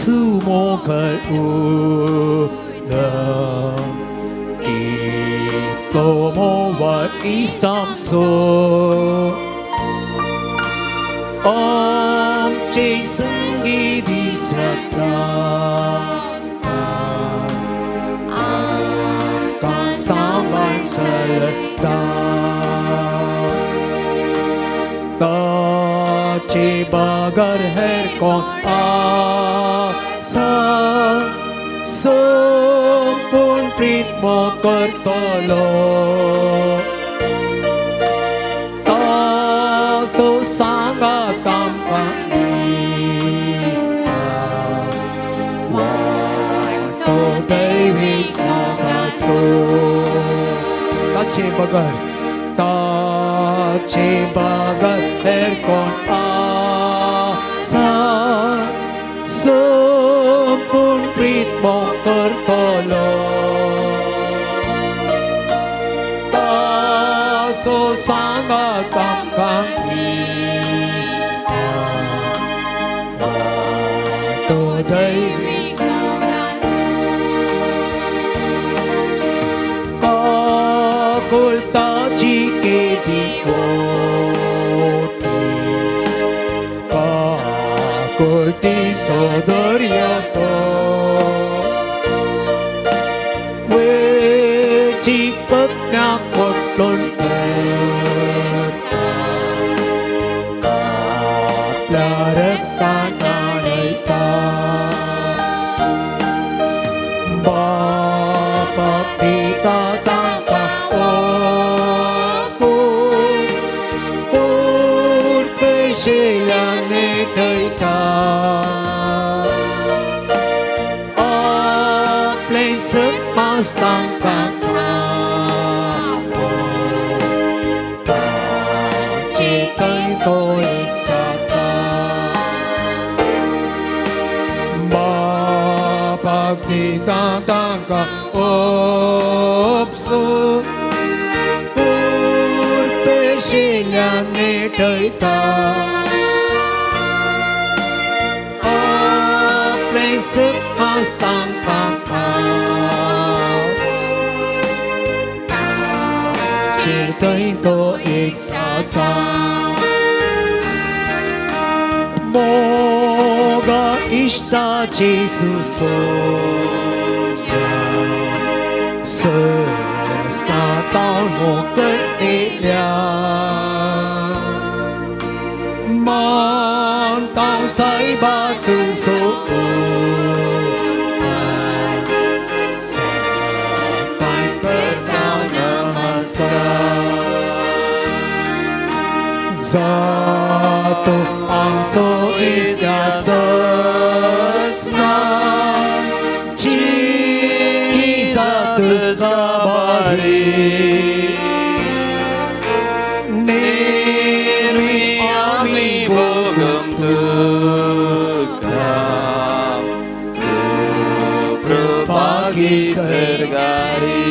수목할 우는 깊고 모할 이스탐소 엄지 승기 디스라타 아까 상발 살렸다 Ci bagar her kon asa Sampun prit mo kartolo Taso sanga tampani Wato David nakaso Taci bagar her kon Sampun prit mo kartolo Taso sanga tamkami Wato David Kakulta chike di Kurti sodariyato we chikat na kotlon Plaret kananayta Bapakita tangka Purpe silang netayta Pastang kakapo Chikay ko iksata Mapagtitatang ka opso Purpe silang netayta Aplesek pastang kakapo Tay ko iksata Moga ishta Jesusonya Sesta taon mo kertilya Mantang say batu soon Sampai pertama Zato angso istiasasna Cini satu sabari Nirmi ami bogam tukam Berbagi sergari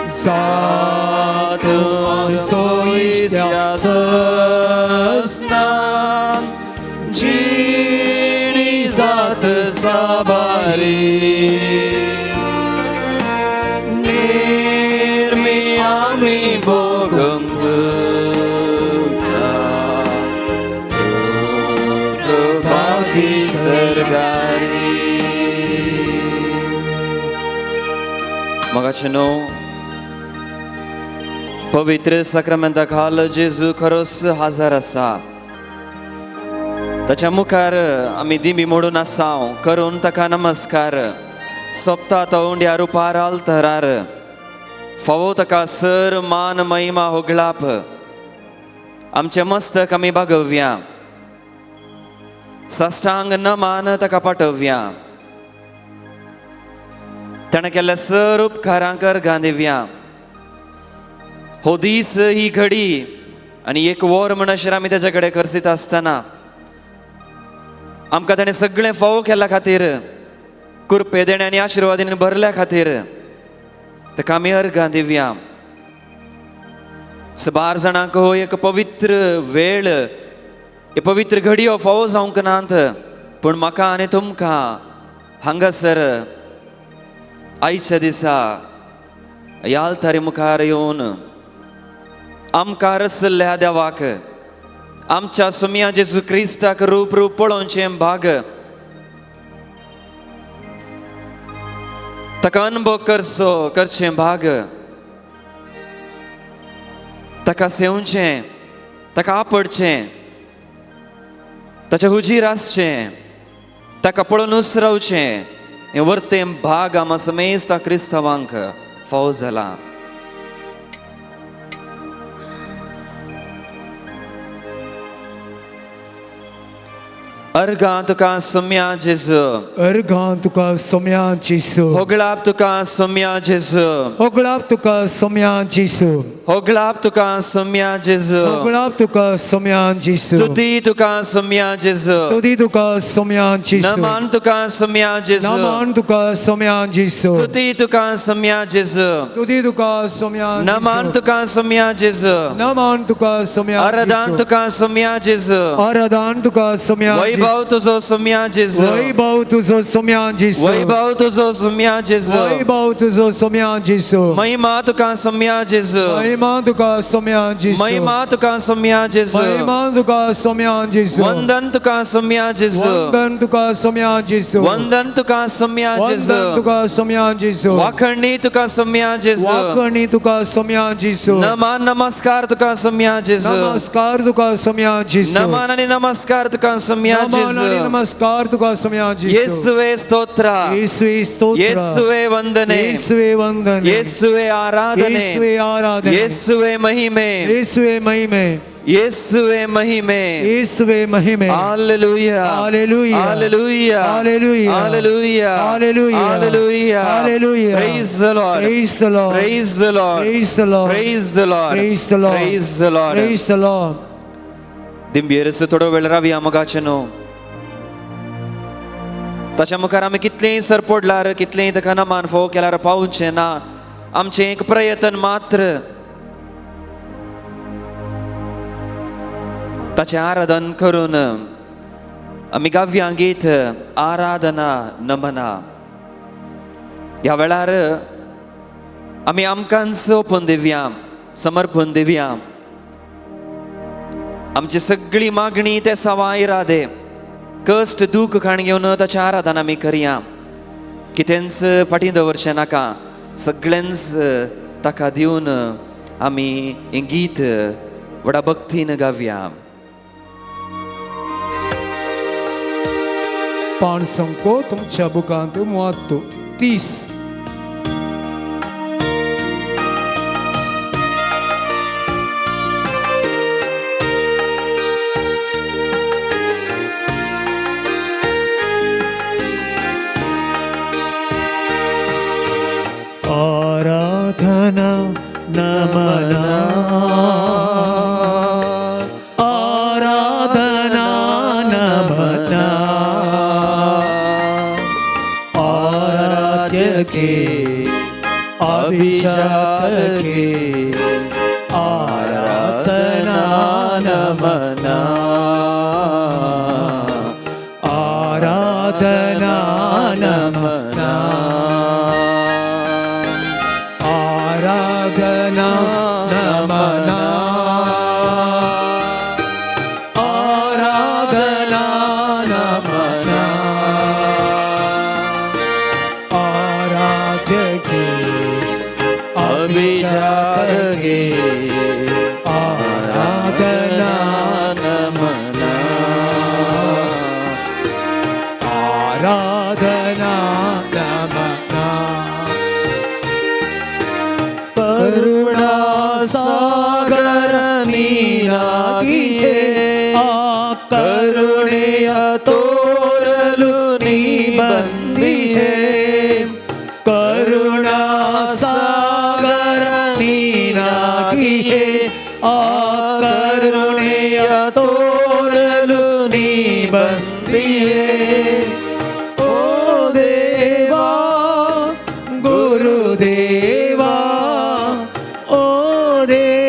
Satu angso istiasasna Cini satu sabari Nirmi ami bogam tukam Berbagi sergari Maka ceno पवित्र साक्रामेंटा खाल जेजू खरोच हजार आसा ताच्या मुखार आमी दिमी मोडून आसाव करून ताका नमस्कार सोपता तो उंड्या रुपार आल्तरार फावो ताका सर मान महिमा होगळाप आमचे मस्तक आमी बागोवया साष्टांग न मान ताका पाठवया ताणें केल्ल्या सर उपकारांकर गांदिव्या हो दीस ही घडी आणि एक वर म्हणसर आमी तेजे कडेन करसीत आसतना आमकां ताणें सगळें फावो केल्या खातीर कृपे देणे आनी आशिर्वादान भरल्या खातीर ताका आमी अर्घां दिवया सबार जाणांक हो एक पवित्र वेळ पवित्र घडी हो फावो जावंक नात पूण म्हाका आनी तुमकां हांगासर आयच्या दिसा याल्तारी मुखार येवन आमकां रसल्या देवाक आमच्या सुमया जेजू क्रिस्ताक रूप पळोवचें भाग ताका अनुभव करचें भाग ताका सेवचें ताका आपडचें ताच्या हुजीर आसचें ताका पळोवनूच रावचें हें वर्तें भाग आमा समेस्त क्रिस्तांवांक फावो जाला. अर्गां तुका सुमया जेजू, अर्गां तुका सुमया जेजू, होगळाप तुका सुमया जेजू, होगळाप तुका सुमया जेजू, होगळाप तुका सुमया जेजू, होगळाप तुका सुमया जेजू, स्तुती तुका सुमया जेजू, स्तुती तुका सुमया जेजू, नमन तुका सुमया जेजू, नमन तुका सुमया जेजू, स्तुती तुका सुमया जेजू, स्तुती तुका सुमया नमन तुका सुमया जेजू, नमन तुका सुमया आराधन तुका सुमया जेजू, आराधन तुका सुमया वैभव तुझो सुमया जेजू, वैभव तुझो सुमया जेजू, वैभव तुझो सुमया जेजू, वैभव तुझो सुमया जेजू, महिमा तुका सुमया जेजू, महिमा तुका सुमया जेजू, महिमा तुका सुमया जेजू, महिमा तुका सुमया जेजू, वंदन तुका सुमया जेजू, वंदन तुका सुमया जेजू, वंदन तुका सुमया जेजू, वंदन तुका सुमया जेजू, वाखणी तुका सुमया जेजू, वाखणी तुका सुमया जेजू, नमन नमस्कार तुका सुमया जेजू, नमस्कार तुका सुमया जेजू, नमन आणि नमस्कार तुका सुमया नमन आणि जेजू, नमस्कार तुका सुमया जेजू, येसुवे स्तोत्र, येशुवे स्तोत्र, येसुवे वंदने, येशुवे वंदने, येसुवे आराधने, येशुवे आराधने, येसुवे महिमे, येशुवे महिमे, येसुवे महिमे, येशुवे महिमे, हालेलुया, हालेलुया, हालेलुया, हालेलुया, हालेलुया, हालेलुया, हालेलुया, हालेलुया. praise the Lord, Praise the Lord, praise the Lord, praise the Lord, praise the Lord, praise the Lord, praise the Lord. praise the Lord. दिंबेरस थोडो वेळ रावया मोगाचे न्हू. ताच्या मुखार आमी कितलेंय सर पडल्यार कितलेंय ताका नमान फोव केल्यार पावचें ना. आमचें एक प्रयत्न मात्र ताचें आराधन करून आमी गाव्यां गीत आराधना नमना ह्या वेळार आमी आमकांच ओपून दिवया, समर्पण दिवया. आमची सगळी मागणी ते सवाय रादे कश्ट दूख खाण घेवन ताचें आराधन आमी करया. कितेंच फाटीं दवरचें नाका, सगळ्यांच ताका दिवन आमी हें गीत व्हडा भक्तीन गावया. पाण संको तुमच्या बुकांत मुआत 30. आराधना नमना, आराधना नमना, आराध्य के अभिषेक के आराधना नमना, आराधना नमना, आराधना नमना, आराधना नमना, आराध्य के अभिषेक के आराधना नमना, आराधना नमना. करुणा सागर नीरागिए आ करुणेय तोरलु नी बंदिए, करुणा सागर नीरागिए आ करुणेय तोरलु नी बंदिए. ओ देवा गुरुदेवा, ओ देवा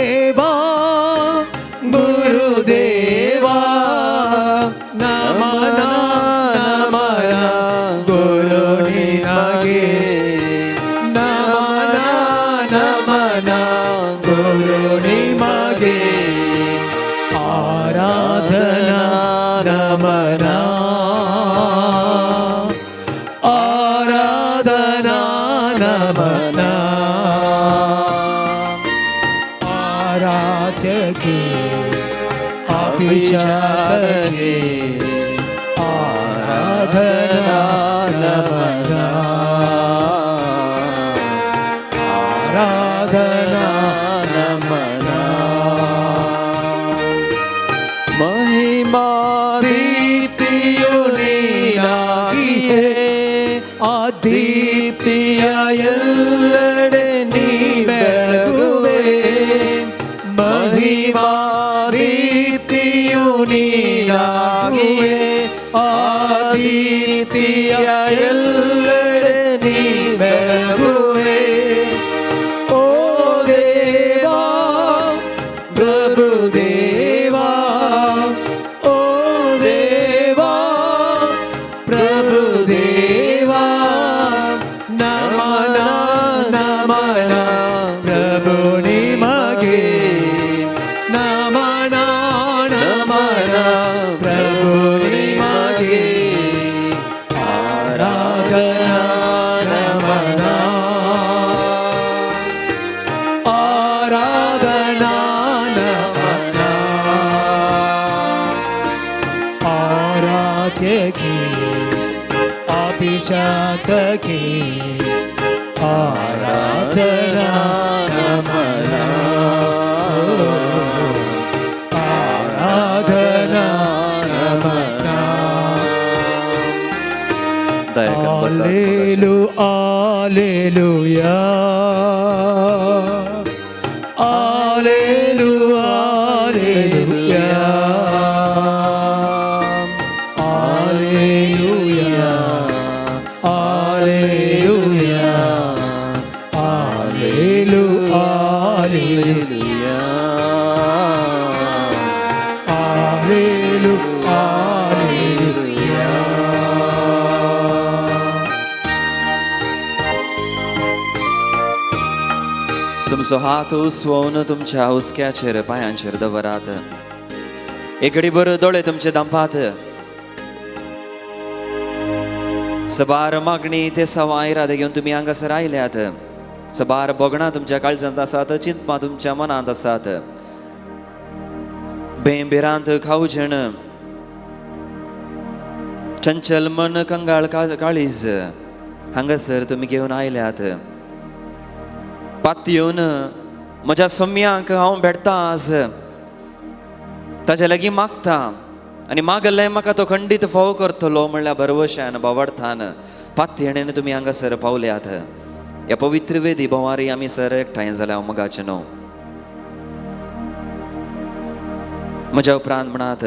करुणी मागे आराधना नमना आराधना नमना आराधके अभिषेके आराधना नमना आराधना नमना महिमा ದೀಪ್ತಿಯುನಿನಾಗಿಯೇ ದೀಪ್ತಿಯ ಎಲ್ಲೆಡೆ ನೀ ಬೆಳಗುವೆ ಮಹಿಮಾ ದೀಪ್ತಿಯು ನೀನಾಗಿಯೇ ದೀಪ್ತಿಯ ಎಲ್ಲೆಡೆ ನೀ ಬೆಳಗುವೆ ಓ ದೇವಾ ಪ್ರಭು ದೇವಾ ಓ ದೇವಾ ಪ್ರಭು ದೇವಾ ನಮನ ನಮನ ಪ್ರಭು ನಿಮಗೆ ನಮನ ನಮನ ಪ್ರಭು ನಿಮಗೆ ಆರಾಧನಾ ನಮನ ಆರಾಧನಾ ನಮನ ಆರಾಧ್ಯಕ್ಕೆ ಅಭಿಷೇಕಕ್ಕೆ ಆರಾಧನಾ ನಮನ ಆರಾಧನಾ ನಮನ ದಯಕನ್ ಬಸ Alleluia, Alleluia, Alleluia, Alleluia, Alleluia, Alleluia, Alleluia, Alleluia. तुमचो हात उसवून तुमच्या हुसक्याचेर पांयांचेर दवरात. एक घडीभर दोळे तुमचे दांपात. सबार मागणी ते सवा इरादे घेवन तुम्ही हांगासर आयल्यात. सबार बोगणां तुमच्या काळजांत आसात, चिंतपां तुमच्या मनांत आसात. बेंबिरांत खावजण, चंचल मन, कंगाळ काळीज हांगासर तुम्ही घेवन आयल्यात. पातयेवन म्हज्या सम्यांक हांव भेटता आज, ताचे लागीं मागता आनी मागलें म्हाका तो खंडीत फावो करतलो म्हणल्यार भरवशान भावार्थान पातयेणेन तुमी हांगासर पावल्यात. ह्या पवित्र वेदी बोवारी आमी सर एकठांय जाल्या हांव मगाचें न्हू. म्हज्या उपरांत म्हणात,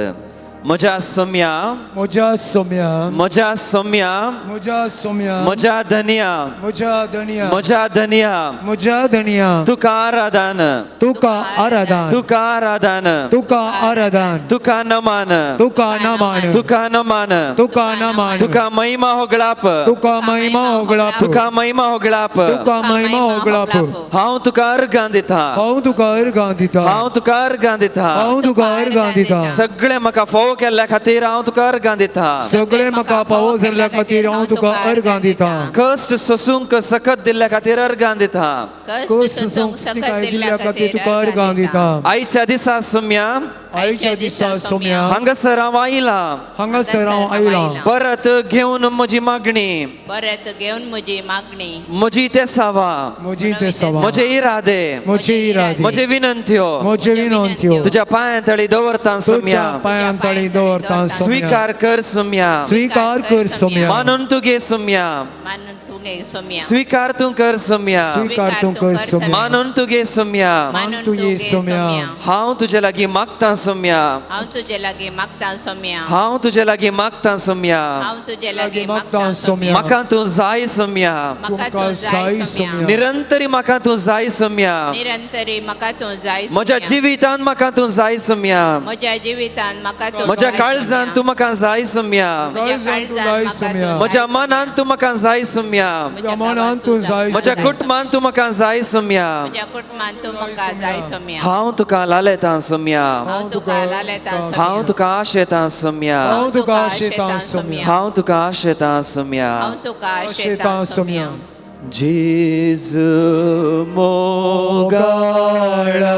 म्हज्या सम्या, म्हज्या सम्या, म्हज्या सम्या, म्हज्या सम्या, म्हज्या धन्या, म्हज्या धन्या, म्हज्या धन्या, म्हज्या धन्या, तुका आराधन, तुका आराधन, तुका आराधन, तुका आराधन, तुका नमन, तुका नमन, तुका नमन, तुका नमन, तुका महिमा होगळाप, तुका महिमा होगळाप, तुका महिमा होगळाप. तुका महिमा होगळाप. हांव तुका अर्गां दिता, हांव तुका अर्गां दिता, हांव तुका अर्गां दिता. हांव तुका अर्गां दिता. सगळे म्हाका फोव केल्ल्या खातीर हांव तुका अर्गां दिता. सगळे म्हाका पावो जाल्ल्या खातीर हांव तुका अर्गां दिता. कश्ट सोसूंक सकत दिल्ल्या खातीर अर्गां दिता. कस संस्कार दिल्ल्या खातीर तुका अर्गां दिता. आयच्या दिसा सम्या, आयच्या दिसा सम्या, हांगासर हांव आयलां. हांगासर हांव आयलां. परत घेवन म्हजी मागणी, परत घेऊन म्हजी मागणी, म्हजी ते सावा, म्हजी ते सवा, म्हजे इरादे, म्हजे इरादे, म्हजे विनंत्यो म्हजे विनंत्यो तुझ्या पांया तळी दवरता तुझ्या सम्या. पांयां तळी दवरता सम्या. स्वीकार कर सम्या, स्वीकार कर सम्या. मानून तू घे सम्या. मानून तू घे सोम्या. स्वीकार तू कर सम्या, स्वीकार तू कर सम्या. मानून तू घे सम्या. मानून तू तू घे घे सोम्या. सोम्या. हांव तुजे लागीं मागता सम्या, हांव तुजे लागीं मागता सोम्या. हांव तुजे लागीं मागता सम्या. हांव तुजे लागीं लागीं मागता मागता सोम्या. सोम्या. म्हाका तू जाय सम्या, म्हाका तुमकां तू जाय जाय सोम्या. सोम्या. निरंतरी म्हाका तू जाय सम्या. निरंतरी म्हाका तू जाय म्हज्या सोम्या. जिवितांत म्हाका तू जाय सम्या. म्हज्या जिवितांत म्हाका तू म्हज्या जाय काळजांत सोम्या. तू म्हाका जाय सम्या. म्हज्या काळजांत तू काळजांत जाय म्हाका सोम्या. तू म्हज्या जाय मनांत तू म्हाका जाय सम्या. म्हज्या मनान तूं जाय म्हज्या कुटुंबान तूं म्हाका जाय सोम्या म्हज्या कुटुंबान तूं म्हाका जाय सोम्या हांव तुका लालयतां सोम्या हांव तुका लालयतां हांव तुका आशेतां सोम्या हांव तुका आशेतां सोम्या हांव तुका आशेतां सोम्या हांव तुका आशेतां आशेतां सोम्या सोम्या जेजू मोगाळा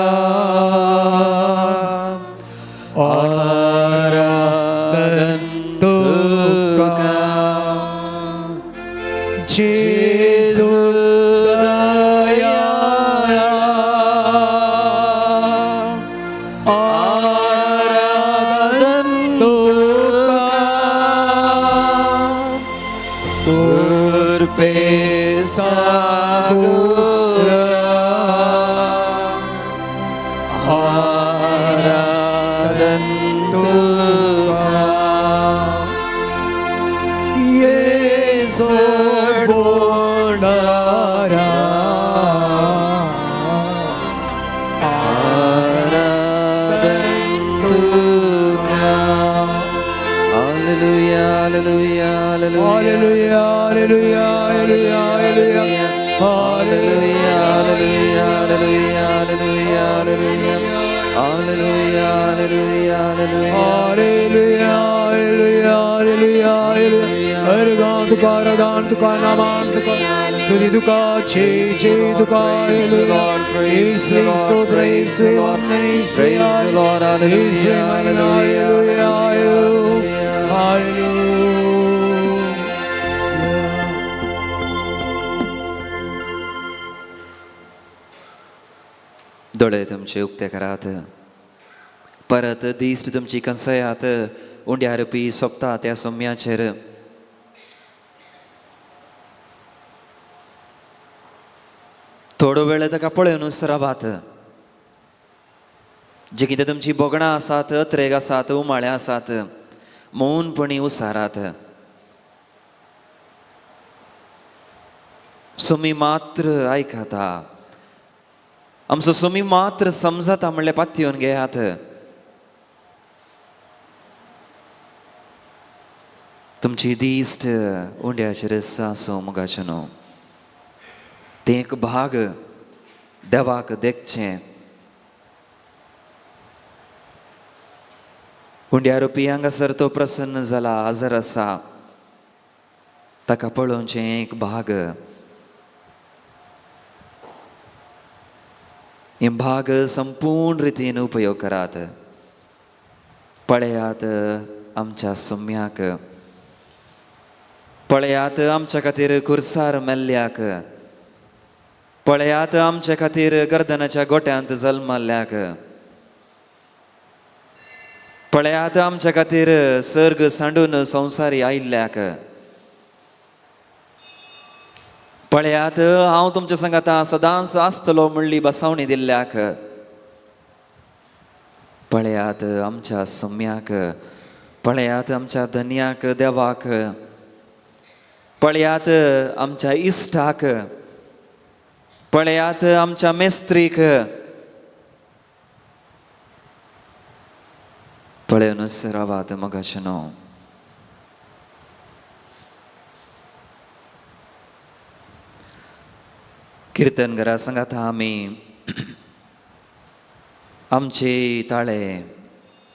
आराधन तुका जेजू दयाळा आराधन तुका कृपे सागरा आराधन तुका येसू बोलणारा आराधन तुका हालेलुया हालेलुया हालेलुया Hallelujah, hallelujah, hallelujah, hallelujah, Hallelujah, hallelujah, hallelujah, hallelujah, hallelujah, hallelujah, hallelujah. hallelujah, hallelujah, hallelujah, hallelujah. Ergan tuka, ragan tuka, naman tuka, studi tuka, che tuka, hallelujah. Praise the Lord, Praise the Lord, praise the Lord, hallelujah, hallelujah, hallelujah, hallelujah. दोळे तुमचे उक्ते करात परत दिश्ट तुमची कंसयात उंड्या RuPay सोपता त्या सोम्याचेर थोडो वेळ ताका पळयनूच रावात जे कितें तुमची बोगणां आसात त्रेग आसात उमाळ्या आसात मौनपणी उसारात सोमी मात्र आयकाता आमचो सोमी मात्र समजता म्हणल्यार पातयेवन घेयात तुमची दिश्ट उंड्याचेर आसूं मोगाचें न्हू तें एक भाग देवाक देखचें उंड्या रुपी हांगासर तो प्रसन्न जाला हजर आसा ताका पळोवचें एक भाग हे भाग संपूर्ण रितीन उपयोग करात पळयात आमच्या सोम्याक पळयात आमच्या खातीर कुर्सार मेल्ल्याक पळयात आमच्या खातीर गर्दनाच्या गोट्यांत जल्मल्ल्याक पळयात आमच्या खातीर सर्ग सांडून संवसारी आयिल्ल्याक पळयात हांव तुमच्या संगाता सदांच आसतलो म्हणली बसावणी दिल्ल्याक पळयात आमच्या सोम्याक पळयात आमच्या धन्याक देवाक पळयात आमच्या इश्टाक पळयात आमच्या मेस्त्रीक पळयनूच रावात मोगाचें न्हू कीर्तनगरा सांगात आमी आमचे ताळे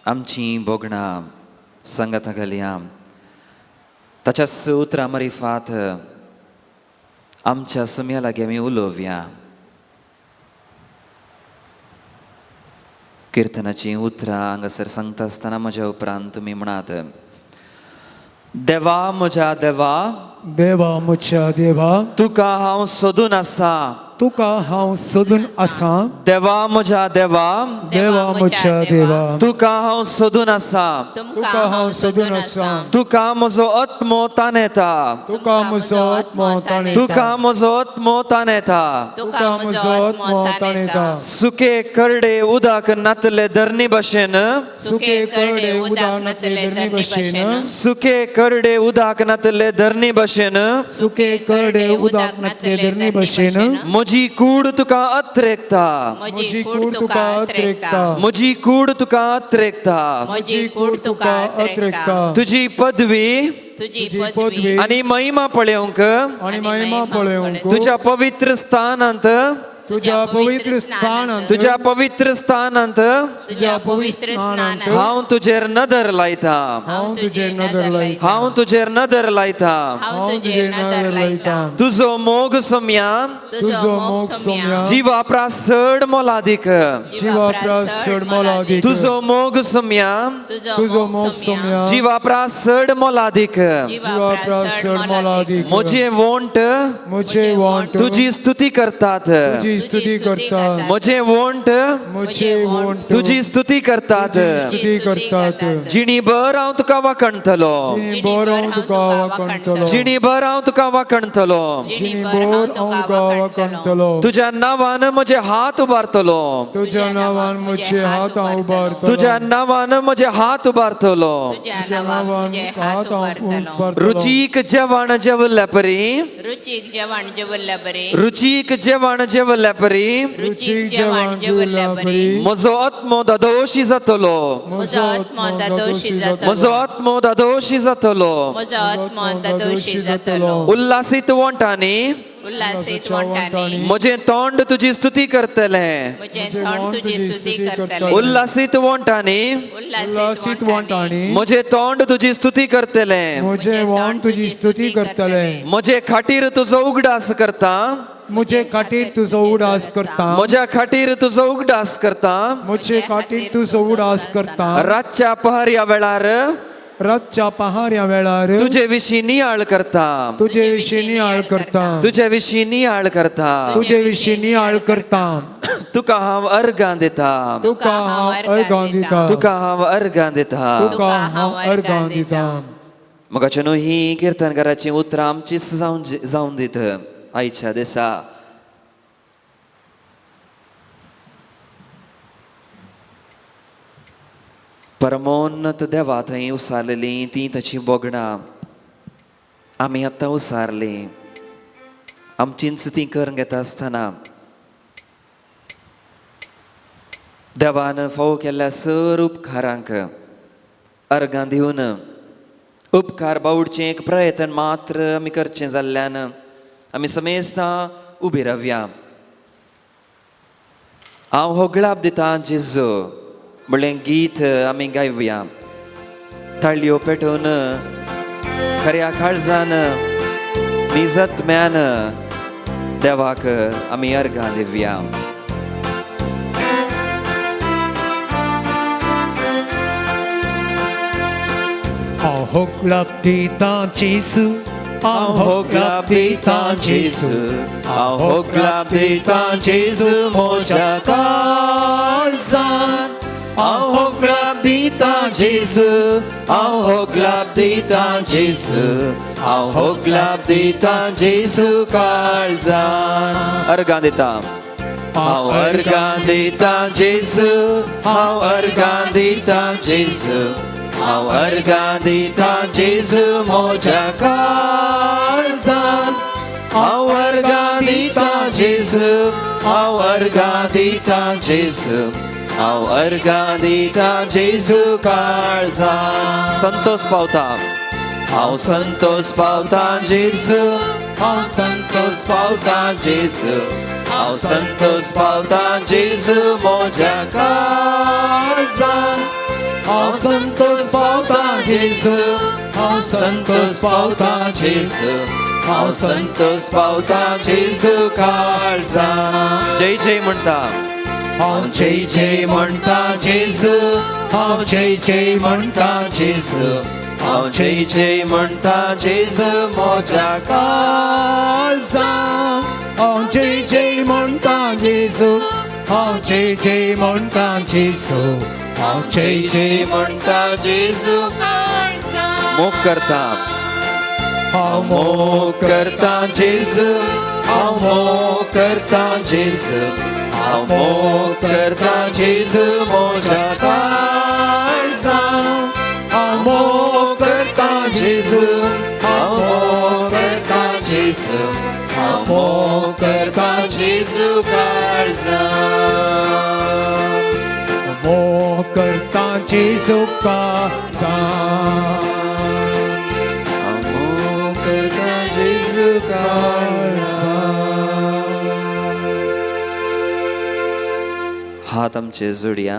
आमची बोगणां संगता घालया ताच्याच उतरां मारिफात आमच्या सोम्या लागीं आमी उलोवया कीर्तनाची उतरां हांगासर सांगता आसतना म्हज्या उपरांत तुमी म्हणात देवा म्हज्या देवा देवा म्हज्या देवा तुका हांव सोदून आसा तुका हांव सोदून आसा देवा म्हज्या देवा देवा म्हज्या देवा तुका हांव सोदून आसा तुका हांव सोदून आसा तुका म्हजो आत्मो ताणेता तुका म्हजो आत्मो ताणेता तुका म्हजो आत्मो ताणेता तुका म्हजो आत्मो ताणेता सुके करडे उदक नातले धरणी भशेन सुके करडे उदक नातले धरणी भशेन सुके करडे उदक नातले धरणी भशेन सुके करडे उदक नातले धरणी भशेन म्हजी कूड तुका अत्रेकता म्हजी कूड तुका अत्रेकता म्हजी कूड तुका अत्रेकता म्हजी कूड तुका अत्रेकता तुजी पदवी तुझी पदवी पदवी आणि महिमा पळयोंक आणि महिमा पळयोंक तुझ्या पवित्र स्थानांत तुझ्या पवित्र स्थानांत तुझ्या पवित्र स्थानांत तुझ्या पवित्र स्नानांत हांव तुजेर नदर लायता हांव तुझे नजर लायता हांव तुजेर नदर लायता हांव तुझे नदर लायता तुझो मोग सोम्या तुझो मोग सोम्या जिवा प्रासड मोलादीक जीवा प्रासड मोलादीक तुझो मोग सोम्या तुझो मोग सोम्या जिवा प्रासड मोलादीक जीवा प्रासड मोलादीक म्हजे वोंट मुझे वांट तुझी स्तुती करतात तुझी स्तुती करतात म्हजे वोंट मुझे वांट तुझी स्तुती करतात स्तुती करतात जिणी भर हांव तुका वाखणतलो जिनी बोर हांव तुका वाकणतलो जिणी भर हांव तुका वाखणतलो जिनी बोर हांव तुका वाकणतलो तुझ्या नांवान म्हजे हात उबारतलो तुझ्या नावान मुझे हात हांव उबारतलो तुझ्या नांवान म्हजे हात उबारतलो तुझ्या नावान तुझे हात उबारतलो उबारतलो रुचीक जेवण जेवल्या परी रुचीक जेवण जेवल्या बरे रुचीक जेवण जेवल्या परी रुचीक जेवण जेवल्या बरे म्हजो आत्मो दादोशी जातलो म्हजो आत्मा दादोशी जातलो म्हजो आत्मो दादोशी जातलो म्हजो आत्मा दादोशी जातलो उल्हासीत वोंटांनी उल्हासीत वंटांनी म्हजें तोंड तुजी स्तुती करतले म्हजे थोंड तुजी स्तुती करतले उल्हासीत वोंटांनी उल्हासीत वांटाणी म्हजें तोंड तुजी स्तुती करतले मुझे वांट तुझी स्तुती करतले म्हजे खाटीर तुजो उगडास करता मुझे खातीर तुजो उडास करता म्हज्या खाटीर तुजो उगडास करता मुझे खातीर तुजो उडास करता रातच्या पहऱ्या वेळार रातच्या पहाऱ्या वेळार तुजे विशीं नियाळ करता तुझे विशीं नियाळ करता तुजे विशीं नियाळ करता तुझे विशीं नियाळ करता तुका हांव अर्गां दिता तुका हांव अर्गां दिता तुका हांव अर्गां दिता तुका हांव अर्गां दिता मोगाचे न्हू ही किर्तनकाराची उतरां आमची जावन दित आयच्या दिसा परमोन्नत देवा थंय उसारलेली ती ताची बोगणां आमी आतां उसारली आमचीच ती करून घेता आसतना देवान फावो केल्ल्या सर उपकारांक अर्गां दिवन उपकार बावडचे एक प्रयत्न मात्र आमी करचें जाल्ल्यान आमी समेस्तां उबी रावया हांव होगळाप दिता जेजू म्हणलें गीत आमी गायवया ताळयो पेटोवन खऱ्या काळजान निजत्म्यान देवाक आमी अर्गां दिवया हांव होगळाप दिता जेजू हांव होगळाप दिता जेजू हांव होगळाप दिता जेजू म्हज्या काळजान हांव होगळाप दिता जेजू हांव होगळाप दिता जेजू हांव होगळाप दिता जेजू काळजान अर्गां दिता हांव अर्गां दिता जेजू हांव अर्गां दिता जेजू हांव अर्गां दिता जेजू म्हज्या काळजान हांव अर्गां दिता जेजू हांव अर्गां दिता जेजू हांव अर्गां दिता जेजू काळजान संतोष पावता हांव संतोष पावता जेजू हांव संतोष पावता जेजू हांव संतोष पावता जेजू म्हज्या काळजान हांव संतोष पावता जेजू हांव संतोष पावता जेजू हांव संतोष पावता जेजू काळजान जय जय म्हणटा हांव जय जय म्हणटा जेजू हांव जय जय म्हणटा जेजू हांव जय जय म्हणटा जेजू म्हज्या काळजान हांव जय जय म्हणटा जेजू हांव जय जय म्हणटा जेजू हांव जय जय म्हणटा जेजू मोग करता हांव मोग करता जेजू हांव मोग करता जेजू हांव मोग करता जेजू म्हज्या काळजान हांव मोग करता जेजू हांव मोग करता जेजू हांव मोग करता जेजू काळजान मोग करता जेजू काळजान हात आमचे जोडया,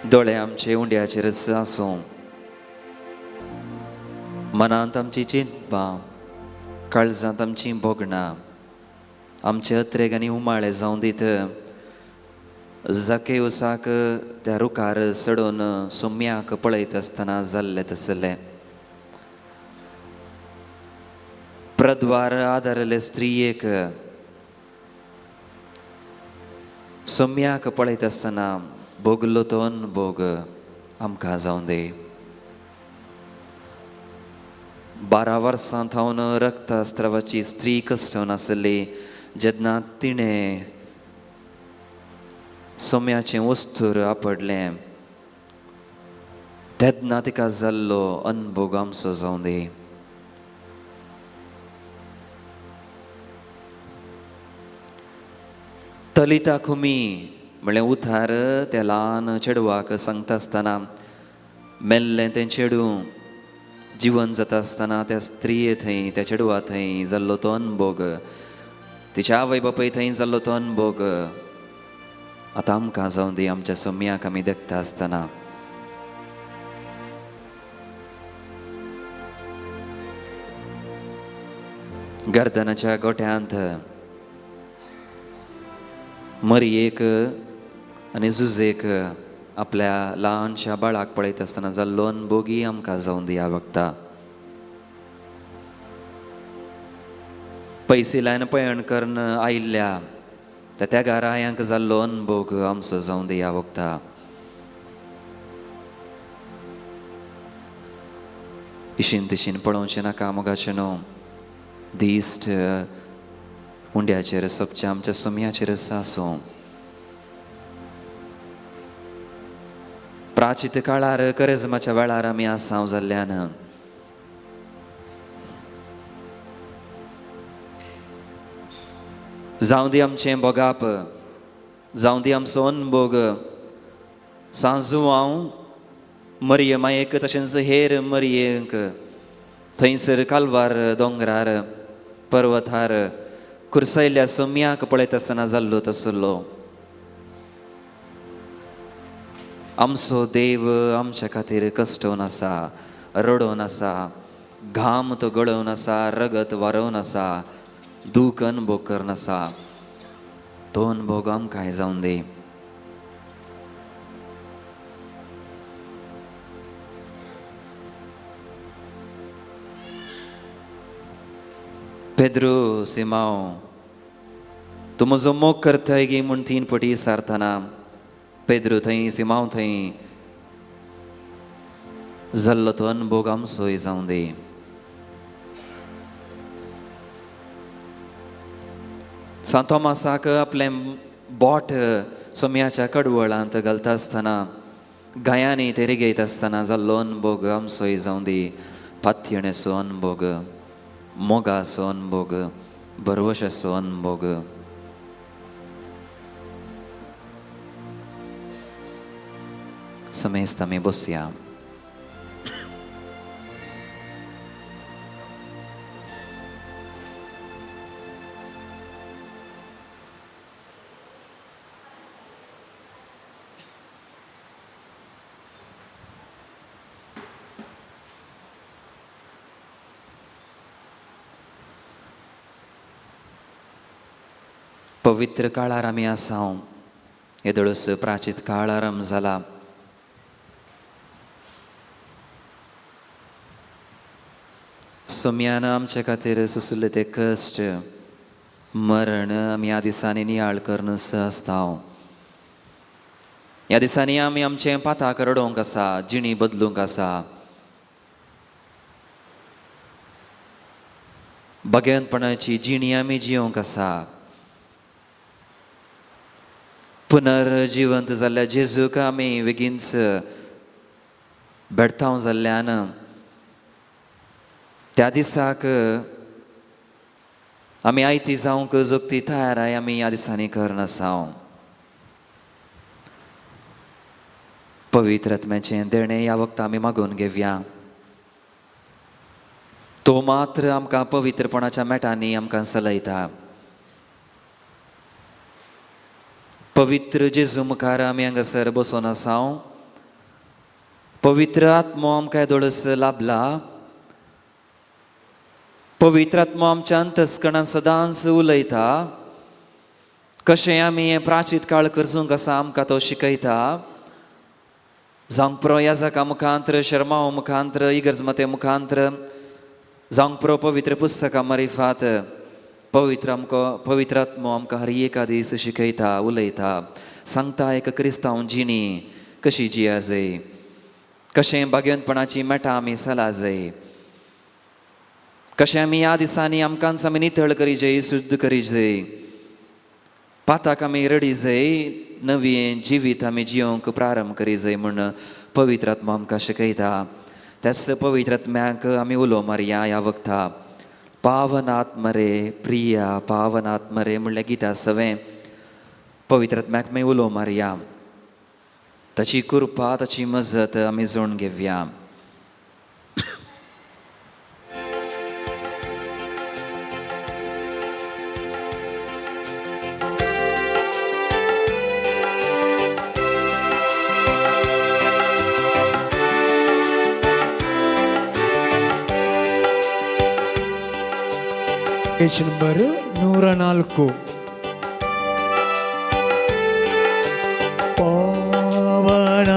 दोळे आमचे उंड्याचेर आसूं, मनांत आमची चिंतपां, काळजांत आमची बोगणां, आमचे अत्रेक आनी उमाळे जावं दीत. जकेउसाक त्या रुखार चडोवन सोम्याक पळयत आसतना जाल्लें तसलें. प्रद्वार आदारले स्त्रियेक सोम्याक पळयत आसतना भोगलो तो अनुभोग आमकां जावं दे. 12 वर्सां थावन रक्तस्त्रावाची स्त्री कश्टवन आसली जेन्ना तिणें सोम्याचें वस्तूर आपडलें तेन्ना तिका जाल्लो अनुभोग आमचो जावं दे. तलिता कुमी म्हळ्यार उतार त्या ल्हान चेडवाक सांगता आसतना मेल्लें तें चेडूं जिवन जाता आसतना त्या स्त्रिये थंय त्या चेडवा थंय जाल्लो तो अनुभोग, तिच्या आवय बापूय थंय जाल्लो तो अनुभोग आतां आमकां जावं दी. आमच्या सोम्याक आमी देखता आसतना गर्दनाच्या गोठ्यांत मरयेक आनी झुजेक आपल्या ल्हानशा बाळाक पळयत आसतना जाल्लो अनुभोगी आमकां जावं दी ह्या वखदां. पैसिलान पयण करून आयिल्ल्या त्या घरायांक जाल्लो अनुभोग आमचो जावं दी ह्या वखदां. इशीन तिशीन पळोवचें नाका मोगाचें न्हू. दिश्ट उंड्याचेर सोबच्या आमच्या सोम्याचेर आसूं. प्राचीत काळार करेजमाच्या वेळार आमी आसांव जाल्ल्यान जावं दी आमचें बोगाप, जावं दी आमचो अनुभोग. सांजू हांव मरिये मायेक तशेंच हेर मरियेक थंयसर कालवार दोंगरार पर्वतार कुर्सायल्ल्या सोम्याक पळयत आसतना जाल्लो तसलो. आमचो देव आमच्या खातीर कश्टवन आसा, रडोवन आसा, घाम तो गळोवन आसा, रगत वारोवन आसा, दूख अनुभोग करून आसा. तो अनुभोग आमकांय जावं दी. पेद्रू सिमांव, तूं म्हजो मोग करतय गी म्हूण 3 फावटी सारतना पेद्रू थंय सिमांव थंय जाल्लो तो अनुभोग आमचोय जावं दी. सांत थोमासाक आपलें बोट सोम्याच्या कडवळांत घालता आसतना गायांनी ते रिगयत आसतना जाल्लो अनुभोग आमचोय जावं दी. पातयणेचो अनुभोग, मोगाचो अनुभोग, भरवशेचो अनुभोग. समेस्त आमी बसया. पवित्र काळार आमी आसांव. येदोळस प्राचीत काळ आरंभ जाला. सोम्यान आमचे खातीर सुसले ते कश्ट मरण आमी ह्या दिसांनी नियाळ करून आसतांव. ह्या दिसांनी आमी आमचें पाताक रडोवंक आसा, जिणी बदलूंक आसा. भगवंतपणाची जिणी आमी जियोंक आसा. पुनर्जिवंत जाल्ल्या जेजूक आमी बेगीनच भेटतांव जाल्ल्यान त्या दिसाक आमी आयती जावंक जोगती तयाराय आमी ह्या दिसांनी करन आसांव. पवित्र आत्म्याचें देणें ह्या वखदां आमी मागून घेवया. तो मात्र आमकां पवित्रपणाच्या मेटांनी आमकां चलयता. पवित्र जेजू मुखार आमी हांगासर बसून आसाव. पवित्र आत्मो आमकां येदोळस लाभला. पवित्र आत्मो आमच्या अंतस्करणांत सदांच उलयता. कशें आमी हें प्राचीत काळ करचूंक आसा आमकां तो शिकयता. जावंक प्रो याजका मुखांतर, शर्माओ मुखांतर, इगर्जमते मुखांतर, जावंक प्रो पवित्र पुस्तकां मारिफात पवित्र आत्मो आमकां हर एका दीस शिकयता, उलयता, सांगता एक क्रिस्तांव जिणी कशी जिया जाय, कशें भाग्यवंतपणाची मेटां आमी चला जाय, कशें आमी ह्या दिसांनी आमकांच आमी नितळ करी जाय, शुद्ध करी जाय, पाताक आमी रडी जाय, नवीन जिवीत आमी जियोंक प्रारंभ करी जाय म्हूण पवित्र आत्मो आमकां शिकयता. त्याच पवित्र आत्म्याक आमी उलो मारया ह्या वखता. पावन आत्म रे प्रिया, पावन आत्म रे म्हणलें गिता सवें पवित्र आत्म्याक आमी उलो मारया. ताची कृपा, ताची मजत आमी जोडून घेवया. Page number 104.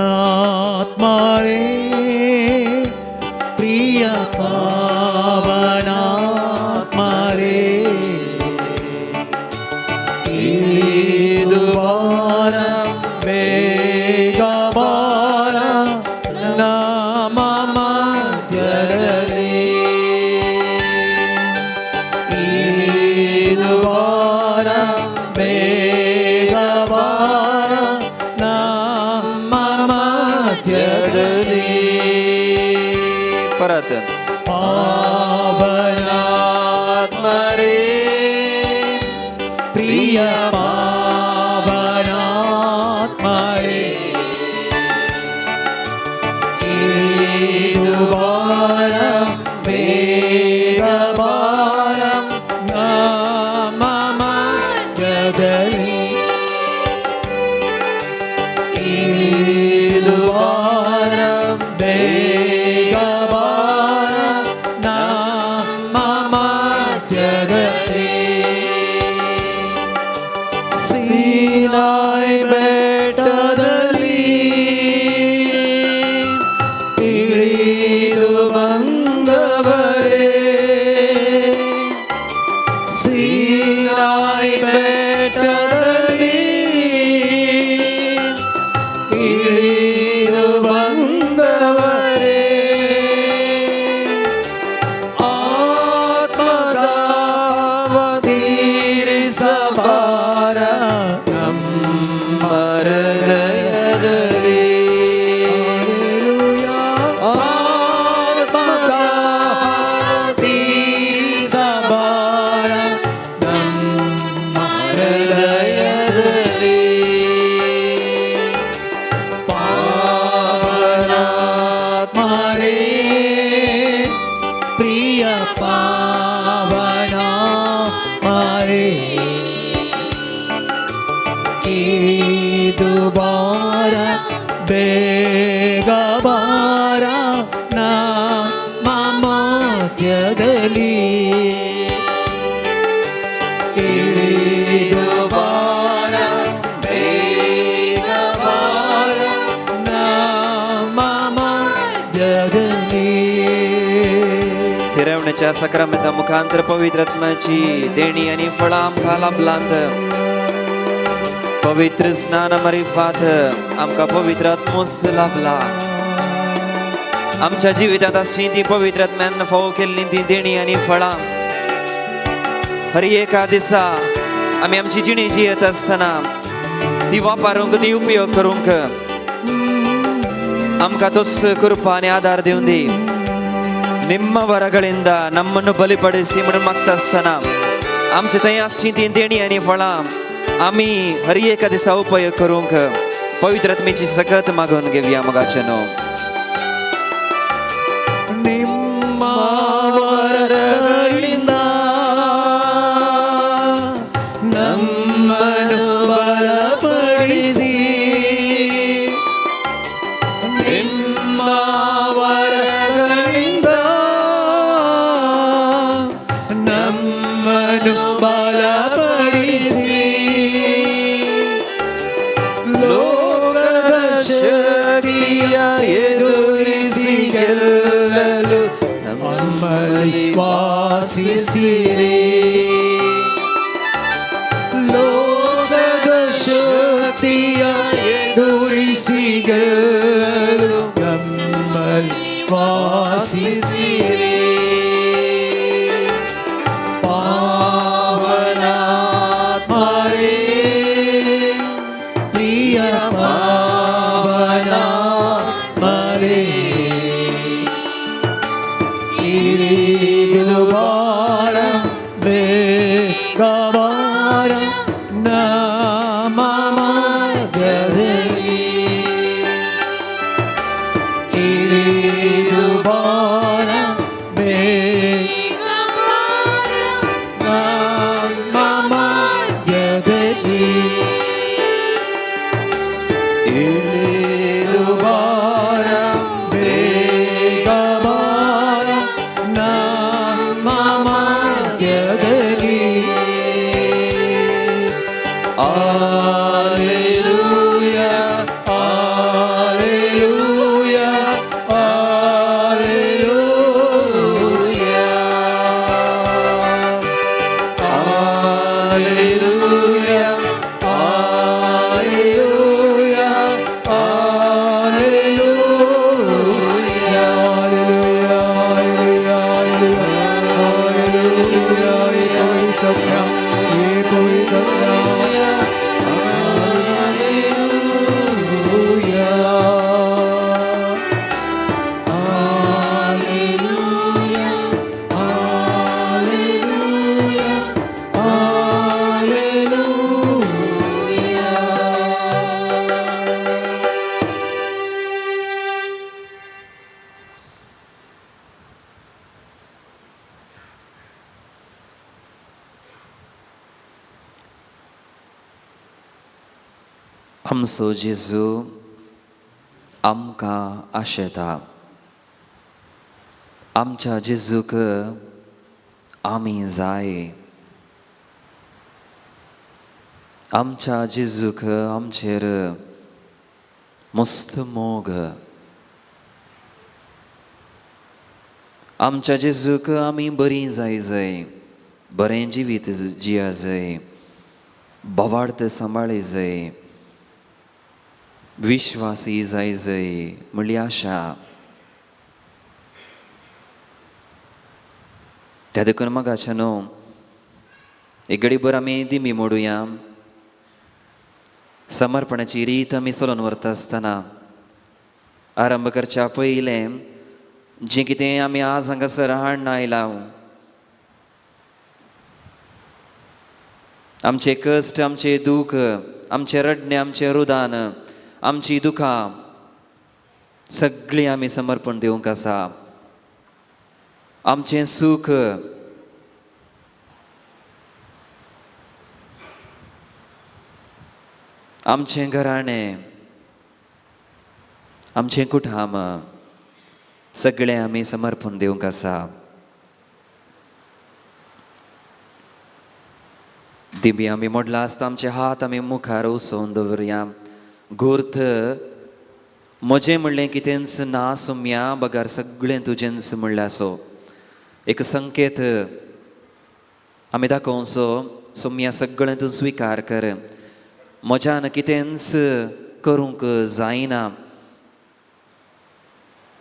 ಪಾವನಾತ್ಮರೇ ಪ್ರಿಯ ಪಾವನಾತ್ಮರೇ ಇದು ಬಾರ ಬೇಗ ಬಾರ ನಮ್ಮ ಮಧ್ಯದಲ್ಲಿ परत पावनात्मरे प्रिय पावनात्मरे इदुबार वेगबार ನಮ್ಮ ಮಧ್ಯದಲ್ಲಿ ಇದುವಾರ ಬೇಗಬಾರ ನಮ್ಮ ಮಧ್ಯದಲ್ಲಿ ಸೀನಾಯಿ ಬೆಟ್ಟದಲ್ಲಿ ಇಳಿದು ಬಂದವರೇ ಸೀನಾಯಿ ಬೆಟ್ಟದಲ್ಲಿ ಇಳಿದು ಬಂದವರೇ ಆತ್ಮಗಾವತೀರಿಸಬಾರ ನಮ್ಮ ಹೃದಯದಲ್ಲಿ ಆತ್ಮಗಾವತೀರಿಸಬಾರ ನಮ್ಮ ಹೃದಯದಲ್ಲಿ ಪಾವನಾತ್ಮರೇ ಪ್ರಿಯ ಪಾವನಾತ್ಮರೇ ಇದು ಬಾರ ಬೇಗ ಬಾರ ನಮ್ಮ ಮಧ್ಯದಲ್ಲಿ ಇಳಿದು ಬಾರ ಬೇಗ ಬಾರ ನಮ್ಮ ಮಧ್ಯದಲ್ಲಿ तिरवण्याच्या सक्रमेता मुखांतर पवित्र आत्म्याची देणी आणि फळां आमकां लाभलांत. पवित्र स्नान मारिफात आमकां पवित्र आत्मोस लाभला. आमच्या जिवितांत आसची ती पवित्र आत्म्यान फावो केल्ली ती देणी आनी फळां हर एका दिसा आमी आमची जिणी जियेत आसतना ती वापरूंक, ती उपयोग करूंक आमकां तोच कृपा आनी आदार दिवन दी. ನಿಮ್ಮ ವರಗಳಿಂದ ನಮ್ಮನ್ನು ಬಲಿಪಡಿಸಿ म्हणून मागता असताना आमचे थंय आसची ती देणी आनी फळां आमी हर एका दिसा उपयोग करूंक पवित्र आत्मेची सकत मागून घेवया मोगाचेनो. ನಿಮ್ಮ ವರ ಪಡಿಸಿ ಲೋಕದ ಶಕ್ತಿಯ ಎದುರಿಸಿ ಗೆಲ್ಲಲು ನಮ್ಮಲ್ಲಿ ವಾಸಿಸಿರಿ. ಲೋಕದ ಶಕ್ತಿಯ ಎದುರಿಸಿ ಗೆಲ್ಲಲು ನಮ್ಮಲ್ಲಿ ವಾಸಿಸಿರಿ. ಪಾವನಾತ್ಮರೇ ಪ್ರಿಯ ಪಾವನಾತ್ಮರೇ ಇಳಿದು ಬಾರ ಬೇಗ ಬಾರ ನಮ್ಮ ಮಧ್ಯದಲ್ಲಿ ಇಳಿದು ಬಾರ ಬೇಗ ಬಾರ ನಮ್ಮ ಮಧ್ಯದಲ್ಲಿ ಇಳಿದು ಬಾರ ಬೇಗ ಬಾರ ನಮ್ಮ ಮಧ್ಯದಲ್ಲಿ. Alleluia, Alleluia, Alleluia, Alleluia, Alleluia, आमचो जेजू आमकां आशेता. आमच्या जेजूक आमी जाय. आमच्या जेजूक आमचेर मस्त मोग. आमच्या जेजूक आमी बरीं जाय जाय, बरें जिवीत जिया जाय, बोवार्थ सांबाळी जाय, विश्वासी जाय जाय म्हणली आशा. त्या देखून मगाच्या न्हू एक घडीभर आमी दिमी मोडुया. समर्पणाची रीत आमी चलोवन व्हरता आसतना आरंभ करच्या पयलें जें कितें आमी आज हांगासर हाडून आयलां, आमचे कश्ट, आमचे दूख, आमचे रडणे, आमचे रुदान, आमची दुखां सगळीं आमी समर्पण दिवंक आसा. आमचें सूख, आमचें घराणें, आमचें कुटुंब सगळें आमी समर्पण दिवंक आसा. दिबी आमी मोडला आसता आमचे हात आमी मुखार उसोवन दवरया. घोर्थ म्हजें म्हणलें कितेंच ना सोम्या, बगार सगळें तुजेंच म्हणलें आसो. एक संकेत आमी दाखोवचो. सोम्या सगळें तूं स्विकार कर. म्हज्यान कितेंच करूंक जायना.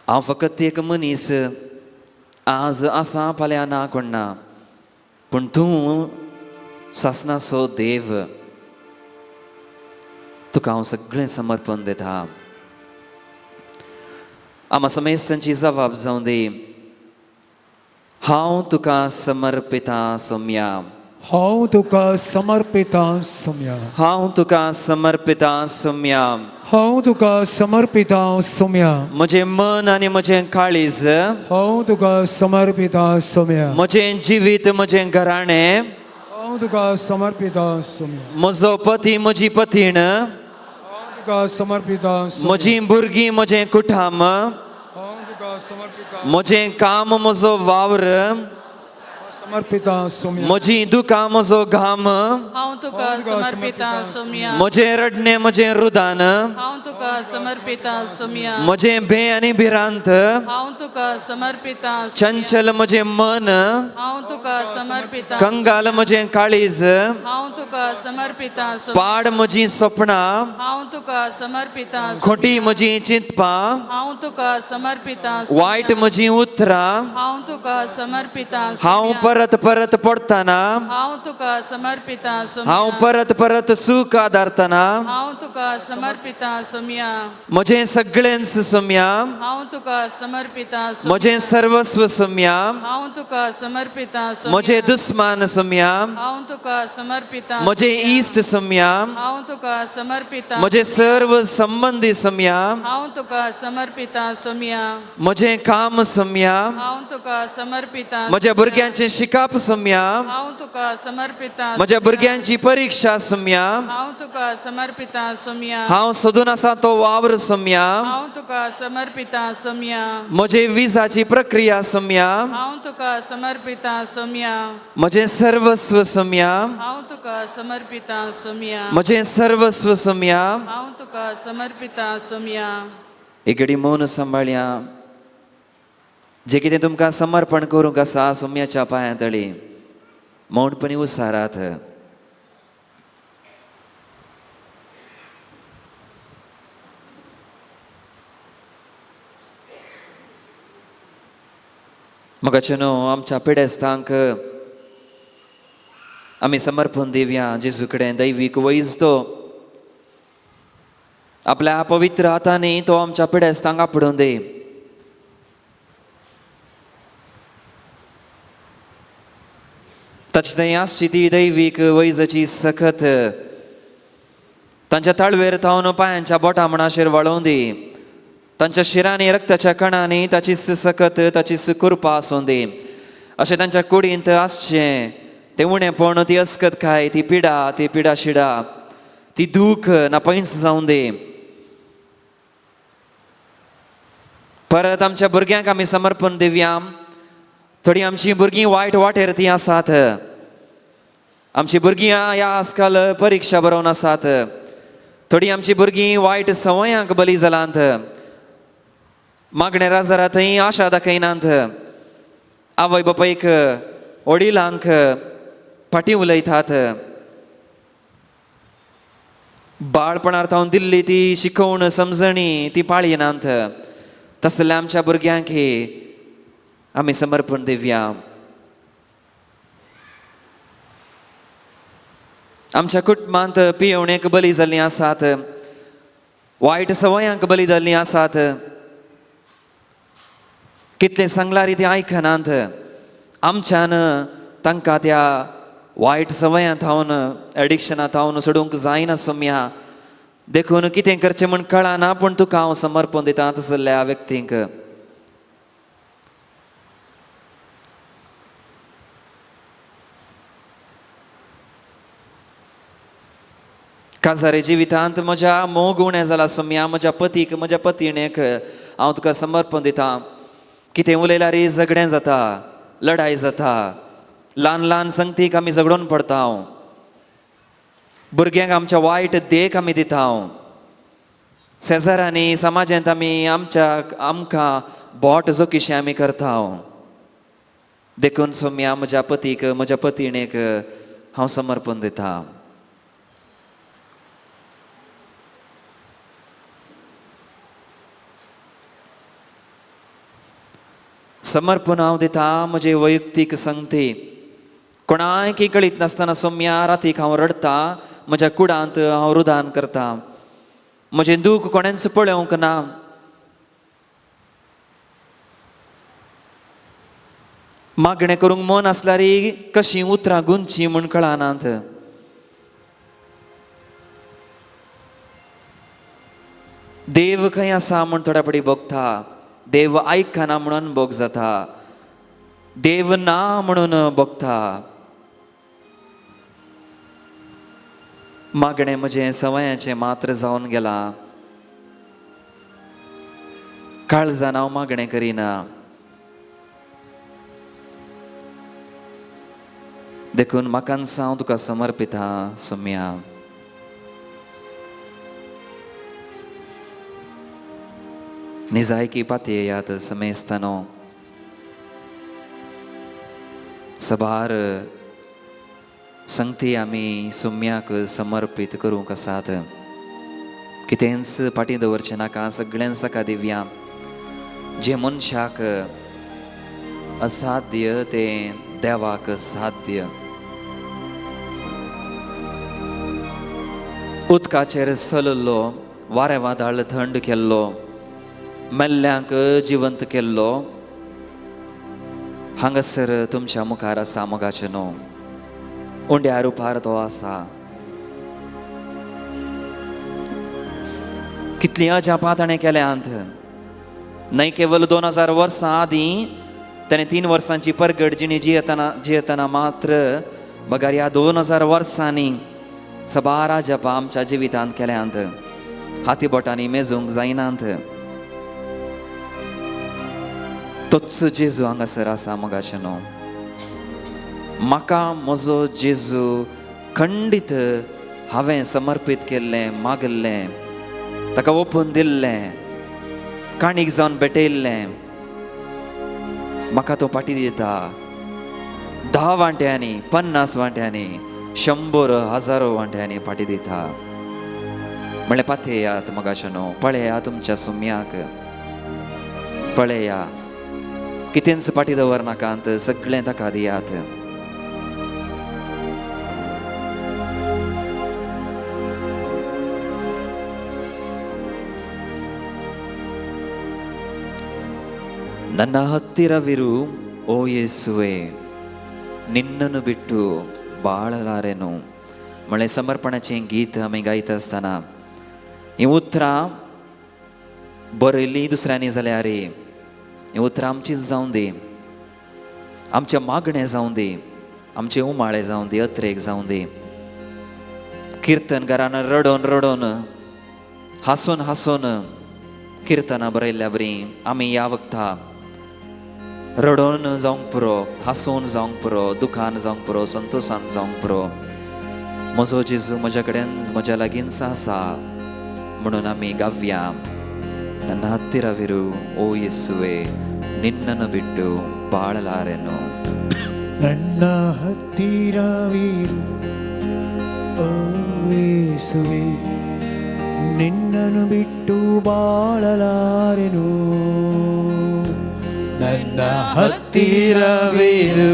हांव फकत एक मनीस, आज आसा फाल्यां ना कोण ना, पूण तूं सासनाचो देव. तुका हांव सगळें समर्पण दिता. आम्हा समेस्तांची जबाब जावं दी. हांव तुका समर्पिता सोम्या. हांव तुका समर्पिता सोम्या. हांव तुका समर्पिता सोम्या. हांव तुका समर्पिता सोम्या. म्हजें मन आनी म्हजें काळीज, हांव तुका समर्पिता सोम्या. म्हजें जिवीत, म्हजें घराणें, हांव तुका समर्पिता सोम्या. म्हजो पती, म्हजी पतीण, हांव तुका समर्पिता सोम्या. म्हजीं भुरगीं, म्हजें कुटुंब, हांव तुका समर्पिता. म्हजें काम, म्हजो वावर, समर्पिता सोम्या म्हजी दुकां म्हजो घाम हांव तुका समर्पिता सोम्या म्हजें रडणें म्हजें रुदान हांव तुका समर्पिता सोम्या म्हजें भे आनी भिरांत हांव तुका समर्पिता चंचल म्हजें मन हांव तुका समर्पिता कंगाल म्हजें काळीज हांव तुका समर्पिता पाड म्हजीं स्वप्नां हांव तुका समर्पिता खोटी म्हजीं चिंतपां हांव तुका समर्पिता वायट म्हजीं उतरां हांव तुका समर्पिता हांव परत परत पडटाना हांव तुका समर्पिता हांव परत परत सूख आदारतना हांव तुका समर्पिता सोम्या म्हजें सगळेंच सोम्या हांव तुका समर्पिता म्हजें सर्वस्व सोम्या हांव तुका समर्पिता म्हजें दुस्मान सोम्या हांव तुका समर्पिता म्हजें इश्ट सोम्या हांव तुका समर्पिता म्हजे सर्व संबंधी सोम्या हांव तुका समर्पिता सोम्या म्हजें काम सोम्या हांव तुका समर्पिता म्हज्या भुरग्यांचें शिकाप सोम्या हांव तुका समर्पिता म्हज्या भुरग्यांची परीक्षा सोम्या हांव तुका समर्पिता सोम्या हांव सोदून आसा तो वावर सोम्या हांव तुका समर्पिता सोम्या म्हजे विजाची प्रक्रिया सोम्या हांव तुका समर्पिता सोम्या म्हजें सर्वस्व सोम्या हांव तुका समर्पिता सोम्या म्हजें सर्वस्व सोम्या हांव तुका समर्पिता सोम्या एक घडी मौन सांबाळया जे कितें तुमकां समर्पण करूंक आसा सोम्याच्या पांया तळी मौनपणी उसारात मोगाचेनो आमच्या पिडेस्तांक आमी समर्पण दिवया जेजू कडेन दैवीक वैजतो आपल्या पवित्र हातांनी तो आमच्या पिडेस्तांक आपडून दी ताची थंय आसची ती दैवीक वैजची सखत तांच्या ताळवेर थावन पांयांच्या बोटां मणाचेर वळोवन दी तांच्या शिरांनी रक्ताच्या कणांनी ताची सखत ताची कृपा आसूं दी अशें तांच्या कुडींत आसचें तें उणेपण ती अस्कतकाय ती पिडा शिडा ती दूख नापैंस जावं दी परत आमच्या भुरग्यांक आमी समर्पण दिवया थोडी आमची भुरगीं वायट वाटेर ती आसात आमची भुरगीं ह्या आजकाल परिक्षा बरोवन आसात थोडी आमची भुरगीं वायट संवयांक बली जालांत मागणे राजारा थंय आशा दाखयनात आवय बापायक वडिलांक फाटीं उलयतात बाळपणार थावन दिल्ली ती शिकवण समजणी ती पाळयनात तसल्या आमच्या भुरग्यांक आमी समर्पण दिवया आमच्या कुटुंबांत पियेवणेक बली जाल्लीं आसात वायट संवयांक बली जाल्लीं आसात कितले सांगल्यार ती आयकनात आमच्यान तांकां त्या वायट संवयांत थावन एडिक्शनांत थावन सोडूंक जायना सोम्या देखून कितें करचें म्हण कळना पूण तुका हांव समर्पण दितां तसल्या व्यक्तींक काजारे जिवितांत म्हज्या मोग उणें जाला सोम्या म्हज्या पतीक म्हज्या पत्नीक हांव तुका समर्पण दितां कितें उलयल्यार झगडें जाता लढाई जाता ल्हान ल्हान संगतीक आमी झगडून पडटा हांव भुरग्यांक आमच्या वायट देख आमी दिता हांव शेजाऱ्यांनी समाजांत आमी आमकां बोट जोकिशें आमी करता हांव देखून सोम्या म्हज्या पतीक म्हज्या पत्नीक हांव समर्पण दितां समर्पण हांव दितां म्हजे वैयक्तीक संगती कोणायक कळीत नासतना सोम्या रातीक हांव रडतां म्हज्या कुडांत हांव रुदान करतां म्हजें दूख कोणेंच पळोवंक ना मागणें करूंक मन आसल्यार कशीं उतरां गुंची म्हूण कळनात देव खंय आसा म्हूण थोड्या फावटी भोगता देव आयकना म्हणून भोग जाता देव ना म्हणून भोगता मागणें म्हजें सवयाचें मात्र जावन गेलां काळजान हांव मागणें करिना देखून म्हाका हांव तुका समर्पिता सोम्या. निजायकी पातयेयात समेस्तानो सभार संगती आमी सोम्याक समर्पीत करूंक आसात. कितेंच पाटी दवरचें नाका, सगळ्यांक सका दिवया. जे मनशाक असाध्य तें देवाक साध्य. उदकाचेर चललो, वारें वादळ थंड केल्लो, मेल्ल्यांक जिवंत केल्लो, हांगासर तुमच्या मुखार आसा मोगाचें न्हू. उंड्या रुपार तो आसा. कितलीं अजापां ताणें केल्यांत. न्हय केवल 2000 वर्सां आदीं ताणें 3 वर्सांची परगड जिणी जियेतना मात्र बगार ह्या 2000 वर्सांनी सबारा जपां आमच्या जिवितांत केल्यांत. हाती बोटांनी मेजूंक जायनात. तोच जेजू हांगासर आसा मोगाचें न्हू. म्हाका म्हजो जेजू खंडीत हांवें समर्पीत केल्लें, मागल्लें, ताका ओपून दिल्लें, काणीक जावन भेटयल्लें. म्हाका तो पाटी दिता. 10 वांट्यांनी, 50 वांट्यांनी, 100 हजारो वांट्यांनी पाटी दिता. म्हणल्यार पातयेयात मोगाचें न्हू. पळया तुमच्या सोम्याक, पळया. कितेंच पाटी दवरनाकांत, सगळें ताका दियात. ನನ್ನ ಹತ್ತಿರವಿರು ಓ ಯೇಸುವೆ, ನಿನ್ನನ್ನು ಬಿಟ್ಟು ಬಾಳಲಾರೆನು. म्हळ्यार समर्पणाचें गीत आमी गायता आसतना हीं उतरां बरयलीं दुसऱ्यांनी जाल्यार हीं उतरां आमचीच जावं दी, आमचें मागणें जावं दी, आमचें उमाळें जावं दी, अत्रेक जावं दी. किर्तनकारान रडोन रडोन, हांसून हांसून किर्तनां बरयल्ल्या बरी. आमी ह्या वखदा रडोन जावंक पुरो, हांसून जावंक पुरो, दुखान जावंक पुरो, संतोशान जावंक पुरो. म्हजो जेजू म्हज्या कडेन म्हज्या लागीं आसा म्हणून आमी गावया. ನನ್ನ ಹತ್ತಿರವಿರು ಓ ಯೇಸುವೆ, ನಿನ್ನನ್ನು ಬಿಟ್ಟು ಬಾಳಲಾರೆನು. ನನ್ನ ಹತ್ತಿರವಿರು ಓ ಯೇಸುವೆ, ನಿನ್ನನ್ನು ಬಿಟ್ಟು ಬಾಳಲಾರೆನು. ನನ್ನ ಹತ್ತಿರವಿರು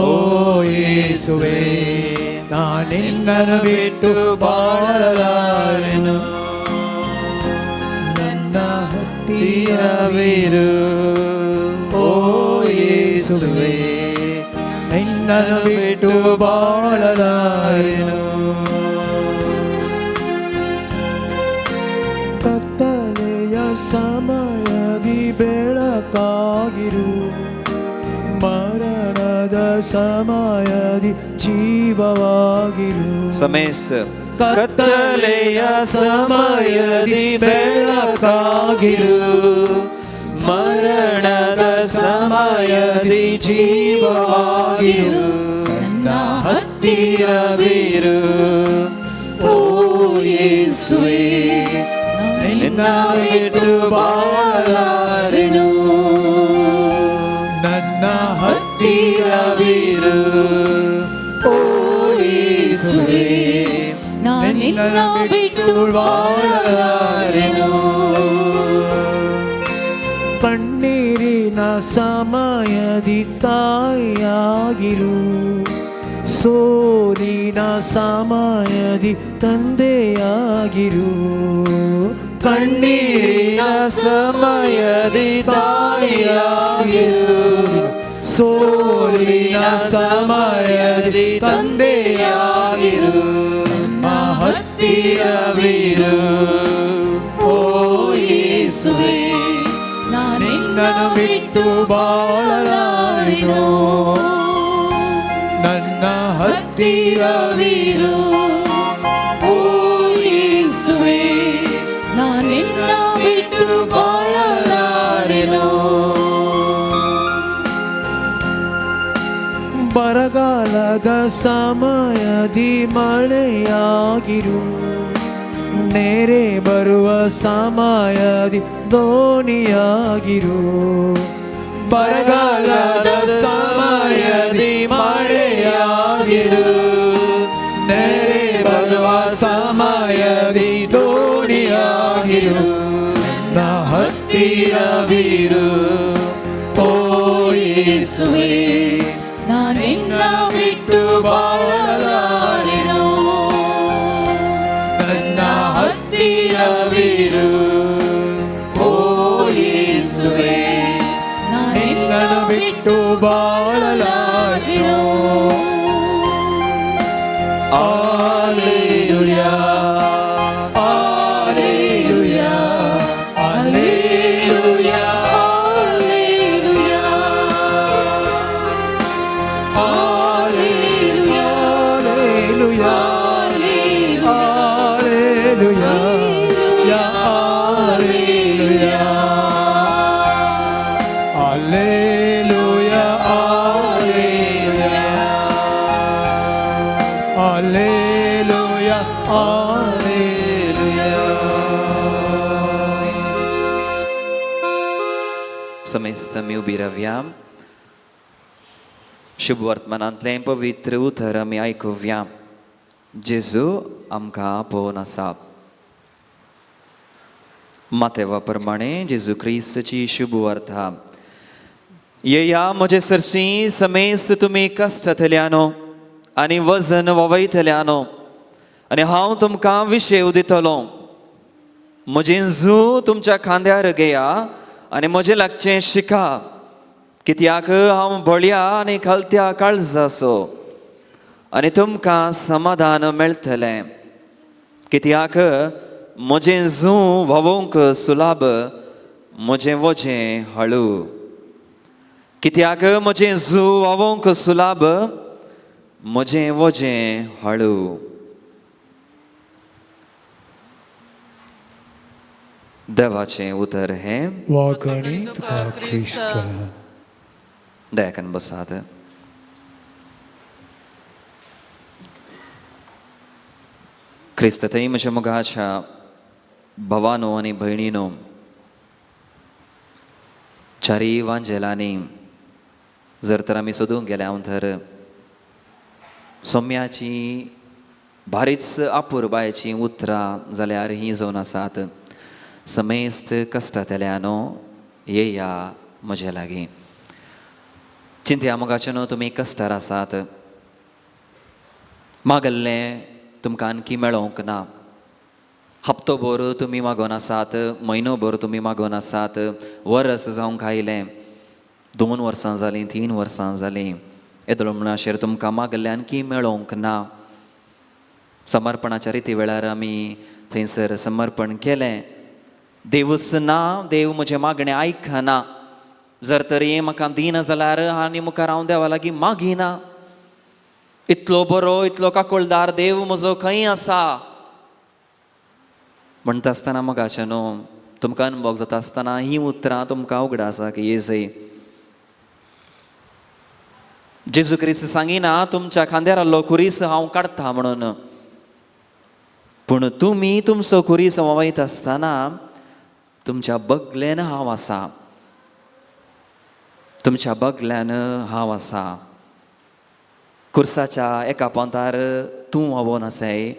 ಓ ಯೇಸುವೆ, ನಾನು ನಿನ್ನನ್ನು ಬಿಟ್ಟು ಬಾಳಲಾರೆನು. ನನ್ನ ಹತ್ತಿರವಿರು ಓ ಯೇಸುವೆ, ನಿನ್ನನ್ನು ಬಿಟ್ಟು ಬಾಳಲಾರೆನು. ಕತ್ತಲೆಯ ಸಮಯದಿ ಬೆಳಕಾಗಿರು, ಮರಣದ ಸಮಯದಿ ಜೀವವಾಗಿರು. ಸಮೇಸ್ ಕತ್ತಲೆಯ ಸಮಯದಿ ಬೆಳಕಾಗಿರು, ಮರಣದ ಸಮಯದಿ ಜೀವವಾಗಿರು. ನನ್ನ ಹತ್ತಿರವಿರು ಓ ಯೇಸುವೆ, ನಿನ್ನ ಬಿಟ್ಟು ಬಾಳಲಾರೆನು. ನನ್ನ ಹತ್ತಿರವಿರು ಓ ಯೇಸುವೆ, ನಿನ್ನ ಬಿಟ್ಟು ಬಾಳಲಾರೆನು. ಕಣ್ಣೀರಿನ ಸಮಯದಿ ತಾಯಿಯಾಗಿರು, ಸೋಲಿನ ಸಮಯದಿ ತಂದೆಯಾಗಿರು. ಕಣ್ಣೀರಿನ ಸಮಯದಿ ತಾಯಿಯಾಗಿರು, ಸೋಲಿನ ಸಮಯದಿ ತಂದೆಯಾಗಿರು. ನಮ್ಮ ಹತ್ತಿರವಿರು ಓ ಯೇಸುವೆ, ನಿನ್ನನ್ನು ಬಿಟ್ಟು ಬಾಳಲಾರೆನು. ನನ್ನ ಹತ್ತಿರವಿರು ಓ ಯೇಸುವೆ, ನಿನ್ನ ಬಿಟ್ಟು ಬಾಳಲಾರೆನು. ಬರಗಾಲ ಬರದ ಸಮಯದಿ ಮಳೆಯಾಗಿರು, ನೆರೆ ಬರುವ ಸಮಯದಿ ದೋಣಿಯಾಗಿರು. ಬರಗಾಲದ ಸಮಯದಿ ಮಳೆಯಾಗಿರು, ನೆರೆ ಬರುವ ಸಮಯದಿ ದೋಣಿಯಾಗಿರು. ನಾ ಹತ್ತಿರವಿರು ಓ ಯೇಸುವೇ, ನಾನಿನ್ನ ಬಿಟ್ಟು ಬಾಳಲಾರೆನು. ನನ್ನ ಹತ್ತಿರವಿರು ಓ ಯೇಸುವೇ, ನಿನ್ನನ್ನು ಬಿಟ್ಟು ಬಾಳಲಾರೆನು. Alleluia, Alleluia, Alleluia, Alleluia, Alleluia, Alleluia, Ya Alleluia, Alleluia, Alleluia, Alleluia. समेस्त आमी उबी रावया. शुभ वर्तमानांतलें पवित्र उतर आमी आयकुया. जेजू आमकां पळोवन आसा. मातेवा प्रमाणे जेजू क्रिस्ताची शुभ वार्ता. येया म्हजे सरशी समेस्त तुमी कश्टांतल्यानो आनी वजन ववयतल्यानो, आनी हांव तुमकां विशेव दितलो. म्हजें झू तुमच्या खांद्यार घेया आनी म्हजे लागचें शिका, कित्याक हांव बळ्या आनी खालत्या काळजाचो, आनी तुमकां समाधान मेळटलें. कित्याक म्हजें झू व्होवंक सुलाभ, म्हजें वजें हळू. कित्याक म्हजें झू व्होवंक सुलाभ, म्हजें वजें हळू. देवाचें उतर हें. वागणी तुका ख्रिस्त. दया करून बसात. क्रिस्ततय म्हज्या मोगाच्या भावानो आनी भयणीनो, चारी वांजेलांनी जर तर आमी सोदूंक गेले हांव तर सोम्याची भारीच आपुरबायेची उतरां जाल्यार हीं जावन आसात. समेस्त कश्टांतल्यानो येया म्हजे लागीं. चिंतया मोगाचे न्हू, तुमी कश्टार आसात. मागल्लें तुमकां आणकी मेळोंक ना. हप्तो भर तुमी मागोन आसात, म्हयनो भर तुमी मागोन आसात, वर्स जावंक आयलें, 2 वर्सां जालीं, 3 वर्सां जालीं, येदलो म्हणसर तुमकां मागल्लें आणकी मेळोंक ना. समर्पणाच्या रिती वेळार आमी थंयसर समर्पण केलें. देवच ना, देव म्हजें मागणें आयकना. जर तर हें म्हाका दिना जाल्यार आनी मुखार हांव देवा लागीं मागिना. इतलो बरो, इतलो काकुळदार देव म्हजो खंय आसा म्हणटा आसतना मोगाचें न्हू, तुमकां अनुभव जाता आसतना हीं उतरां तुमकां उगडा आसा की येजय. जेजू क्रिस्त सांगिना तुमच्या खांद्यार आसलो खुरीस हांव काडटा म्हणून, पूण तुमी तुमचो खुरीस वयता आसतना तुमच्या बगलेन हांव आसा. तुमच्या बगल्यान हांव आसा. खुर्साच्या एका पोंतार तूं व्होबोन आसाय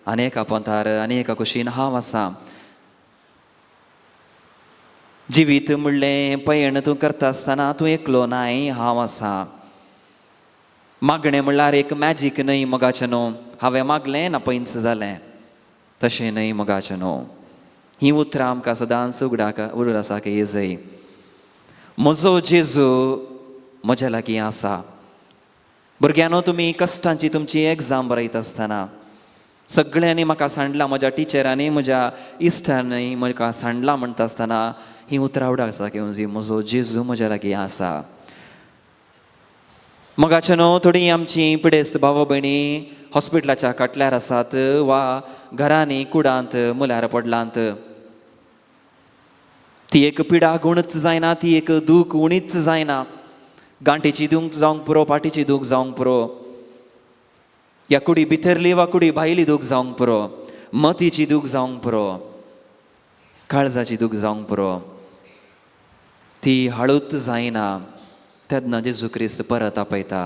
आनी एका पोंतार आनी एका कुशीन हांव आसा. जिवीत म्हणलें पयण तूं करता आसतना तूं एकलो नाय, हांव आसा. मागणें म्हणल्यार एक मॅजीक न्हय मोगाचें न्हू, हांवें मागलें ना पयस जालें, तशें न्हय मोगाचें न्हू. हीं उतरां आमकां सदांच उगड आसा की येजय. म्हजो जेजू म्हज्या लागीं आसा. भुरग्यांनो, तुमी कश्टांची तुमची एग्जाम बरयता आसतना सगळ्यांनी म्हाका सांडलां, म्हज्या टिचरांनी म्हज्या इश्टांनी म्हाका सांडलां म्हणटा आसतना हीं उतरां उगड आसा की म्हजो जेजू म्हज्या लागीं आसा. मोगाचें न्हू, थोडीं आमचीं पिडेस्त भाव भयणी हॉस्पिटलाच्या कटल्यार आसात वा घरांनी कुडांत मुल्यार पडलांत. ती एक पिडा उणच जायना, ती एक दूख उणीच जायना. गांठीची दूख जावंक पुरो, पाटीची दूख जावंक पुरो, या कुडी भितरली वा कुडी भायली दूख जावंक पुरो, मतीची दूख जावंक पुरो, काळजाची दूख जावंक पुरो, ती हळूच जायना तेन्ना जेजू क्रिस्त परत आपयता.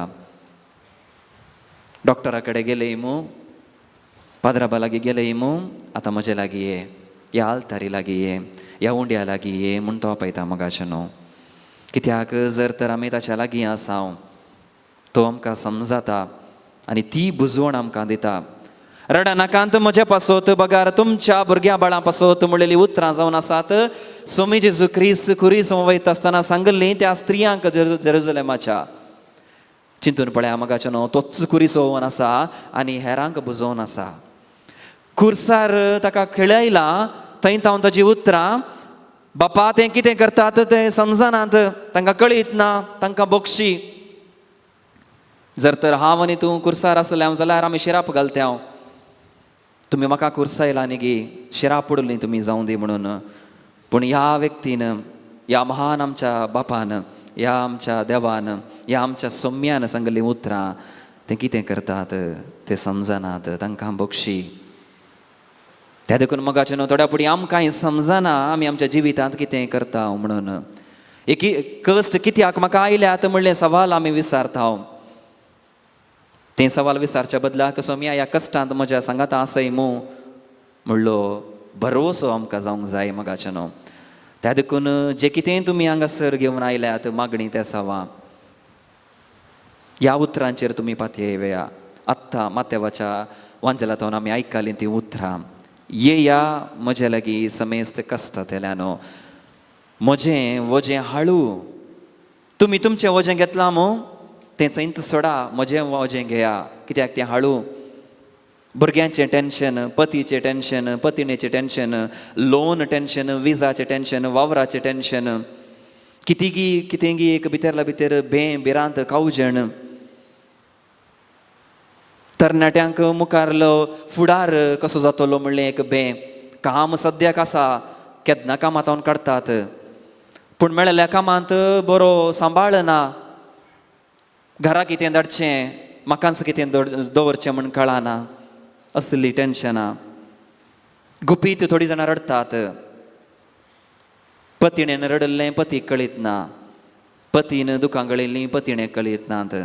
डॉक्टरा कडेन गेले मू, पाद्राबा लागीं गेले मू, आतां म्हजे लागीं ये, ह्या आल्तारी लागीं ये, ह्या उंड्या लागीं ये म्हूण तो आपयता मोगाचें न्हू. कित्याक जर तर आमी ताच्या लागीं आसांव, तो आमकां समजता आनी ती बुजवण आमकां दिता. रडनाकांत म्हजे पासत बगार तुमच्या भुरग्यां बाळां पासत म्हणलेलीं उतरां जावन आसात. स्वामी जेजू क्रिस्त खुरीस वयता आसतना सांगल्लीं त्या स्त्रियांक जेरुसलेमाच्या. चिंतून पळया मोगाचें न्हू, तोच खुरीस वोवन आसा आनी हेरांक बुजोवन आसा. खुर्सार ताका खेळयला, थंय तावन ताची उतरां बापा तें कितें करतात तें समजनात, तांकां कळीत ना, तांकां बक्षी. जर तर हांव आनी तूं खुर्सार आसले हांव जाल्यार आमी शिराप घालते हांव, तुमी म्हाका खुर्सायला न्ही गी, शिराप उडली तुमी जावं दी म्हणून. पूण ह्या व्यक्तीन, ह्या महान आमच्या बापान, ह्या आमच्या देवान, ह्या आमच्या सोम्यान सांगलीं उतरां तें कितें करतात तें समजनात, तांकां बक्षी. त्या देखून मोगाचें न्हू, थोड्या फुडें आमकांय समजना आमी आमच्या जिवितांत कितें करता म्हणून. एक कश्ट कित्याक म्हाका आयल्यात म्हणलें सवाल आमी विचारता. तें सवाल विचारच्या बदलाक सोम्या ह्या कश्टांत म्हज्या सांगाता आसय मू म्हणलो भरवसो आमकां जावंक जाय मोगाचें न्हू. त्या देखून जें कितें तुमी हांगासर घेवन आयल्यात मागणी त्या सावा, ह्या उतरांचेर तुमी पातयेवया. आत्तां मातेवाच्या वांजलांतून आमी आयकलीं तीं उतरां. येया म्हजे लागीं समेस्त कश्टांतल्यानो, म्हजें वजें हाळू. तुमी तुमचें वजें घेतलां मू, तें चैंत सोडा, म्हजें वजें घेया. कित्याक तें हाळू. भुरग्यांचें टेन्शन, पतीचें टेन्शन, पत्नीचें टेन्शन, लोन टेन्शन, विजाचें टेन्शन, वावराचें टेन्शन, कितेंगी एक भितरल्या भितर भिरांत कावजण. तरणाट्यांक मुखारलो फुडार कसो जातलो म्हणलें एक काम सद्याक आसा, केन्ना कामांत काडटात, पूण मेळिल्ल्या कामांत बरो सांबाळ ना. घरा कितें धाडचें, म्हाकाच कितें दवरचें म्हूण कळना, असली टेन्शनां. गुपीत थोडीं जाणां रडटात. पत्नीन रडल्लें पतीक कळीत ना, पतीन दुखां गळयल्लीं पत्नीक कळीत नात.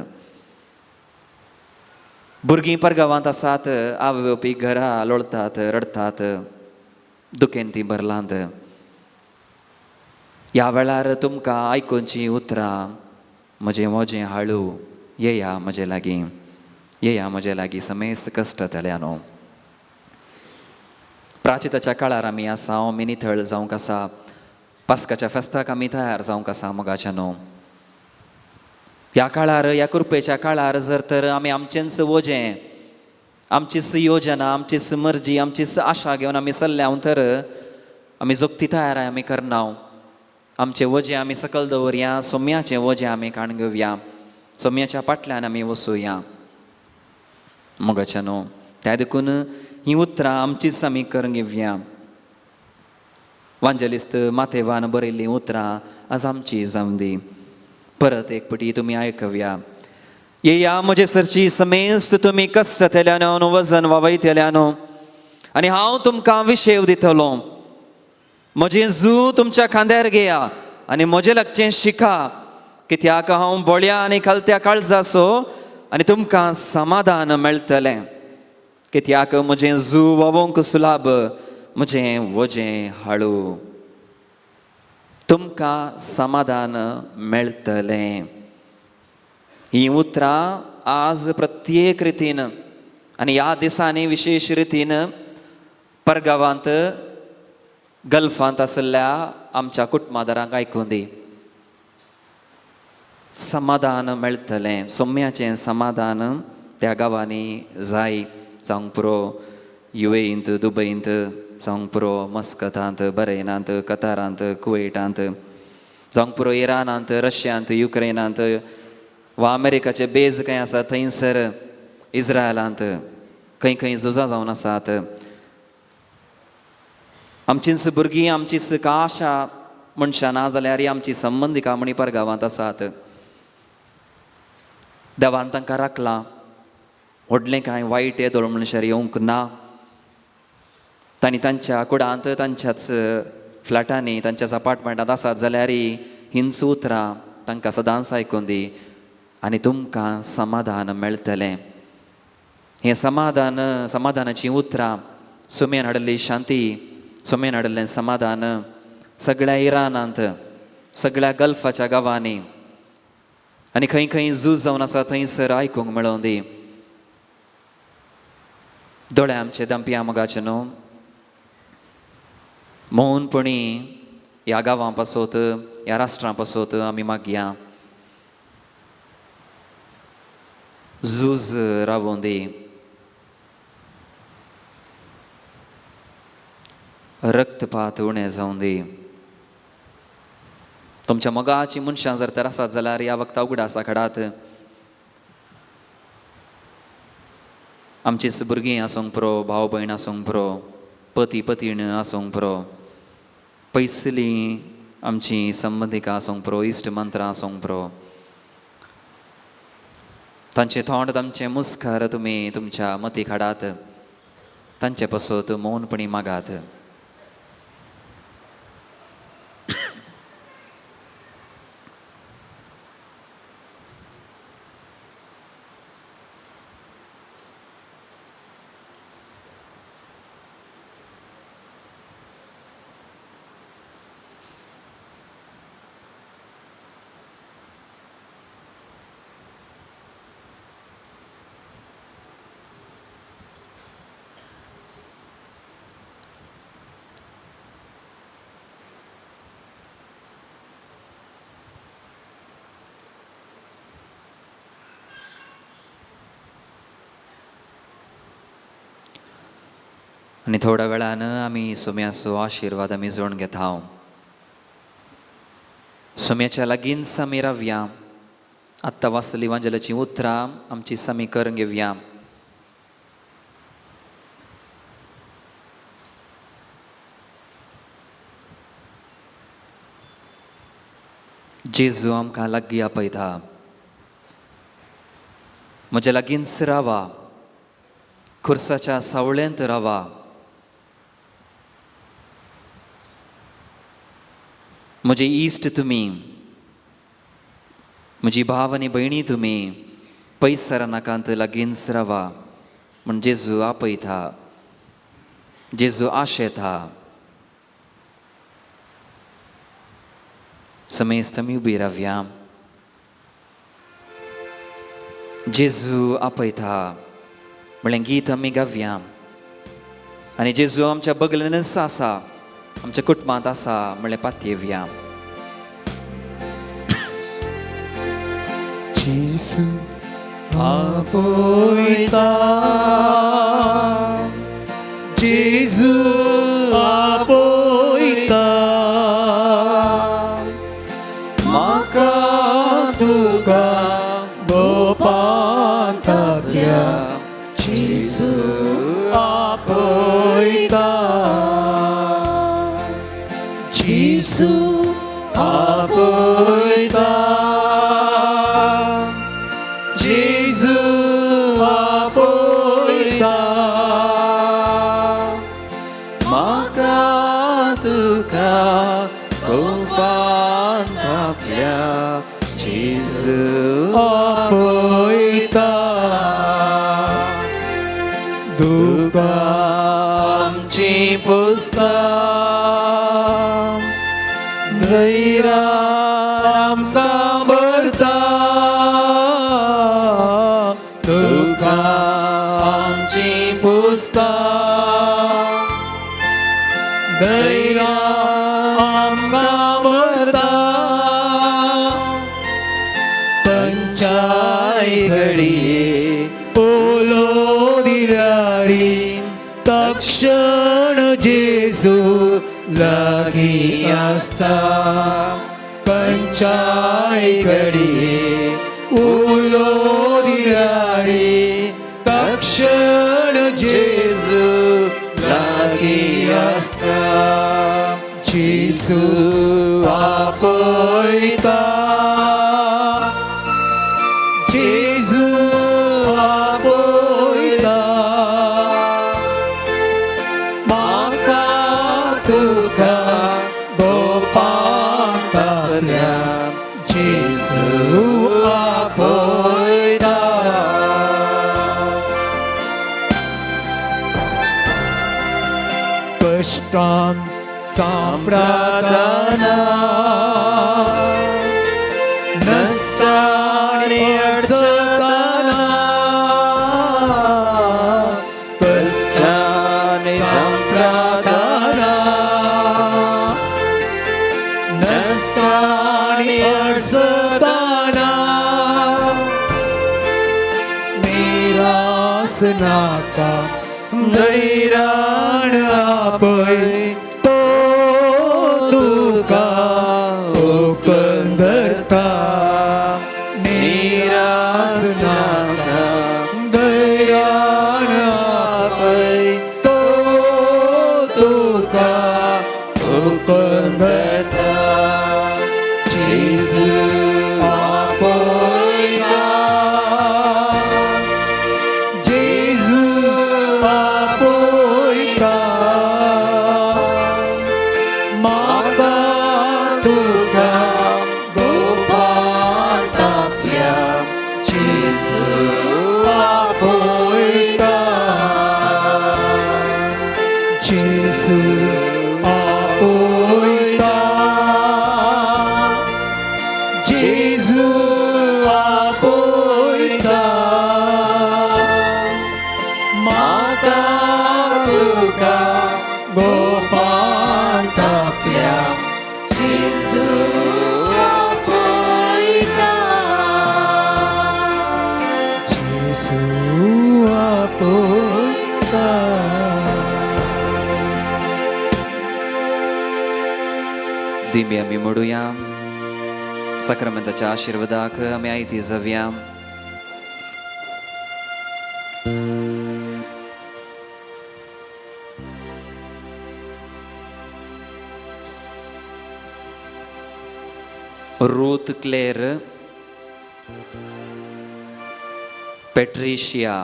भुरगीं परगांवांत आसात, आवय घरा लोळटात, रडटात, दुखेन तीं भरलांत. ह्या वेळार तुमकां आयकुची उतरां, म्हजें वजें हाळू, येया म्हजे लागीं, येया म्हजे लागीं समेस्त कश्टांतल्यानो. प्राचिताच्या काळार आमी आसा, आमी नितळ जावंक आसा, पास्काच्या फेस्ताक आमी तयार जावंक आसा मोगाचें न्हू. ह्या काळार, ह्या कृपेच्या काळार जर तर आमी आमचेंच वजें, आमचीच योजना, आमचीच मर्जी, आमचीच आशा घेवन आमी चल्ल्या तर आमी जोगती तयार आमी करना. आमचें वजें आमी सकयल दवरया, सोम्याचें वजें आमी काण घेवया, सोम्याच्या फाटल्यान आमी वचुया मोगाचें न्हू. त्या देखून हीं उतरां आमचीच आमी करून घेवया. वांजलिस्त माथेवान बरयल्लीं उतरां आज आमची जावं दी. परत एक पटी तुमी आयकव्या. येया म्हजे सरची समेस्त तुमी कश्टांतल्यानो, वजन वावयतल्यानो, आनी हांव तुमकां विशेव दितलो. म्हजें जू तुमच्या खांद्यार घेया आनी म्हजें लागचें शिका, कित्याक हांव बोळ्या आनी खालत्या काळजाचो आनी तुमकां समाधान मेळटलें. कित्याक म्हजें जू वावोंक सुलाभ, म्हजें वजें हाळू. तुमकां समाधान मेळटलें. हीं उतरां आज प्रत्येक रितीन आनी ह्या दिसांनी विशेश रितीन परगांवांत, गल्फांत आसल्या आमच्या कुटुंबादारांक आयकून दी. समाधान मेळटलें, सोम्याचें समाधान त्या गांवांनी जाय जावंक पुरो. युएईंत, दुबईंत जावंक पुरो, मस्कतांत, बरेनांत, कतारांत, कुवेटांत जावंक पुरो, इरानांत, रशियांत, युक्रेनांत, वा अमेरिकाचे बेज खंय आसा थंयसर, इज्रायलांत खंय खंय झुजां जावन आसात. आमचीच भुरगीं, आमचीच काशा मनशां ना जाल्यार आमची संबंदिका म्हणी परगांवांत आसात. देवान तांकां राखलां, व्हडलें कांय वायट येदोळ मनशार येवंक ना. तांणी तांच्या कुडांत तांच्याच फ्लॅटांनी तांच्याच अपार्टमेंटांत आसात जाल्यारय हिंच उतरां तांकां सदांच आयकून दी आनी तुमकां समाधान मेळटलें. हें समाधानाचीं उतरां, सुमेन हाडिल्ली शांती, सुमेन हाडिल्लें समाधान सगळ्या इराणांत, सगळ्या गल्फाच्या गांवांनी आनी खंय खंय झूज जावन आसा थंयसर आयकूंक मेळों दी. दोळे आमचे दंपिया मोगाचे न्हू, मौनपणी ह्या गांवां पासत ह्या राष्ट्रां पासत आमी मागया. झूज रावूं दी, रक्तपात उणें जावं दी. तुमच्या मोगाची मनशां जर तर आसात जाल्यार ह्या वक्ता उगडास आंकडात. आमचीच भुरगीं आसूंक पुरो, भाव भयण आसूंक पुरो, पती पतीण आसूंक पुरो, पयसलीं आमचीं संबंदिकां आसूंक पुरो, इश्ट मंत्रां आसूंक पुरो. तांचें तोंड तांचें मुस्कार तुमी तुमच्या मतीक हाडात, तांचे पासत मौनपणी मागात. आनी थोड्या वेळान आमी सुम्याचो आशिर्वाद आमी जोडून घेता. सुम्याच्या लागींच आमी रावया. आत्तां वाचली वांजलाची उतरां आमची समी करून घेवया. जेजू आमकां लागीं आपयता. म्हज्या लागींच रावा, खुर्साच्या सावळेंत रावा. म्हजे इश्ट तुमी, म्हजी भाव आनी भयणी तुमी, पयस नाकांत लागींच रावा म्हण जेजू आपयता, जेजू आशेता. समेस्त आमी उबी रावया. जेजू आपयता म्हळें गीत आमी गावया. आनी जेजू आमच्या बगलेनच आसा, आमच्या कुटुंबांत आसा म्हळें पातयेवया. जेजू आपयता, जेजू आपयता, म्हाका तुका गोपांत आपल्या. जेजू आपयता, जेजू आपयता, जेजू आपयता, म्हाका तुका गोपांत आपल्या. जेजू आपयता, दुकां आमची पुस्ता, धैर्य आमकां भरता. दुकां आमची पुस्ता, धैर्य आमकां भरता. पंचाय घडये ओलो दिल्यारी तक्षण जेजू लागीं आसता. पंचाय घडये ओलो दिल्यारी तक्षण जेजू लागीं आसता. जेजू आपयता, जेजू आपयता, कष्टां सांप्रार्थना नष्टानि अडचणा कष्टानि संप्रार्थना नष्टानि अडचणा निराश नाका धैर्यान आपै तो तुका उपंधरता निराश नाका धैर्यान आपै तो तुका उपंधरता जेजू आपयता जेजू आपयता म्हाका तुका गोपाळ तापया जेजू आपयता जेजू आपयता जेजू आपयता म्हाका तुका गोपाळ तापया जेजू आपयता जेजू आपयता दिमी आमी म्हणुया साक्रामेंताच्या आशिर्वादाक आमी आयती जावया. रूथ क्लेर, पेट्रिशिया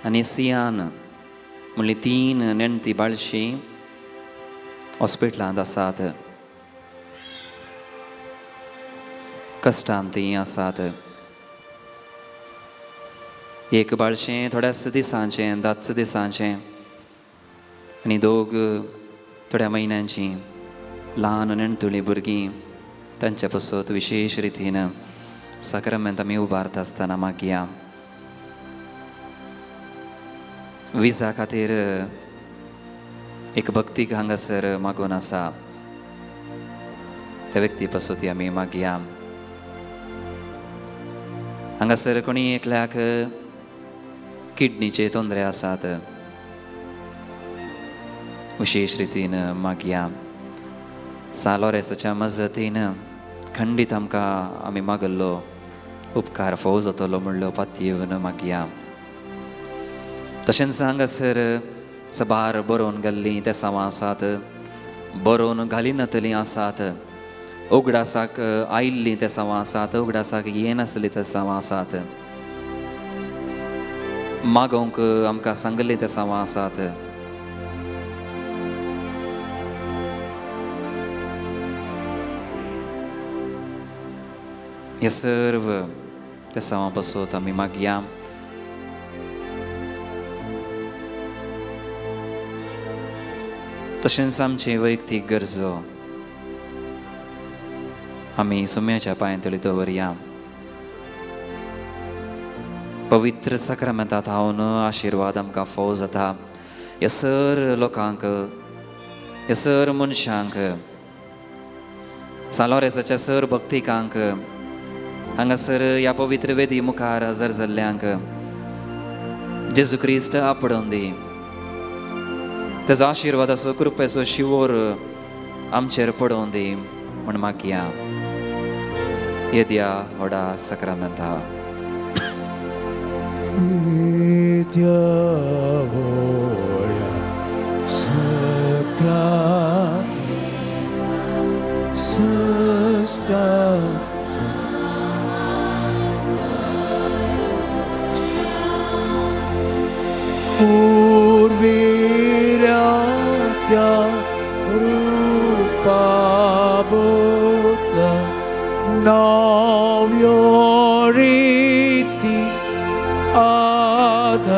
आनी सियान म्हणली 3 नेणटी बाळशी हॉस्पिटलांत आसात. कश्टांत तीं आसात. एक बाळशें थोड्याच दिसांचें 10 दिसांचें आनी 2 थोड्या म्हयन्यांचीं ल्हान नेणतुलीं भुरगीं तांचे पासत विशेश रितीन साक्रामेंत आमी उबारता आसतना मागया. विजा खातीर एक भक्तीक हांगासर मागून आसा त्या व्यक्ती पासत आमी मागया. हांगासर कोणी एकल्याक किडनीचे तोंदरे आसात. विशेष रितीन मागया. सालोरेसाच्या मजतीन खंडीत आमकां आमी मागल्लो उपकार फोव जातलो म्हणलो पातयेवन मागया. तशेंच हांगासर सबार बरोवन घाल्लीं ते सावां आसात. बरोवन घालिनातलीं आसात. उगडासाक आयिल्लीं ते सावां आसात. उगडासाक येनासलीं ते सावां आसात. मागोवंक आमकां सांगलीं ते सावां आसात. हे सर्व ते सावां पासत आमी मागया. तशेंच आमची वैयक्तीक गरजो आमी सुम्याच्या पांयतळी दवरया. पवित्र साक्रामेंतांत हांवन आशिर्वाद आमकां फोव जाता. ह्या सर लोकांक, ह्या सर मनशांक, सालोरेसाच्या सर भक्तिकांक, हांगासर ह्या पवित्र वेदी मुखार हजर जाल्ल्यांक जेजू क्रिस्त आपडोवन दी. तेजो आशिर्वादाचो कृपेचो शिवोर आमचेर पडोवन दी म्हण मागया. येद्या व्हडा साक्रामेंता. येद्या व्हडा साक्रामेंता पूर्वील्या त्या रूपाबोध नव्यो रीती आधार्या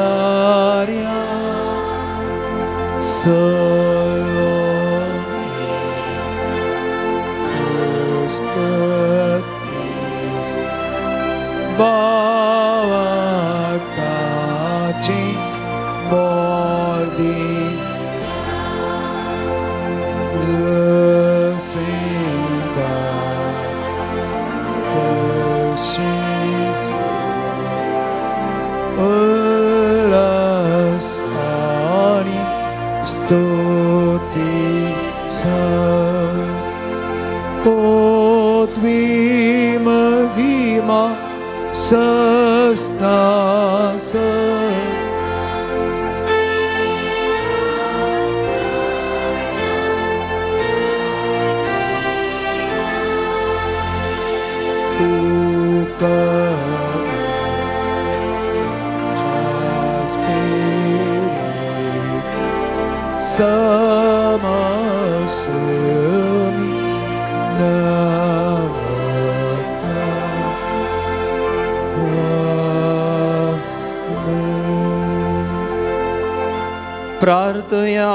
बावटाची मोरदी लसिंबा दशिस उल्हास आणि स्तुती पोतवी महिमा सस्ता Samasami Navata प्रार्थया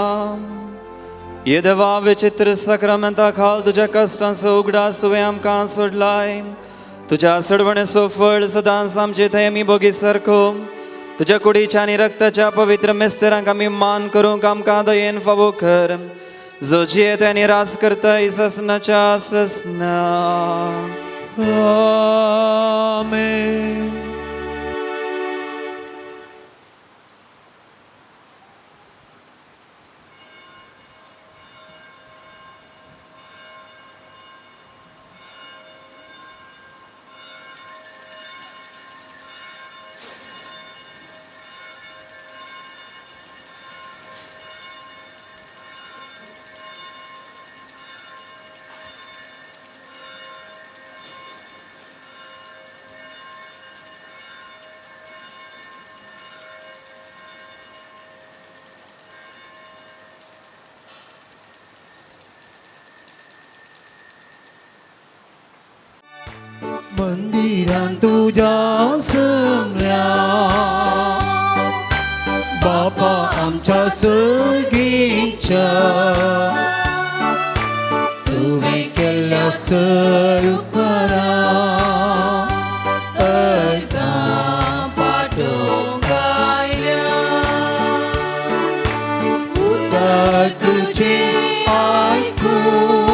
ये देवा विचित्र सक्रमंता खाल तुझ्या कष्टांचो उगडास तुवें आमकां सोडलाय तुझ्या सोडवणेचो फळ सदांच आमचे थंय आमी बोगी सारको तुझ्या कुडीच्या आनी रक्ताच्या पवित्र मेस्तेरांक आमी मान करूंक आमकां दयेन फावो कर जो जियेत आनी रास करता ससनाच्या ससना Amen. मंदिरांत तुझ्या समल्या बापा आमच्या सर्गीच्या तुवें केल्ल्या सर उपकारा अर्दां पाठोवंक आयल्या उतर तुझे आयकून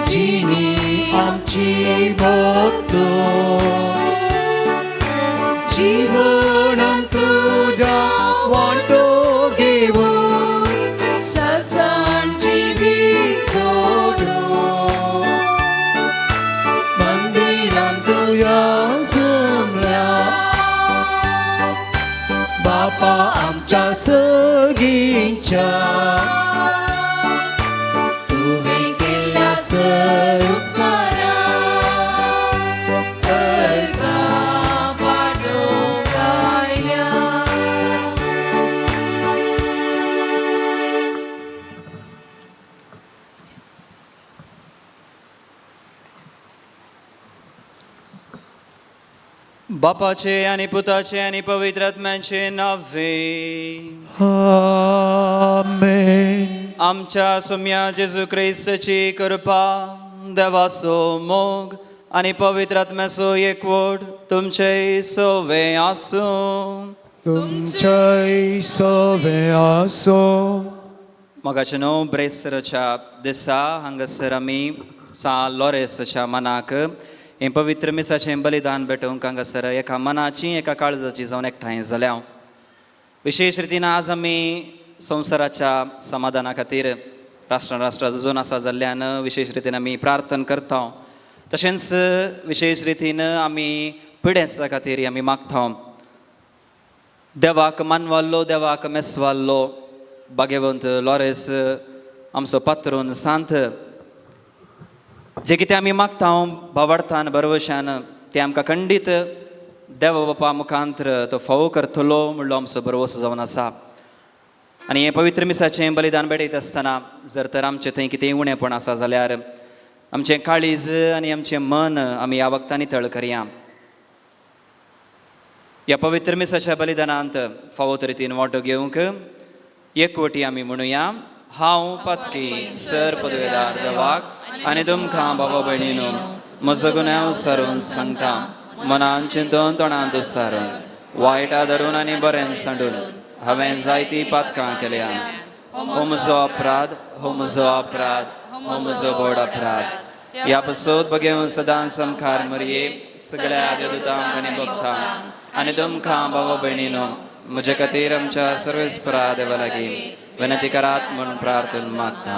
जिणी आमची भोवतो जीवन तुझ्या वाटो घेऊन ससांची बी सोडून मंदिरांत तुझ्या समल्या बापा आमच्या सगळींच्या तुवें केल्ल्या सर उपकारा अर्दां पाठोवंक आयल्या बापाचे आणि पुताचे आणि पवित्र आत्म्याचे नावे आमेन. आमच्या सोम्या जेजू ख्रिस्ताची कृपा देवाचो मोग आणि पवित्र आत्म्याचो एकवट तुमचे सोवे आसूं तुमचे सवे आसो. मोगाचे न्हू ब्रेस्तराच्या दिसा हांगासर आमी लॉरेसाच्या मनाक हें पवित्र मिसाचें बलिदान भेटोवंक हांगासर एका मनाची एका काळजाची जावन एकठांय जाल्या. विशेश रितीन आज आमी संवसाराच्या समाधाना खातीर राष्ट्रां झुजून आसा जाल्ल्यान विशेष रितीन आमी प्रार्थना करता. तशेंच विशेष रितीन आमी पिडेस्तां खातीर आमी मागता. देवाक मानवाल्लो देवाक मेसवाल्लो भाग्यवंत लॉरेस आमचो पात्रोन सांत जे कितें आमी मागता भावार्थान बरवशान तें आमकां खंडीत देव बापा मुखांतर तो फावो करतलो म्हणलो आमचो बरवस जावन आसा. आनी हें पवित्र मिसाचें बलिदान भेटयत आसतना जर तर आमचें थंय कितेंय उणेंपण आसा जाल्यार आमचें काळीज आनी आमचें मन आमी ह्या वक्तांनी तळ करया. ह्या पवित्र मिसाच्या बलिदानांत फावो रितीन वांटो घेवंक एकवटी आमी म्हणुया, हांव पातकी सर पदवेदार देवाक आनी तुमकां बाबा भयणीनो म्हजो गुन्यांव सारून सांगता, मनान चिंतून तोंडान दुस्सारून वायटा धरून आनी बरें सांडून हांवें जायतीं पातकां केल्या. हो म्हजो अपराध, हो म्हजो अपराध, हो म्हजो व्हड अपराध. ह्या पासून बगेवन सदां समखार मरये सगळ्या देवदूतांक आनी भक्तांक आनी तुमकां बाबा भयणीनो म्हजे खातीर आमच्या सर्वेस्परा देवा लागीं विनंती करात म्हणून प्रार्थना मागता.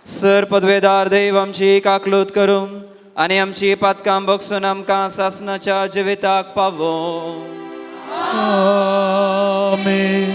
सर पदवेदार देव आमची काकलूत करूं आनी आमची पातकां बगसून आमकां सासणाच्या जिविताक पावो. आमेन.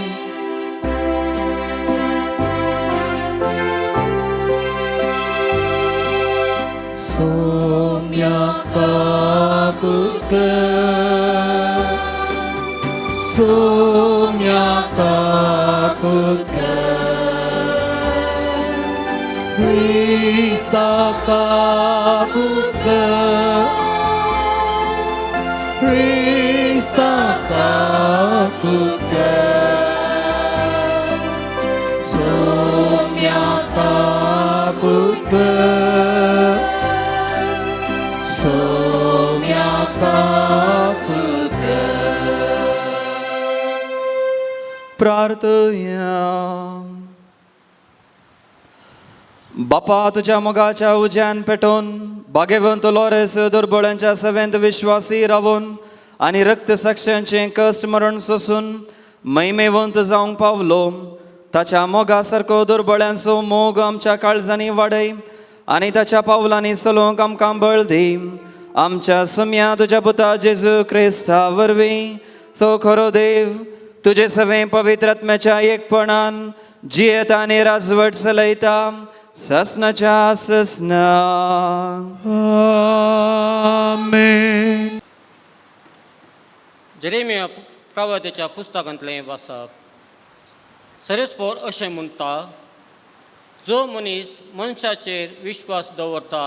प्रार्थया. बापा, तुझ्या मोगाच्या उज्यान पेटोवन भाग्यवंत लोरेस दुर्बळांच्या सेवेंत विश्वासी रावून आनी रक्त साक्षांचे कश्ट मरण सोसून महिमेवंत जावंक पावलो. ताच्या मोगा सारको दुर्बळांचो मोग आमच्या काळजांनी वाडय आनी ताच्या पावलांनी चलोवंक आमकां बळ दी. आमच्या सुम्या तुझ्या पुता जेजू क्रिस्ता वरवीं तो खरो देव तुझे सवे पवित्र आत्म्याच्या एकपणान जियेता आनी राजवट चलयता ससनाच्या ससना. आमेन. जेरेमिया प्रवाद्याच्या पुस्तकांतलें वाचप. सर्वेस्पोर अशें म्हणटा, जो मनीस मनशाचेर विश्वास दवरता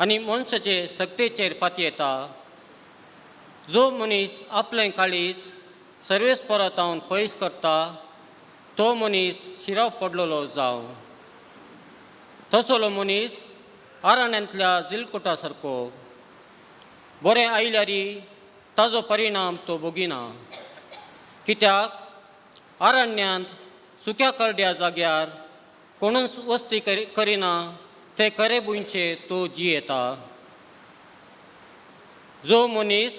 आनी मनशाचे सक्तेचेर पातयेता, जो मनीस आपलें काळीज सर्वेस्परांतावन पयस करता, तो मनीस शिराव पडलेलो जावं. तसलो मनीस आराण्यांतल्या जिलकुटा सारको. बरें आयल्यारी ताजो परिणाम तो भोगिना. कित्याक आरण्यांत सुक्या करड्या जाग्यार कोणूच वस्ती करिना ते करे बुंयचे तो जियेता. जो मनीस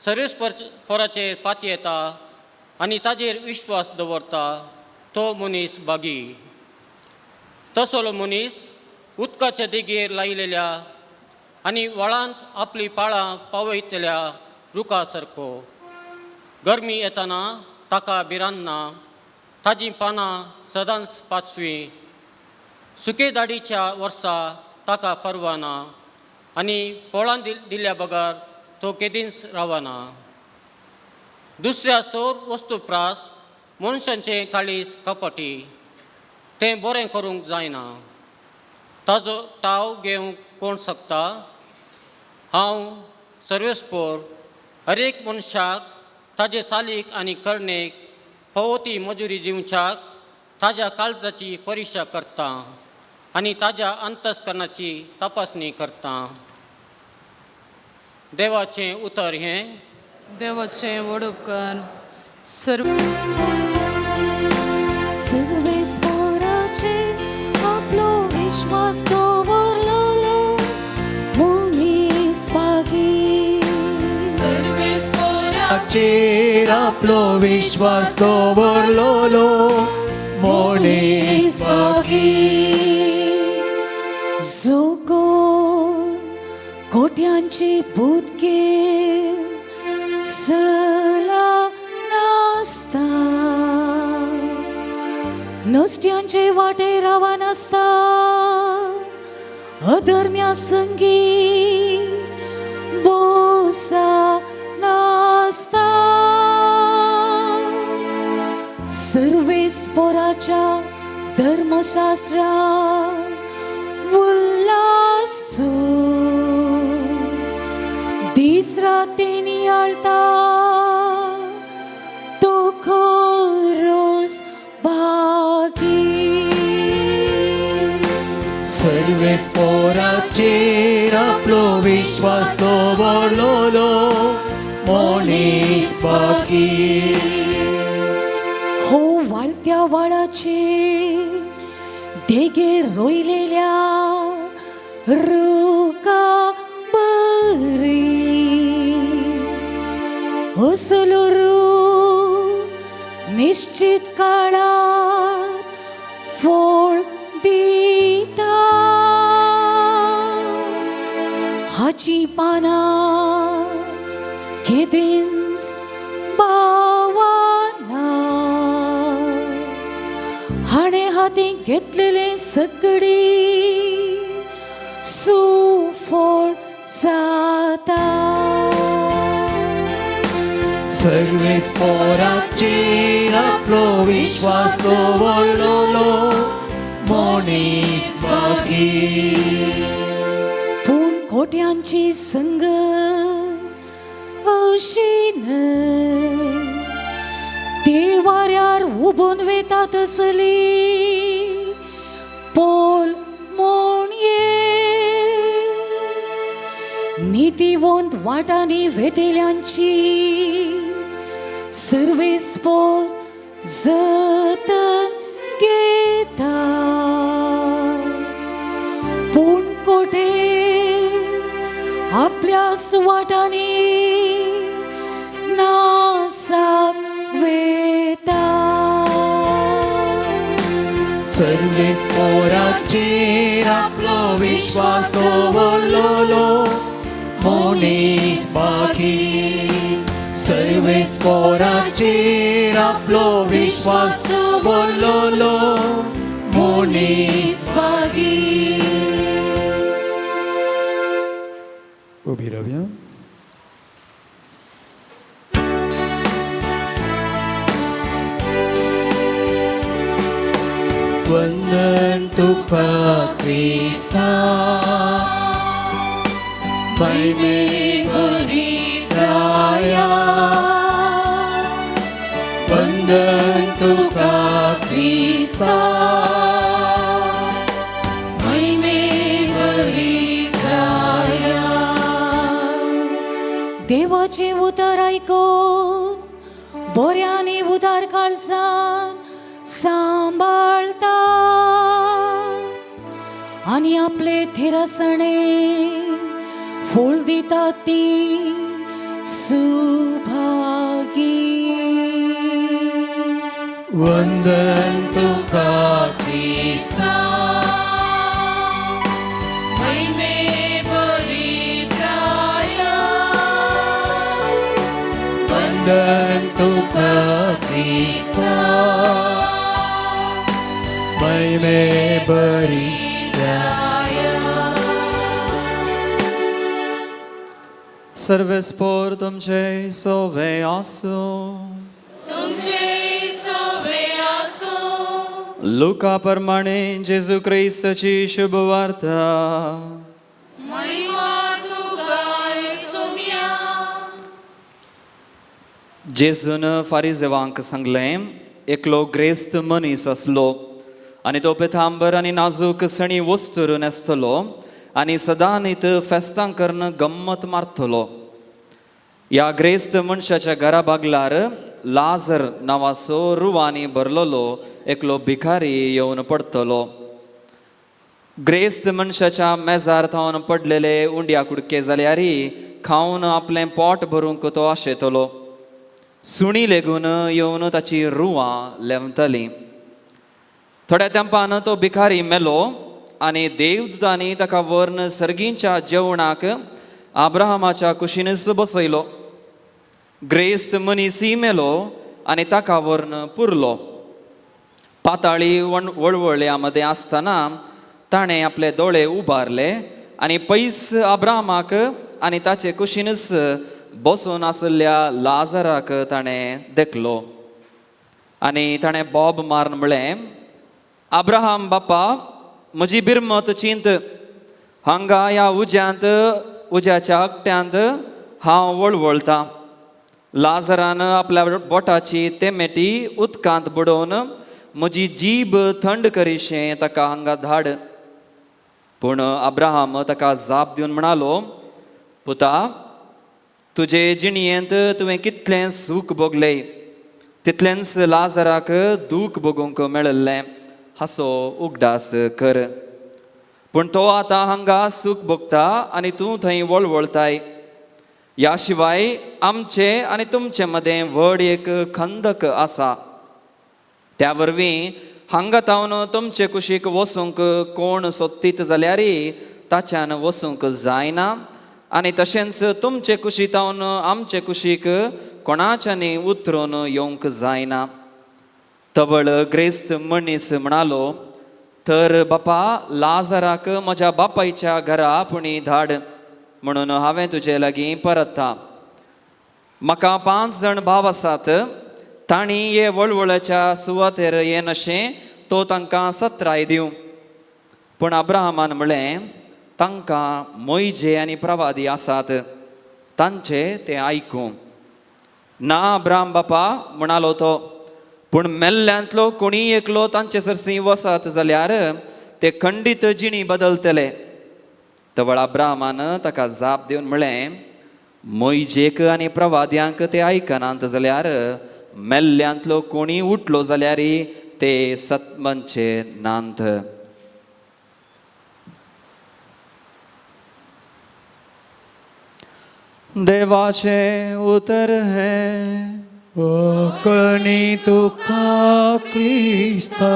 सर्वेस्पराचेर पातयेता आनी ताजेर विश्वास दवरता, तो मनीस बागी. तसलो मनीस उदकाच्या देगेर लायलेल्या आनी व्हाळांत आपली पाळां पावयतल्या रुखा सारको. गरमी येतना ताका भिरांत ना, ताजीं पानां सदांच पाचवी. सुके दाडीच्या वर्सा ताका परवा ना आनी पोळां दिल्ल्या बगार तो केदींच रावना. दुसऱ्या सौर वस्तुप्रास मनशांचें काळीज कपटी. तें बरें करूंक जायना. ताजो ताव घेवंक कोण शकता? हांव सर्वेस्पोर हर एक मनशाक ताजे सालीक आनी करणेक फावो ती मजुरी दिवच्याक ताज्या काळजाची परिक्षा करता आनी ताज्या अंतस्करणाची तपासणी करता. देवाचें उतर हें. देवाचें व्हड उपकार. सर्वेस्पराचे आपलो विश्वास दवरलेलो मनीस बागी. सर्वेस्पराचेर आपलो विश्वास दवरलेलो मनीस बागी. जो कोण कोट्यांची बुदके सला नासता, नसत्यांचे वाटे रावा नासता, अधर्म्या संगी बोसा नासता. सर्वेस्पराच्या धर्मशास्त्रात उल्हासो दीस रातीनी आळता, तो खरोच सर्वेस्पोराचेर आपलो विश्वास दवरलोलो मनीस बाकी. हो वाळत्या वाळाचेर देगेर रोयलेल्या रुका बरी असलो रूख निश्चित काळार फळ दिता. हाची पानां केदींच बावाना. हाणे हातीक घेतलेले सगळी सुफळ जाता. सर्वेस्पोराचेर आपलो विश्वास दवरलोलो मनीस बाकी. पूण खोट्यांची संगत अशी न्हय. ते वाऱ्यार उबून वेता तसली पोल म्हूण नितीवंत वाटांनी वेतेल्यांची सर्वेस्पोर जतन घेता. पूण कोठे आपल्या सुवाटांनी नासाक वेता. सर्वेस्पोराचेर आपलो विश्वास दवरलोलो मनीस बाकी. सर्वेस्पोराचेर आपलो विश्वास दवरलोलो मनीस बाकी. उभी रावया. वंदन तुका क्रिस्ता महिमे भरिताया. वंदन तुका क्रिस्ता महिमे भरिताया. देवाचे उतर आयकून बऱ्यानी उदार काळजान सांबाळता. आनी आपले थिरसणे फूल दिता ती सुभागी. वंदन तुका क्रिस्ता महिमे भरिताया. वंदन तुका क्रिस्ता महिमे भरिताया. सर्वेस्पोर तुमचे सोवे आसो. तुमचे सवे आसो. लुका प्रमाणे जेजू ख्रिस्ताची शुभ वार्ता. महिमा तुका येसुम्या. जेजून फारिजेवांक सांगलें, एकलो ग्रेस्त मनीस असलो आनी तो पितांबर आनी नाजूक सणी वस्तूर न्हेसतलो आनी सदांच फेस्तां करून गम्मत मारतलो. ह्या ग्रेस्त मनशाच्या घरा बागलार लाजर नांवाचो रुवांनी भरलेलो एकलो भिकारी येवन पडतलो. ग्रेस्त मनशाच्या मेजार थावन पडलेले उंड्या कुडके जाल्यारय खावन आपलें पोट भरूंक तो आशेतलो. सुणी लेगून येवन ताची रुवां लेवतलीं. थोड्या तेंपान तो भिकारी मेलो आनी देवदूतांनी ताका व्हरून सर्गींच्या जेवणाक आब्राहमाच्या कुशीनच बसयलो. ग्रेस्त मनीसय मेलो आनी ताका व्हरून पुरलो. पाताळी वळवळ्या मदें आसतना ताणें आपले दोळे उबारले आनी पयस आब्राहमाक आनी ताचे कुशीनच बसून आसलेल्या लाजराक ताणें देखलो. आनी ताणें बोब मारून म्हळें, आब्राहम बापा, म्हजी बिरमत चिंत. हांगा ह्या उज्याच्या एकट्यांत हांव वळवळटां. लाजरान आपल्या बोटाची तेमेटी उदकांत बुडोवन म्हजी जीब थंड करीशें ताका हांगा धाड. पूण अब्राहम ताका जाप दिवन म्हणालो, पुता, तुजे जिणयेंत तुवें कितलें सूख भोगलें, तितलेंच लाजराक दूख भोगूंक मेळिल्लें, हांसो उगडास कर. पूण तो आतां हांगा सूख भोगता आनी तूं थंय वळवळताय. ह्या शिवाय आमचे आनी तुमचे मदें व्हड एक खंदक आसा. त्या वरवीं हांगा तावन तुमचे कुशीक वसूंक कोण सोदतीत जाल्यारय ताच्यान वसूंक जायना, आनी तशेंच तुमचे कुशी तावन आमचे कुशीक कोणाच्यानी उतरून येवंक जायना. तवळ ग्रेस्त मनीस म्हणालो, तर बापा, लाजराक म्हज्या बापायच्या घरा आपुणी धाड, म्हणून हांवें तुजे लागीं परता. म्हाका 5 जाण भाव आसात, तांणी हे वळवळच्या सुवातेर येनशें तो तांकां 17 दिवं. पूण अब्राहमान म्हळें, तांकां मोइजे आनी प्रवादी आसात, तांचे ते आयकूं. ना अब्राहम बापा, म्हणालो तो, पूण मेल्ल्यांतलो कोणी एकलो तांचे सरसी वसत जाल्यार ते खंडीत जिणी बदलतले. तवळ अब्राहमान ताका जाप दिवन म्हळें, मोइजेक आनी प्रवाद्यांक ते आयकनात जाल्यार मेल्ल्यांतलो कोणी उठलो जाल्यारय ते सत्मनचे नांत. देवाचे उतर है कणी तुका क्रिस्ता.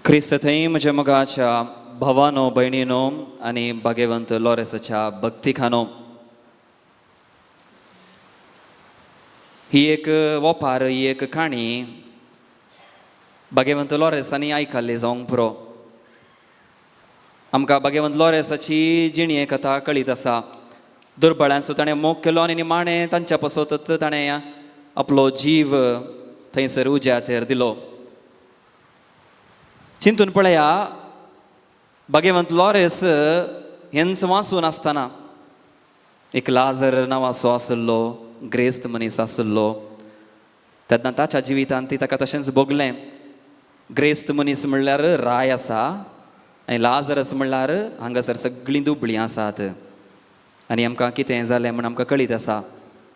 क्रिस्त थंय म्हज्या मोगाच्या भावानो, भयणीनो आनी भाग्यवंत लॉरेसाच्या भक्तिखानो, ही एक वोपार, ही एक काणी भाग्यवंत लॉरेसांनी आयकल्ली जावंक पुरो. आमकां भाग्यवंत लॉरेसाची जिणी कथा कळीत आसा. दुर्बळांचो ताणें मोग केलो आनी निमाणें तांच्या पासतच ताणें आपलो जीव थंयसर उज्याचेर दिलो. चिंतून पळया, भाग्यवंत लॉरेस हेंच वाचून आसतना एक लाजर नांवाचो आसलो, ग्रेस्त मनीस आसलो. तेन्ना ताच्या जिवितांत ती ताका तशेंच भोगलें. ग्रेस्त मनीस म्हणल्यार राय आसा आनी लाजरस म्हणल्यार हांगासर सगळीं दुबळीं आसात. आनी आमकां कितें जालें म्हण आमकां कळीत आसा.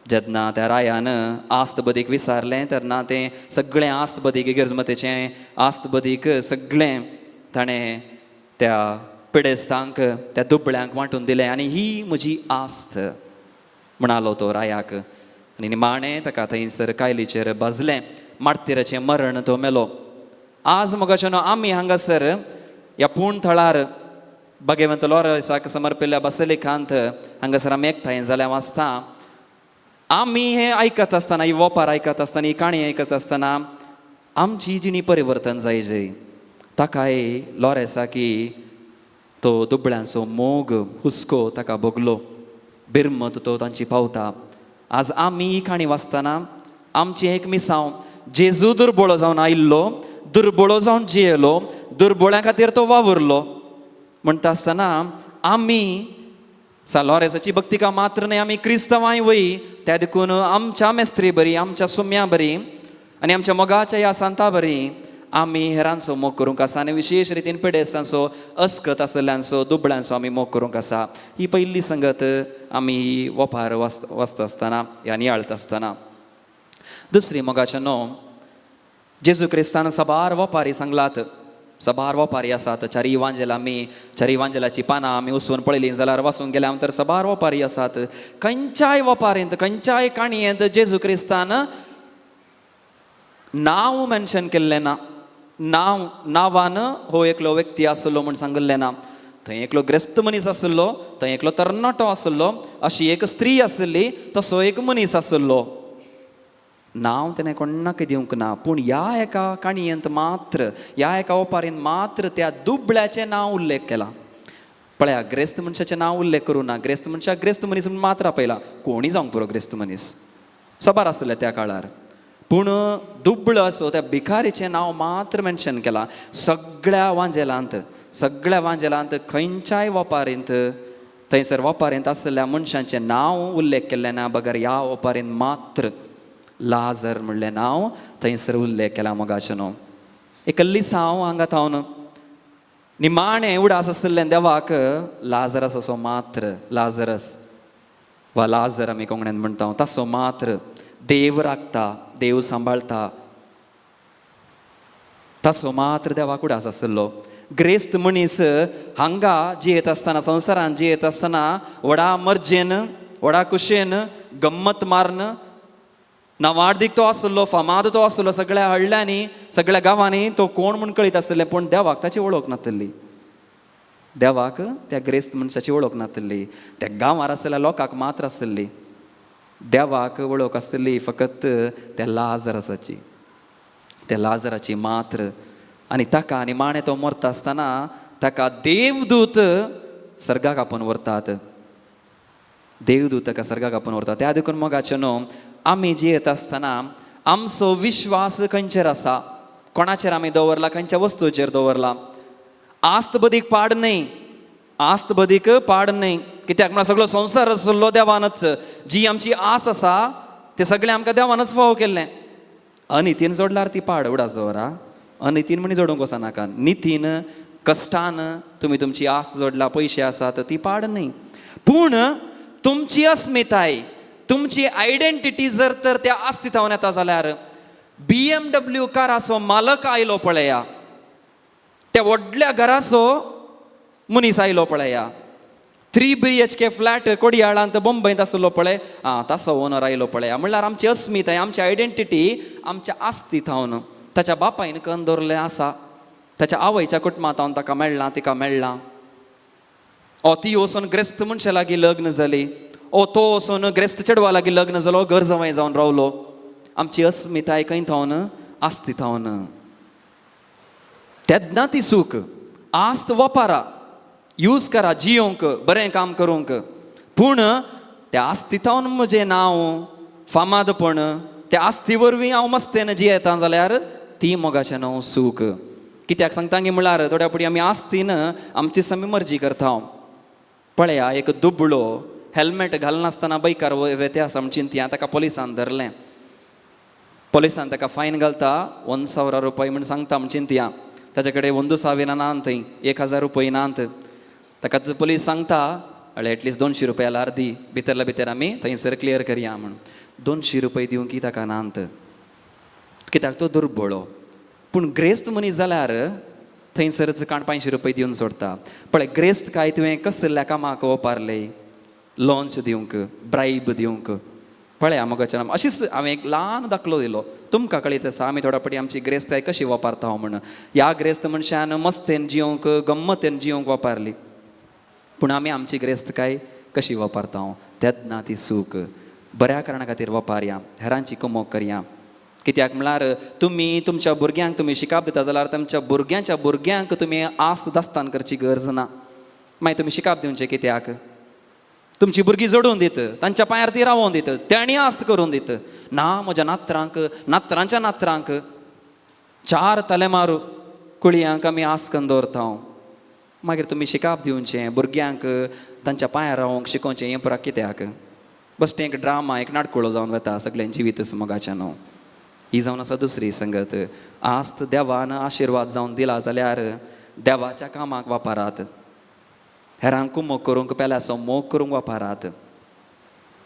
जेन्ना त्या रायान आस्त बदीक विचारलें तेन्ना तें सगळें आस्त बदीक, इगर्जमतेचें आस्त बदीक सगळें ताणें त्या पिडेस्तांक, त्या दुबळ्यांक वांटून दिलें. आनी ही म्हजी आस्त म्हणालो तो रायाक. आनी निमाणें ताका थंयसर कायलीचेर भाजलें. मार्तिराचें मरण तो मेलो. आज मोगाच्यानो आमी हांगासर ह्या पूण थळार भाग्यवंत लॉरेसाक समर्पिल्ल्या बसलिकांत हांगासर आमी एकठांय जाल्या वाचता. आमी हें आयकत आसतना, ही वोपार आयकत आसतना, ही काणी आयकत आसतना आमची जिणी परिवर्तन जायची. ताकाय लॉरेसाकी तो दुबळ्यांचो मोग, हुस्को ताका भोगलो, बिरमत तो तांची पावता. आज आमी ही काणी वाचतना आमची एक मिसांव, जेजू दुर्बळो जावन आयिल्लो, दुर्बळो जावन जियेलो, दुर्बळ्यां खातीर तो वावुरलो. म्हणटा आसतना आमी लॉरेसाची भक्तिका मात्र न्ही, आमी क्रिस्तवांय वय, त्या देखून आमच्या मेस्त्री बरी, आमच्या सुम्या बरी आनी आमच्या मोगाच्या ह्या सांता बरी आमी हेरांचो मोग करूंक आसा. आनी विशेश रितीन पिडेस्तांचो, अस्कत आसल्ल्यांचो, दुबळ्यांचो आमी मोग करूंक आसा. ही पयली संगत आमी ही वोपार वाचता आसतना, ह्या नियाळता आसतना. दुसरी मोगाच्या न्हू, जेजू क्रिस्तान सबार वोपारी सांगलात. सबार वोपारी आसात. चारी इवांजेलाची पानां आमी वचून पळयलीं जाल्यार वाचूंक गेल्या तर सबार वोपारी आसात. खंयच्याय वोपारींत, खंयच्याय काणयेंत जेजू क्रिस्तान नांव मेन्शन केल्लें ना. नांवान हो एकलो व्यक्ती आसलो म्हूण सांगिल्लें ना. थंय एकलो ग्रेस्त मनीस आसलो, थंय एकलो तरणाटो आसलो, अशी एक स्त्री आसली, तसो एक मनीस आसलो. नांव तेणें कोणाक दिवंक ना. पूण ह्या एका काणयेंत मात्र, ह्या एका ओपारींत मात्र त्या दुबळ्याचें नांव उल्लेख केला. पळया, ग्रेस्त मनशाचें नांव उल्लेख करूं ना. ग्रेस्त मनशाक ग्रेस्त मनीस म्हूण मात्र आपयला. कोणी जावंक पुरो ग्रेस्त मनीस, सबार आसले त्या काळार. पूण दुबळो असो त्या भिकारीचें नांव मात्र मेन्शन केलां. सगळ्या वांजेलांत खंयच्याय वोपारींत, थंयसर वोपारींत आसलेल्या मनशांचें नांव उल्लेख केल्लें ना. बगर ह्या वोपारींत मात्र लाजर म्हणलें नांव थंयसर उल्लेख केला. मोगाचें न्हू, एकल्ली साव हांगा थावन निमाणें उडास आसलें देवाक लाजरस असो मात्र लाजरस वा लाजर आमी कोंकण्यान म्हणटा तसो मात्र देव राखता, देव सांबाळता, तसो मात्र देवाक उडास आसलो. ग्रेस्त मनीस हांगा जियेत आसतना, संवसारान जियेत आसतना व्हडा मर्जेन, व्हडा कुशेन, गम्मत मारन, नावाडीक तो आसलो, फामाद तो आसलो, सगळ्या हळ्यांनी, सगळ्या गांवांनी तो कोण म्हूण कळीत आसलें, पूण देवाक ताची वळख नासली. देवाक त्या ग्रेस्त मनशाची वळख नासली. त्या गांवार आसलेल्या लोकांक मात्र आसली. देवाक वळख आसली फकत त्या लाजरासाची, त्या लाजराची मात्र. आनी ताका निमाणें तो मरता आसतना ताका देवदूत सर्गाक आपोवन व्हरतात. देवदूत ताका सर्गाक आपोवन व्हरता. त्या देखून मोगाचे न्हू, आमी जियेत आसतना आमचो विश्वास खंयचेर आसा, कोणाचेर आमी दवरला, खंयच्या वस्तूचेर दवरला. आस्त बदीक पाड न्हय, आस्त बदीक पाड न्हय. कित्याक म्हळ्यार सगळो संवसार आसलो देवानच. जी आमची आस्त आसा तें सगळें आमकां देवानच फावो केल्लें. अनितीन जोडल्यार ती पाड उडास दवरा. अनितीन म्हणी जोडूंक वचनाका. नितीन, कश्टान तुमी तुमची आस्त जोडला, पयशे आसात, ती पाड न्हय. पूण तुमची अस्मिताय, तुमची आयडेंटिटी जर तर त्या आस्तितावन येता जाल्यार BMW काराचो मालक आयलो पळया, त्या व्हडल्या घराचो मनीस आयलो पळया, 3 BHK फ्लॅट कोडयाळांत बंबईत आसलो पळय, तसो ओनर आयलो पळया. म्हणल्यार आमची अस्मिताय, आमची आयडेंटिटी आमच्या आस्तितावन, ताच्या बापायन करून दवरलें आसा, ताच्या आवयच्या कुटुंबांत हांव ताका मेळ्ळां, तिका मेळ्ळां. ती वचून ग्रेस्त मनशा लागीं लग्न जाली, तो वचून ग्रेस्त चेडवा लागीं लग्न जालो, घर जवय जावन रावलो. आमची अस्मिताय खंय थावन आस्तितावन. तेन्ना ती सूख. आस्त वापरा, यूज करा जियोंक, बरें काम करूंक. पूण त्या आस्तितावन म्हजें नांव, फामादपण, त्या आस्ती वरवीं हांव मस्तेन जियेता जाल्यार ती मोगाचें न्हू सूख. कित्याक सांगता गे म्हळ्यार थोड्या फुडें आमी आस्तीन आमची समी मर्जी करता. पळया, एक दुबळो हेल्मेट घालनासतना बायकार वेते आसा म्हण चिंतया, ताका पुलिसान धरलें. पुलिसान ताका फायन घालता 1,000 रुपया म्हण सांगता म्हण चिंतया. ताचे कडेन 1,000 नात, थंय 1,000 रुपया नात. ताका पुलीस सांगता एटलिस्ट 200 रुपया दी, भितरल्या भितर आमी थंयसर क्लियर करया म्हण. 200 रुपया दिवंक ताका नात, कित्याक तो दुर्बळो. पूण ग्रेस्त मनीस जाल्यार थंयसरच 500 रुपया दिवन सोडता. पळय, ग्रेस्त काय तुवें कसल्या कामाक वापरले, लॉन्च दिवंक, ब्रायब दिवंक. पळया मोगाच्या अशीच हांवें एक ल्हान दाखलो दिलो, तुमकां कळीत आसा आमी थोड्या फावटी आमची ग्रेस्ताय कशी वापरता म्हण. ह्या ग्रेस्त मनशान मस्तेन जियोंक, गम्मतेन जियोंक वापरली, पूण आमी आमची ग्रेस्तकाय कशी वापरता. तेन्ना ती सूख. बऱ्या कारणा खातीर वापरया, हेरांची कमोक करया. कित्याक म्हळ्यार तुमी तुमच्या भुरग्यांक तुमी शिकाप दिता जाल्यार तुमच्या भुरग्यांच्या भुरग्यांक तुमी आस्त दास्तान करची गरज ना. मागीर तुमी शिकाप दिवचें कित्याक? तुमची भुरगीं जोडून दित, तांच्या पांयार ती रावोवन दित, तेणी आस्त करून दित. ना म्हज्या नातरांक, नातरांच्या नातरांक 4 तलेमारू कुळयांक आमी आस्त करून दवरता. मागीर तुमी शिकाप दिवचें, भुरग्यांक तांच्या पांयार रावोंक शिकोवचें. हें पुराक कित्याक? बश्टें एक ड्रामा, एक नाटकुळो जावन वता सगळ्यांची जिवीत मोगाचें न्हू. ही जावन आसा दुसरी संगत. आस्त देवान आशिर्वाद जावन दिला जाल्यार देवाच्या कामाक वापरात. हेरांक मोग करूंक, पेल्याचो मोग करूंक वापरात.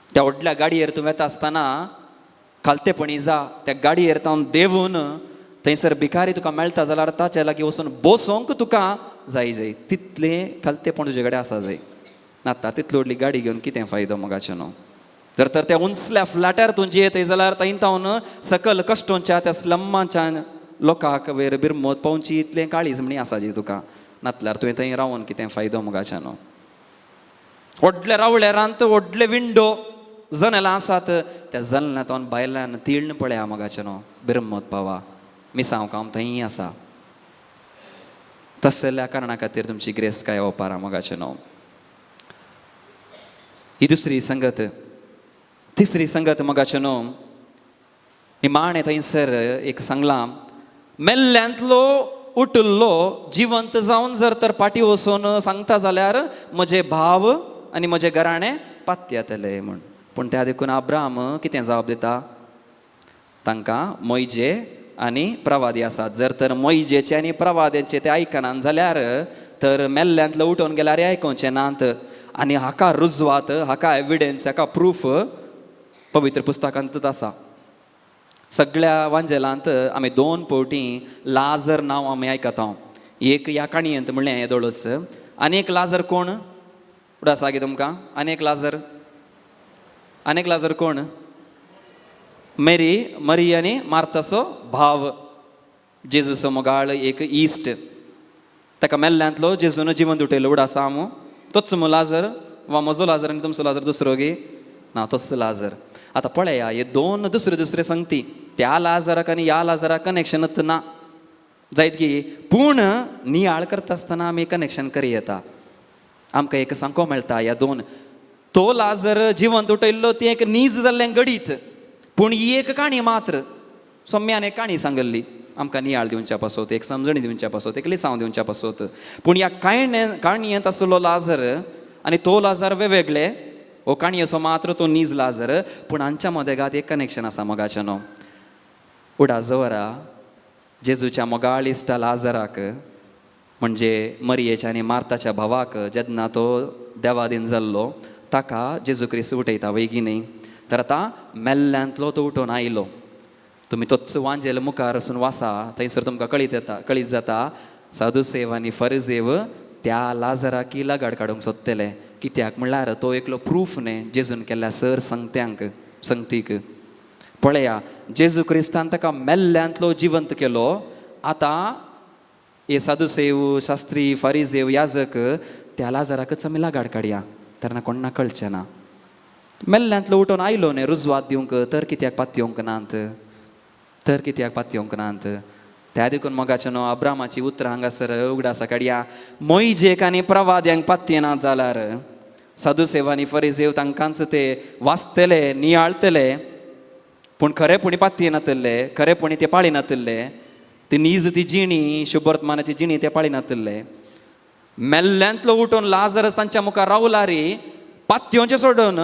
त्या व्हडल्या गाडयेर तूं वेता आसतना खालतेपणी जा, त्या गाडयेर तावन देवून थंयसर भिकारी तुका मेळटा जाल्यार ताचे लागीं वचून बसोंक तुका जाय. तितलें खालतेपण तुजे कडेन आसा जाय. नाता तितली व्हडली गाडी घेवन कितें फायदो मोगाचें न्हू. जर तर त्या उंचल्या फ्लॅटार तूं जियेत जाल्यार थंय तावन सकल कश्टोच्या त्या स्लम्माच्या लोकांक वयर बिरमत पावची इतलें काळीज म्हणी आसा जी तुका. नातल्यार तुवें थंय रावून कितें फायदो मोगाचें न्हू. व्हडले रावळेरांत व्हडले विंडो जनेलां आसात, त्या जनेलांतल्यान भायल्यान तिळण पळया मोगाचें न्हू. बिरमत पावा, मिसांव काम थंय आसा. तसल्या कारणा खातीर तुमची ग्रेस काय वापरा मोगाचें न्हू. ही दुसरी संगत. तिसरी संगत मोगाचें न्हू. निमाणें थंयसर एक सांगलां, मेल्ल्यांतलो उठिल्लो जिवंत जावन जर तर पाटी वचून सांगता जाल्यार म्हजे भाव आनी म्हजे घराणें पात्य येतले म्हण. पूण त्या देखून अब्राहम कितें जबाब दिता? तांकां मोइजे आनी प्रवादी आसात. जर तर मोइजेचे आनी प्रवाद्यांचे ते आयकनात जाल्यार तर मेल्ल्यांतलो उठोवन गेल्यार आयकोवचे नात. आनी हाका रुजवात, हाका एविडेन्स, हाका प्रूफ पवित्र पुस्तकांतच आसा. सगळ्या वांजेलांत आमी 2 फावटी लाजर नांव आमी आयकता. एक ह्या काणयेंत म्हणलें येदोळस. आनी एक लाजर कोण फुडें आसा गे तुमकां? आनी एक लाजर कोण? मरी आनी मार्ताचो भाव. जेजूचो मोगाळ एक इश्ट. ताका मेल्ल्यांतलो जेजून जिवंत उठयलो. उडा आसा आमू तोच मो लाजर, वा म्हजो लाजर आनी तुमचो लाजर दुसरो गे? ना, तोच लाजर. आतां पळया, हे 2 दुसरे संगती. त्या लाजराक आनी ह्या लाजराक कनेक्शनच ना जायत गी. पूण नियाळ करता आसतना आमी कनेक्शन करी येता. आमकां एक सांगो मेळटा ह्या 2. तो लाजर जिवंत उठयल्लो ती एक नीज जाल्लें गडीत. पूण ही एक काणी मात्र सोम्यान एक काणी सांगल्ली आमकां नियाळ दिवच्या पासत, एक समजणी दिवच्या पासत, एक लिसांव दिवच्या पासत. पूण ह्या काणयेंत आसलो लाजर आनी तो लाजर वेगवेगळे. हो काणी असो मात्र तो नीज लाजर. पूण हांच्या मदेगात एक कनेक्शन आसा मोगाचें न्हू. उडा जवरा जेजूच्या मोगाळ इश्टा लाजराक, म्हणजे मरियेच्या आनी मार्ताच्या भावाक जेन्ना तो देवादीन जाल्लो ताका जेजू क्रिस्त उठयता वैगिनी. तर आतां मेल्ल्यांतलो तो उठोवन आयलो. तुमी तोच वांजेल मुखार वचून वाचा, थंयसर तुमकां कळीत जाता सादुसेव आनी फरिसेव त्या लाजराक लगाड काडूंक सोदतले. कित्याक म्हणल्यार तो एकलो प्रूफ न्ही जेजून केल्ल्या सर संगतीक. पळया, जेजू क्रिस्तान ताका मेल्ल्यांतलो जिवंत केलो. आतां हे सादुसेव, शास्त्री, फरिसेव, याजक त्या लाजराकच आमी लगाड काडया. तेन्ना कोणा कळचें ना. मेल्ल्यांतलो उठोवन आयलो न्ही रुजवात दिवंक, तर कित्याक पातयेवंक नात? त्या देखून मोगाचें न्हू अब्रामाची उतरां हांगासर उगडा आसा काडया. मोइजेक आनी प्रवाद्यांक पातयेनात जाल्यार सादुसेव आनी फरिसेव तांकांच ते वाचतले, नियाळतले, पूण खरेपणी पातयेनातले, खरेपणी ते पाळिनातले. ती नीज, ती जिणी, शुभवर्तमानाची जिणी ते पाळिनातले. मेल्ल्यांतलो उठोवन लाजरस तांच्या मुखार रावला रे, पातयेवचें सोडून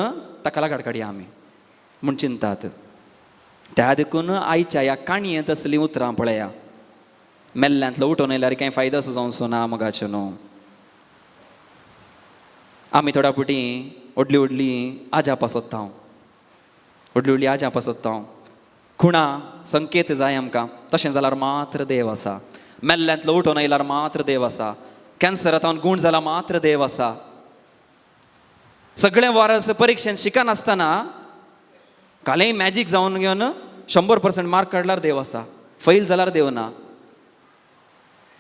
ताका लगाड काडया आमी म्हूण चिंतात. त्या देखून आयच्या ह्या काणयेंत असलीं उतरां पळया. मेल्ल्यांतलो उठोवन येयल्यार कांय फायदो असो जावचो ना मोगाचें न्हू. आमी थोड्या पुटी व्हडली आजापां सोदता. व्हडली आजापां सोदता. खुणा संकेत जाय आमकां. तशें जाल्यार मात्र देव आसा. मेल्ल्यांतलो उठोवन येयल्यार मात्र देव आसा. कॅन्सरांत गूण जाल्यार मात्र देव आसा. सगळें वारस परिक्षेंत शिकनासतना कालेय मॅजीक जावन घेवन 100% मार्क काडल्यार देव आसा. फैल जाल्यार देव ना.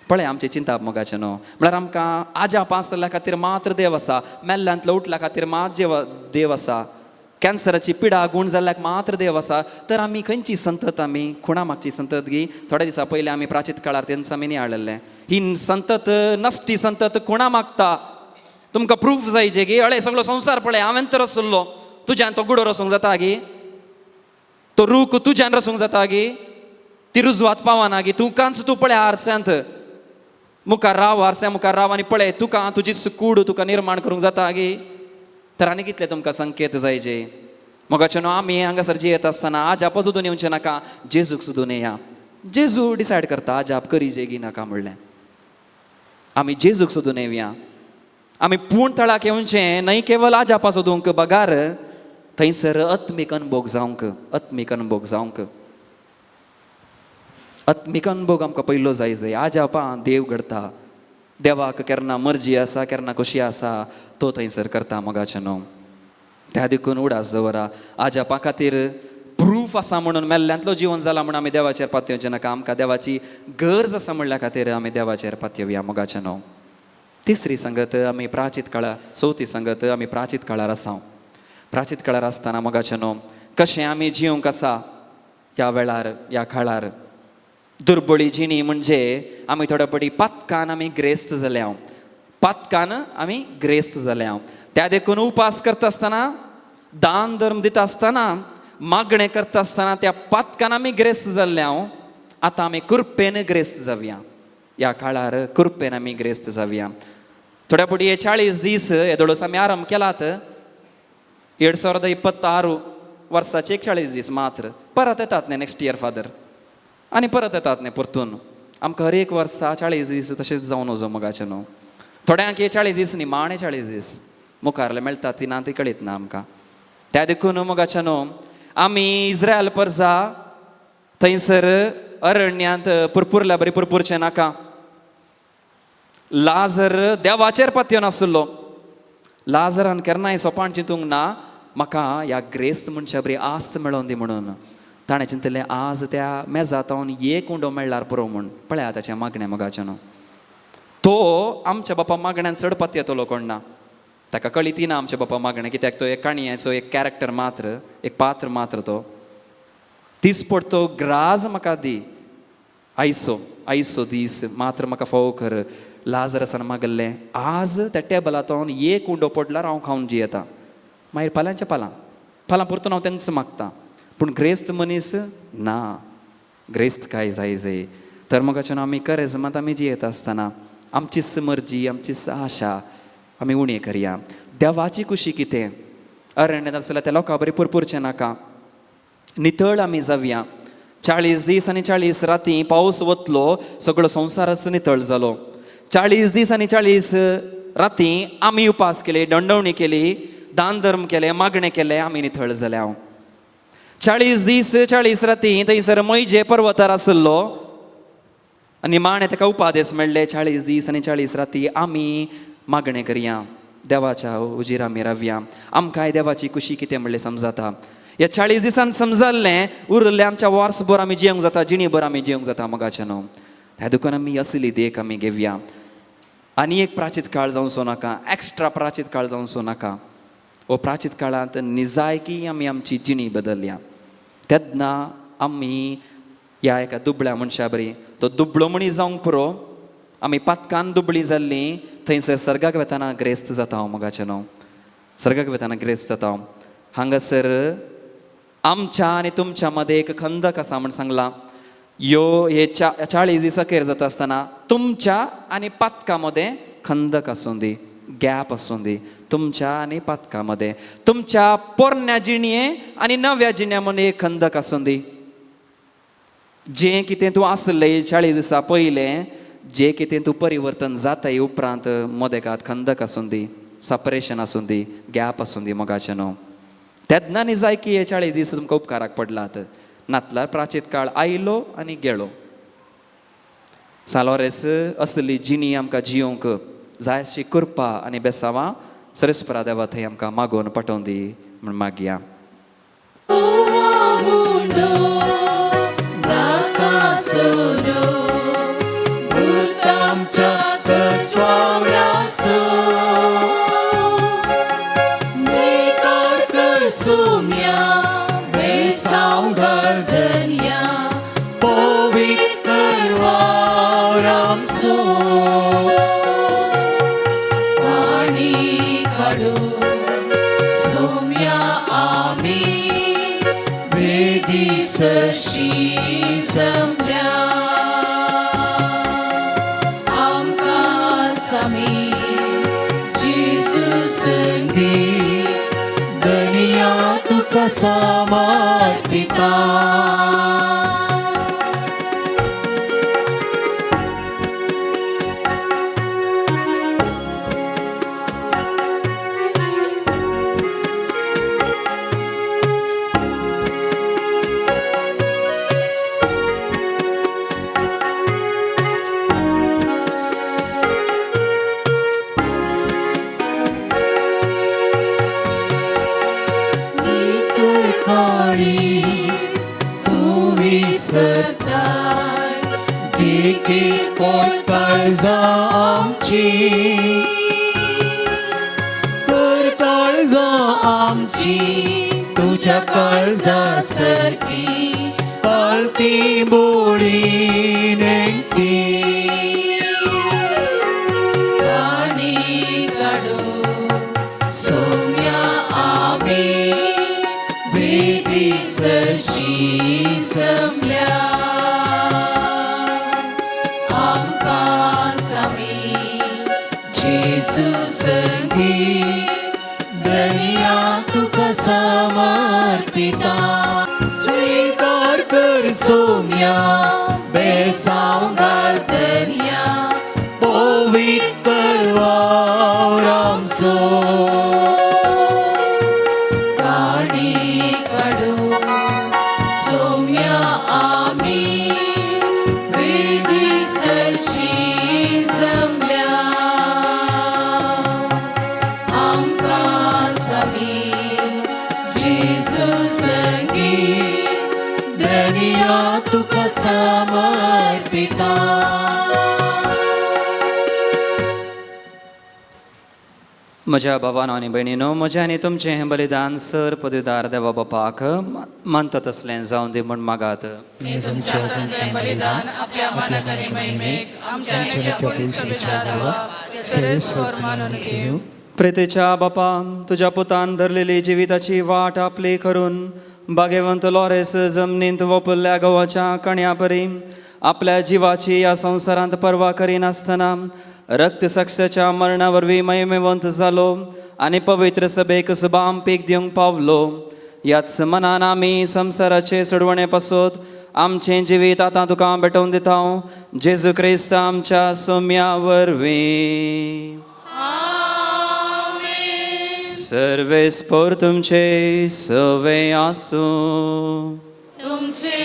पळय आमची चिंता मोगाचें न्हू. म्हळ्यार आमकां आजा पास जाल्ल्या खातीर मात्र देव आसा. मेल्ल्यांतलो उठल्या खातीर मात्र देव आसा. कॅन्सराची पिडा गूण जाल्ल्याक मात्र देव आसा. तर आमी खंयची संतत, आमी खुणा मागची संतत गी. थोड्या दिसा पयलीं आमी प्राचीत काळार तेंच आमी नियाळलें. ही संतत नश्टी संतत खुणा मागता. तुमकां प्रूफ जायचे गी. अळे सगळो संवसार पळय, हांवें तर रसुल्लो, तुज्यान तो गुडो रसूंक जाता गी. तो रूख तुज्यान रसूंक जाता गी. ती रुजवात पावना गी. तूं पळय आरस्यांत मुखार राव, आरस्या मुखार राव आनी पळय तुका तुजी कूड तुका निर्माण करूंक जाता गी. तर आनी कितले तुमकां संकेत जायचे मोगाचें न्हू. आमी हांगासर जियेत आसतना आजाप सोदून येवचें नाका, जेजूक सोदून येया. जेजू डिसायड करता आजाप करी जेगी नाका म्हणलें. आमी जेजूक सोदून येवया. आमी पूण तळाक येवचें न्हय केवल आजापा सोदूंक बगार, थंयसर आत्मीक अनुभोग जावंक. आत्मीक अनुभोग आमकां पयलो जाय. आजापां देव घडता. देवाक केन्ना मर्जी आसा, केन्ना कशी आसा तो थंयसर करता मोगाचें न्हू. त्या देखून उडास दवरा. आजापा खातीर प्रूफ आसा म्हणून मेल्ल्यांतलो जिवन जाला म्हणून आमी देवाचेर पातयेवचें नाका. आमकां देवाची गरज आसा म्हणल्या खातीर आमी देवाचेर पातयेवया मोगाचें न्हू. तिसरी संगत आमी प्राचीत काळार, चवथी संगत आमी प्राचीत काळार आसा. प्राचीत काळार आसतना मोगाचें न्हू कशें आमी जिवंक आसा ह्या वेळार, ह्या काळार. दुर्बळी जिणी म्हणजे आमी थोड्या पटी पातकान आमी ग्रेस्त जाल्या. त्या देखून उपास करता आसतना, दान धर्म दिता आसतना, मागणें करता आसतना त्या पातकान आमी ग्रेस्त जाल्ल्या. आतां आमी कृपेन ग्रेस्त जावया. ह्या काळार कृपेन आमी ग्रेस्त जावया. थोड्या पटी हे 40 दीस येदोळस आमी आरंभ केलात. 2026 वर्साचे 40 दीस मात्र. परत येतात न्ही नेक्स्ट इयर फादर. आनी परत येतात न्ही परतून. आमकां हर एक वर्सा 40 दीस तशेंच जावन वचो मोगाचें न्हू. थोड्यांक हे 40 दीस न्ही, माणे 40 दीस मुखारले मेळटात ती ना ती कळीत ना आमकां. त्या देखून मोगाचें न्हू आमी इज्रायल परजा थंयसर अरण्यांत पुरपुरल्या बरी पुरपुरचें नाका. लाजर देवाचेर पातयो नासलो. लाजरान केन्नाय सोपान चिंतूंक ना म्हाका ह्या ग्रेस्त मनशा बरी आस्त मेळोन दी म्हणून. ताणें चिंतलें आज त्या मेजात हांव एक उंडो मेळ्ळ्यार पुरो म्हूण. पळया ताचें मागणें मोगाचें न्हू. तो आमच्या बापा मागण्यान चडपात येतलो कोण ना. ताका कळीती ना आमच्या बापा मागणें, कित्याक तो एक काणयेचो एक कॅरेक्टर मात्र, एक पात्र मात्र तो. दिसपट तो ग्राज म्हाका दी, आयसो दीस मात्र म्हाका फोव कर. लाजरसान मागल्लें आज त्या टेबलात हांव एक उंडो पडल्यार हांव खावन जियेता. मागीर फाल्यांच्या फालां परतून हांव तेंच मागता. पूण ग्रेस्त मनीस ना, ग्रेस्त काय जाय तर मोगाचें आमी करेजमात आमी जियेता आसतना आमचीच मर्जी आमचीच आशा आमी उणी करया. देवाची खुशी कितें? अरण्यांत आसल्यार त्या लोकां बरी पुरपुरचें नाका. नितळ आमी जावया. 40 दीस आनी 40 राती पावस वतलो, सगळो संवसारच नितळ जालो. 40 दीस आनी 40 राती आमी उपास केले, दंडवणी केली, दान धर्म केले, मागणें केले, आमी नितळ जाले. हांव 40 दीस 40 राती थंयसर मोइजे पर्वतार आसलो आनी माणे ताका उपादेश मेळ्ळे 40 दीस आनी 40 राती आमी मागणें करया, देवाच्या उजीर आमी रावया. आमकांय देवाची खुशी कितें म्हणलें समजाता. ह्या 40 दिसान समजाल्लें उरलें आमच्या वर्सभर आमी जियोंक जाता, जिणीभर आमी जियोंक जाता मोगाचें न्हू. ह्या दुकान आमी असली देख आमी घेवया. आनी एक प्राचीत काळ जावचो नाका, एक्स्ट्रा प्राचीत काळ जावचो नाका. हो प्राचीत काळांत निजायकी आमी आमची जिणी बदलया. तेन्ना आमी ह्या एका दुबळ्या मनशा बरी, तो दुबळो मणी जावंक पुरो, आमी पातकान दुबळी जाल्ली थंयसर सर्गाक वेताना ग्रेस्त जाता हांव मोगाचें न्हू. सर्गाक वेताना ग्रेस्त जाता हांव. हांगासर आमच्या आनी तुमच्या मदें एक खंदक आसा म्हण सांगलां. हे 40 दीस अखेर जाता आसतना तुमच्या आनी पातका मदें खंदक आसूं दी, गॅप आसूं दी. तुमच्या आनी पातका मदें, तुमच्या पोरण्या जिणये आनी नव्या जिण्या मदें एक खंदक आसूं दी. जें कितें तूं आसलें 40 दिसा पयलें, जें कितें तूं परिवर्तन जाताय उपरांत मदेकात खंदक आसूं दी, सपरेशन आसूं दी, गॅप आसूं दी मोगाचें न्हू. तेन्ना निजायकी हे 40 दीस तुमकां उपकाराक पडलात. नातल्यार प्राचीत काळ आयलो आनी गेलो. सालोरेस असली जिणी आमकां जियोंक जाय अशी कृपा आनी बेसावां सरस्वरा देवा थंय आमकां मागोवन पटोवन दी म्हण मागया. समर्पिता तुझ्या काळजा सारखी पालती बोळी नेंटी पाणी काढू सोम्या आम्ही वेदी सरशी समल्या आमकां सामी जेजू संगी दनिया तुका समर्पिता. स्वीकार कर सोम्या बेसांव घालतल्या पवित्र वावरामचो काणी काडू सोम्या आमी वेदी सरशी जमल्या आमकां समी जेजू संगी धन्या तुका समर्पिता. म्हज्या भावानो आनी भयणीनो, म्हजें आनी तुमचें हें बलिदान सर पदवीदार देवा बापाक मानता तसलें जावं दी म्हूण मागात. बलिदान आपल्या मानाक आनी महिमेक आमच्या नित्य पवित्र देवा सर्वेस्वर मानून घेऊ. प्रेतेच्या बापा, तुज्या पुतान धरलेली जिविताची वाट आपली करून भाग्यवंत लॉरेस जमनींत वपल्ल्या गवाच्या कण्या परी आपल्या जिवाची ह्या संवसारांत पर्वा करिनासतना रक्तसाक्षाच्या मरणा वरवीं महिमेवंत जालो आनी पवित्र सभेक सुबाम पीक दिवंक पावलो. ह्याच मनान आमी संवसाराचे सोडवणे पासोत आमचें जिवीत आतां तुका भेटोवन दिता. जेजू क्रिस्त आमच्या सोम्या वरवीं. सर्वेस्पोर तुमचे सवे आसूं. तुमचे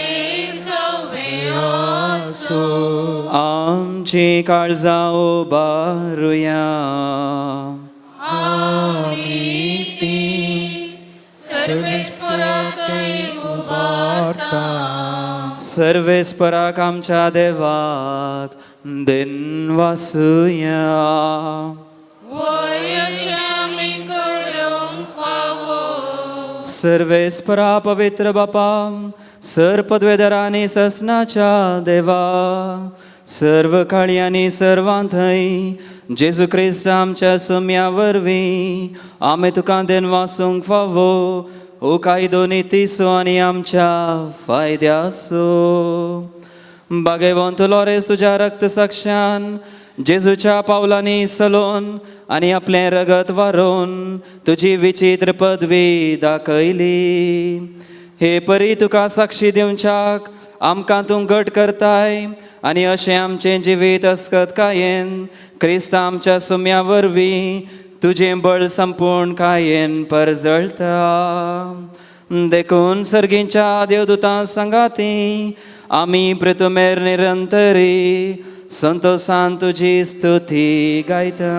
सवे आसूं. आमची काळजां उबारुया. आमी ती सर्वेस्परांतय उबारता. सर्वेस्पराक आमच्या देवाक दिन वासुया. वयशामी करूंक फावो. सर्वेस्परा पवित्र बापा, सर पदवेदारांनी ससनाच्या देवा, सर्व काळी आनी सर्वां थंय जेजू क्रिस्त आमच्या सोम्या वरवीं आमी तुका देन वासूंक फावो. हो कायदो नितीसो आनी आमच्या फायद्यासो. भाग्यवंत लॉरेस तुज्या रक्त साक्षान जेजूच्या पावलांनी चलोवन आनी आपलें रगत वारोवन तुजी विचित्र पदवी दाखयली. हे परी तुका साक्षी दिवच्याक आमकां तूं घट करताय आनी अशें आमचें जिवीत अस्कत कायेन क्रिस्त आमच्या सोम्या वरवीं तुजें बळ संपूर्ण कायेन परजळता. देखून सर्गींच्या देवदूतां संगाती आमी प्रतुमेर निरंतरी संतोषान तुजी स्तुती गायता.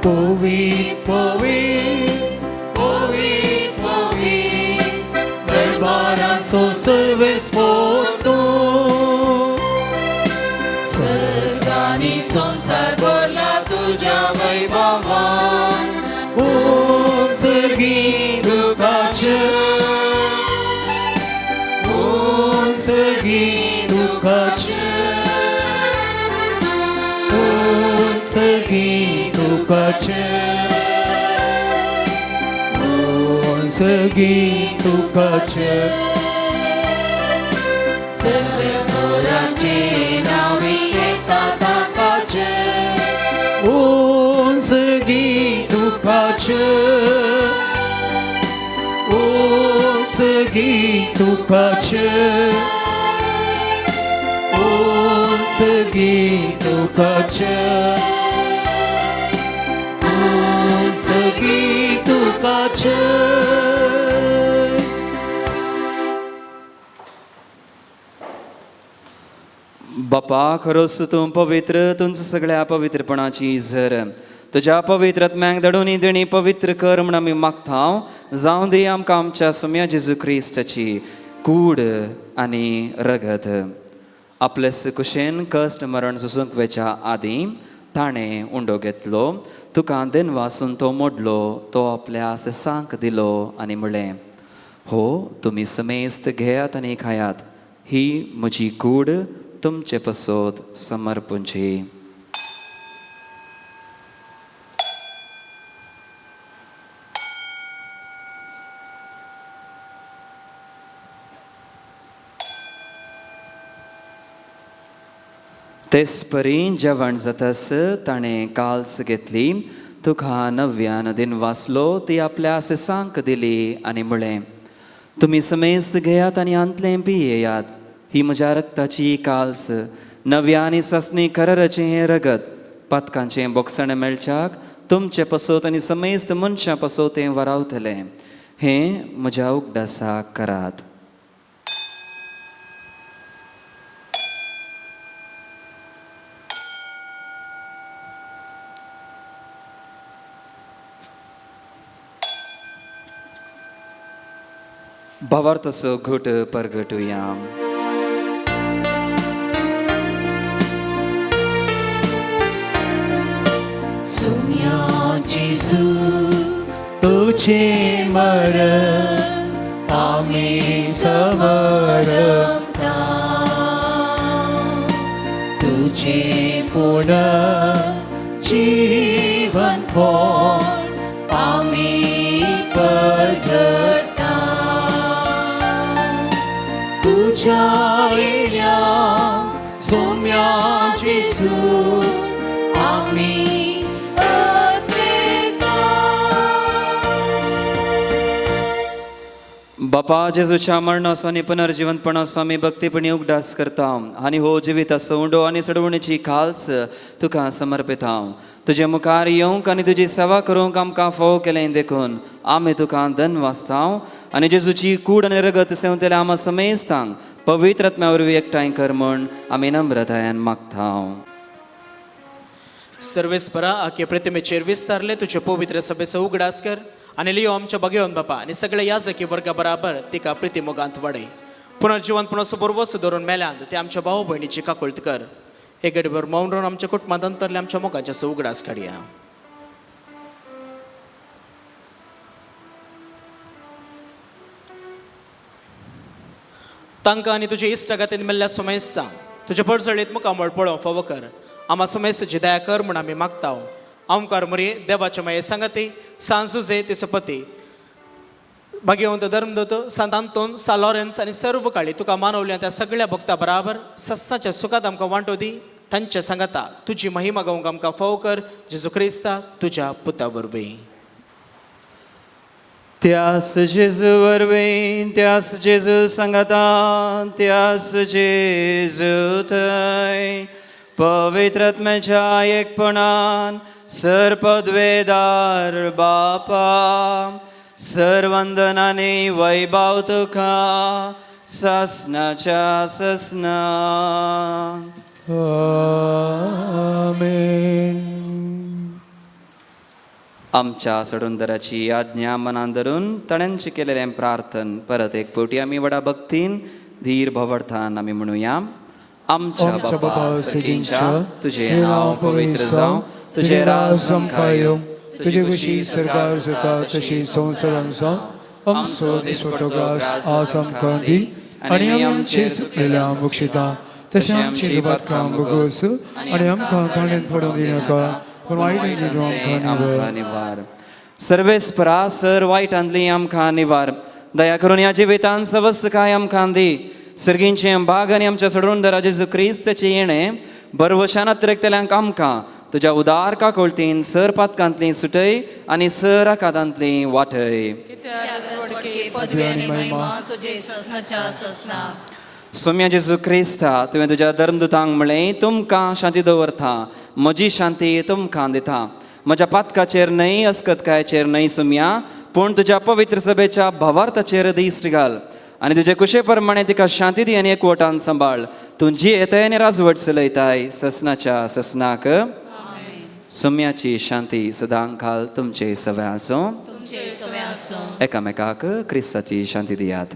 पवित्र पवित्र पवित्र पवित्र दरबाराचो सर्वेस्पोर तूं. सर्ग आनी संसार भरला तुज्या वैभवान. ओ सर्गी दुखाचे, ओ सर्गी दुखाचे, ओ सर्गी दुखाचे, ओ सर्गी दुखाचे. सर्वेस्पराचे नावी येता ताकाचे. ओ सर्गी दुखाचे, ओ सर्गी दुखाचे, ओ सर्गी दुखाचे, ओ सर्गी दुखाचे. बापा, खरोच तूं पवित्र, तुमचं सगळ्या पवित्रपणाची झर तुज्या पवित्र आत्म्यांक दडून दिणी पवित्र कर म्हण आमी मागता. जावं दी आमकां आमच्या सोम्या जेजू क्रिस्ताची कूड आनी रगत आपलेस कुशेन कश्ट मरण सुसूंक वेच्या आदीं ताणें उंडो घेतलो. तुका दिन वासून तो मोडलो, तो आपल्या सेसांक दिलो आनी म्हणलें, हो तुमी समेस्त घेयात आनी खायात, ही म्हजी कूड तुमचे पसोत समर्पूंची. तेच परी जेवण जातास ताणें काल्स घेतली, तुका नव्यान दिन वाचलो ती आपल्या आसेसांक दिली आनी म्हळें, तुमी समेस्त घेयात आनी अंतलें पियेयात, ही म्हज्या रक्ताची काल्स, नव्या आनी ससणी करराचें हें रगत, पातकांचें बोगसण मेळच्याक तुमचे पसोत आनी समेस्त मनशां पसोत हें वरावतलें. हें म्हज्या उगडासाक करात. भावार्थसो घुट परगटुया. सुम्या जेसू तुझे मरण आम्ही समरमता, तुझे पुण्य जीवन भोर आम्ही परगटा, तुझ्या येण्या सोम्या जेसू आम्ही बापा जेजूच्या मरणाचो आनी पुनर्जिवंतपणाचो आमी भक्तीपणी उगडास करता आनी हो जिविताचो उंडो आनी सडवणीची खाल्स तुका समर्पिता. तुजे मुखार येवंक आनी तुजी सेवा करूंक आमकां फोव केलें देखून आमी तुका धन्यवाद आनी जेजूची कूड आनी रगत सेवतले आमा समेस्तांक पवित्र आत्म्या वरवीं एकठांय कर म्हूण आमी नम्रतायेन मागता. सर्वेस्परा आखे प्रतिमेचेर विस्तारले तुझे पवित्र सभेचो उगडास कर आनी लियो आमच्या बगेवन बापा आनी सगळे याजकी वर्गा बराबर तिका प्रितीमोगांत वाडय. पुनर्जिवंतपणाचो बरोबर सुदारून मेल्यांत ते आमच्या भाव भयणीची काकुळट कर. हे गडीभर मौन रावन आमच्या कुटुंबांत अंतरले आमच्या मोगाचें उगडास काडया. तांकां आनी तुजे इश्टगातीन मेल्ल्या सुमेस्त सांग, तुजे पडसळीत मुखामळ पळोवंक फावो कर. आम्हा सुमेस्तची दया कर म्हूण आमी मागता. ओंकार मरे देवाचे माये संगती सांजुजे तिचो पती भाग्यवंत धर्मदूत संत आंतोन सा लॉरेन्स आनी सर्व काळी तुका मानवल्या त्या सगळ्या भक्तां बराबर सस्साच्या सुखात आमकां वांटो दी. तांच्या सांगाता तुजी महिमा गावंक आमकां फावो कर. जेजू क्रिस्ता तुज्या पुता वरवीं. त्यास जेजू वरवीं, त्यास जेजू सांगाता, त्यास जेजू थंय पवित्र आत्म्याच्या एकपणान सरपदवेदार बापा सर्वंदनाने वैभव तुका ससनाच्या ससना. आमेन. आमच्या सडुंदराची आज्ञा मनान धरून तण्यांचे केलेलें प्रार्थन परत एक फावटी आमी व्हडा भक्तीन धीर भवर्थान आमी म्हणुया. आमच्या बापा सर्गीच्या तुझे नाव पवित्र जावं, तुझे राज आमकां येवं, तुझे कशी सरकार जाता तशी संवसारांत जावं. आमचो दिसपटो ग्रास आज आमकां दी आनी आमचे सुकलेल्या मुक्षिता तशें आमची बातकां बगोस आनी आमकां ताणेन पडूंक दिनाका पूण वायट आमकां निवार. सर्वेस्परा सर वायटांतली आमकां निवार. दया करून ह्या जिवितांत सवस्त काय आमकां दी. सर्गींचें भाग आनी आमच्या सडवणदारा जेजू क्रिस्ताचें येणें बरवशान अतिरेकतल्यांक आमकां तुज्या उदार काकुळटीन सर पातकांतली सुटय आनी सर आकांतांतली वाटय. सोम्या जेजू क्रिस्ता तुवें तुज्या धर्मदुतांक म्हळें, तुमकां शांती दवरता, म्हजी शांती तुमकां दिता. म्हज्या पातकाचेर न्हय अस्कतकायचेर न्हय सोम्या, पूण तुज्या पवित्र सभेच्या भावार्थाचेर दिश्ट घाल आनी तुजे कुशे प्रमाणे तिका शांती दी आनी एकवटान सांबाळ. तूं जी येताय आनी राजवट चलयताय ससनाच्या ससनाक. सोम्याची शांती सदांक घाल तुमचे सवे आसूं. एकामेकाक क्रिस्ताची शांती दियात.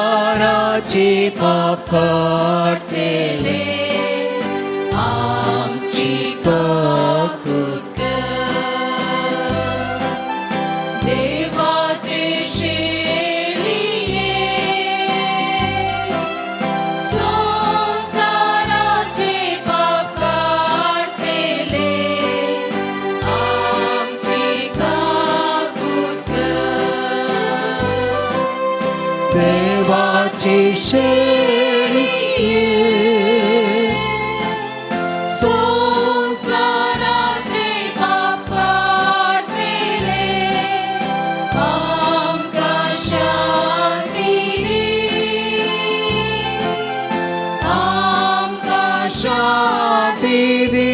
संसाराचे पाप काढलेले आमची काकूत कर. देवाचे शेळिये संसाराचे पाप शेळये संसाराचे पाप काढतेले आमकां शांती दी आमकां शांती दी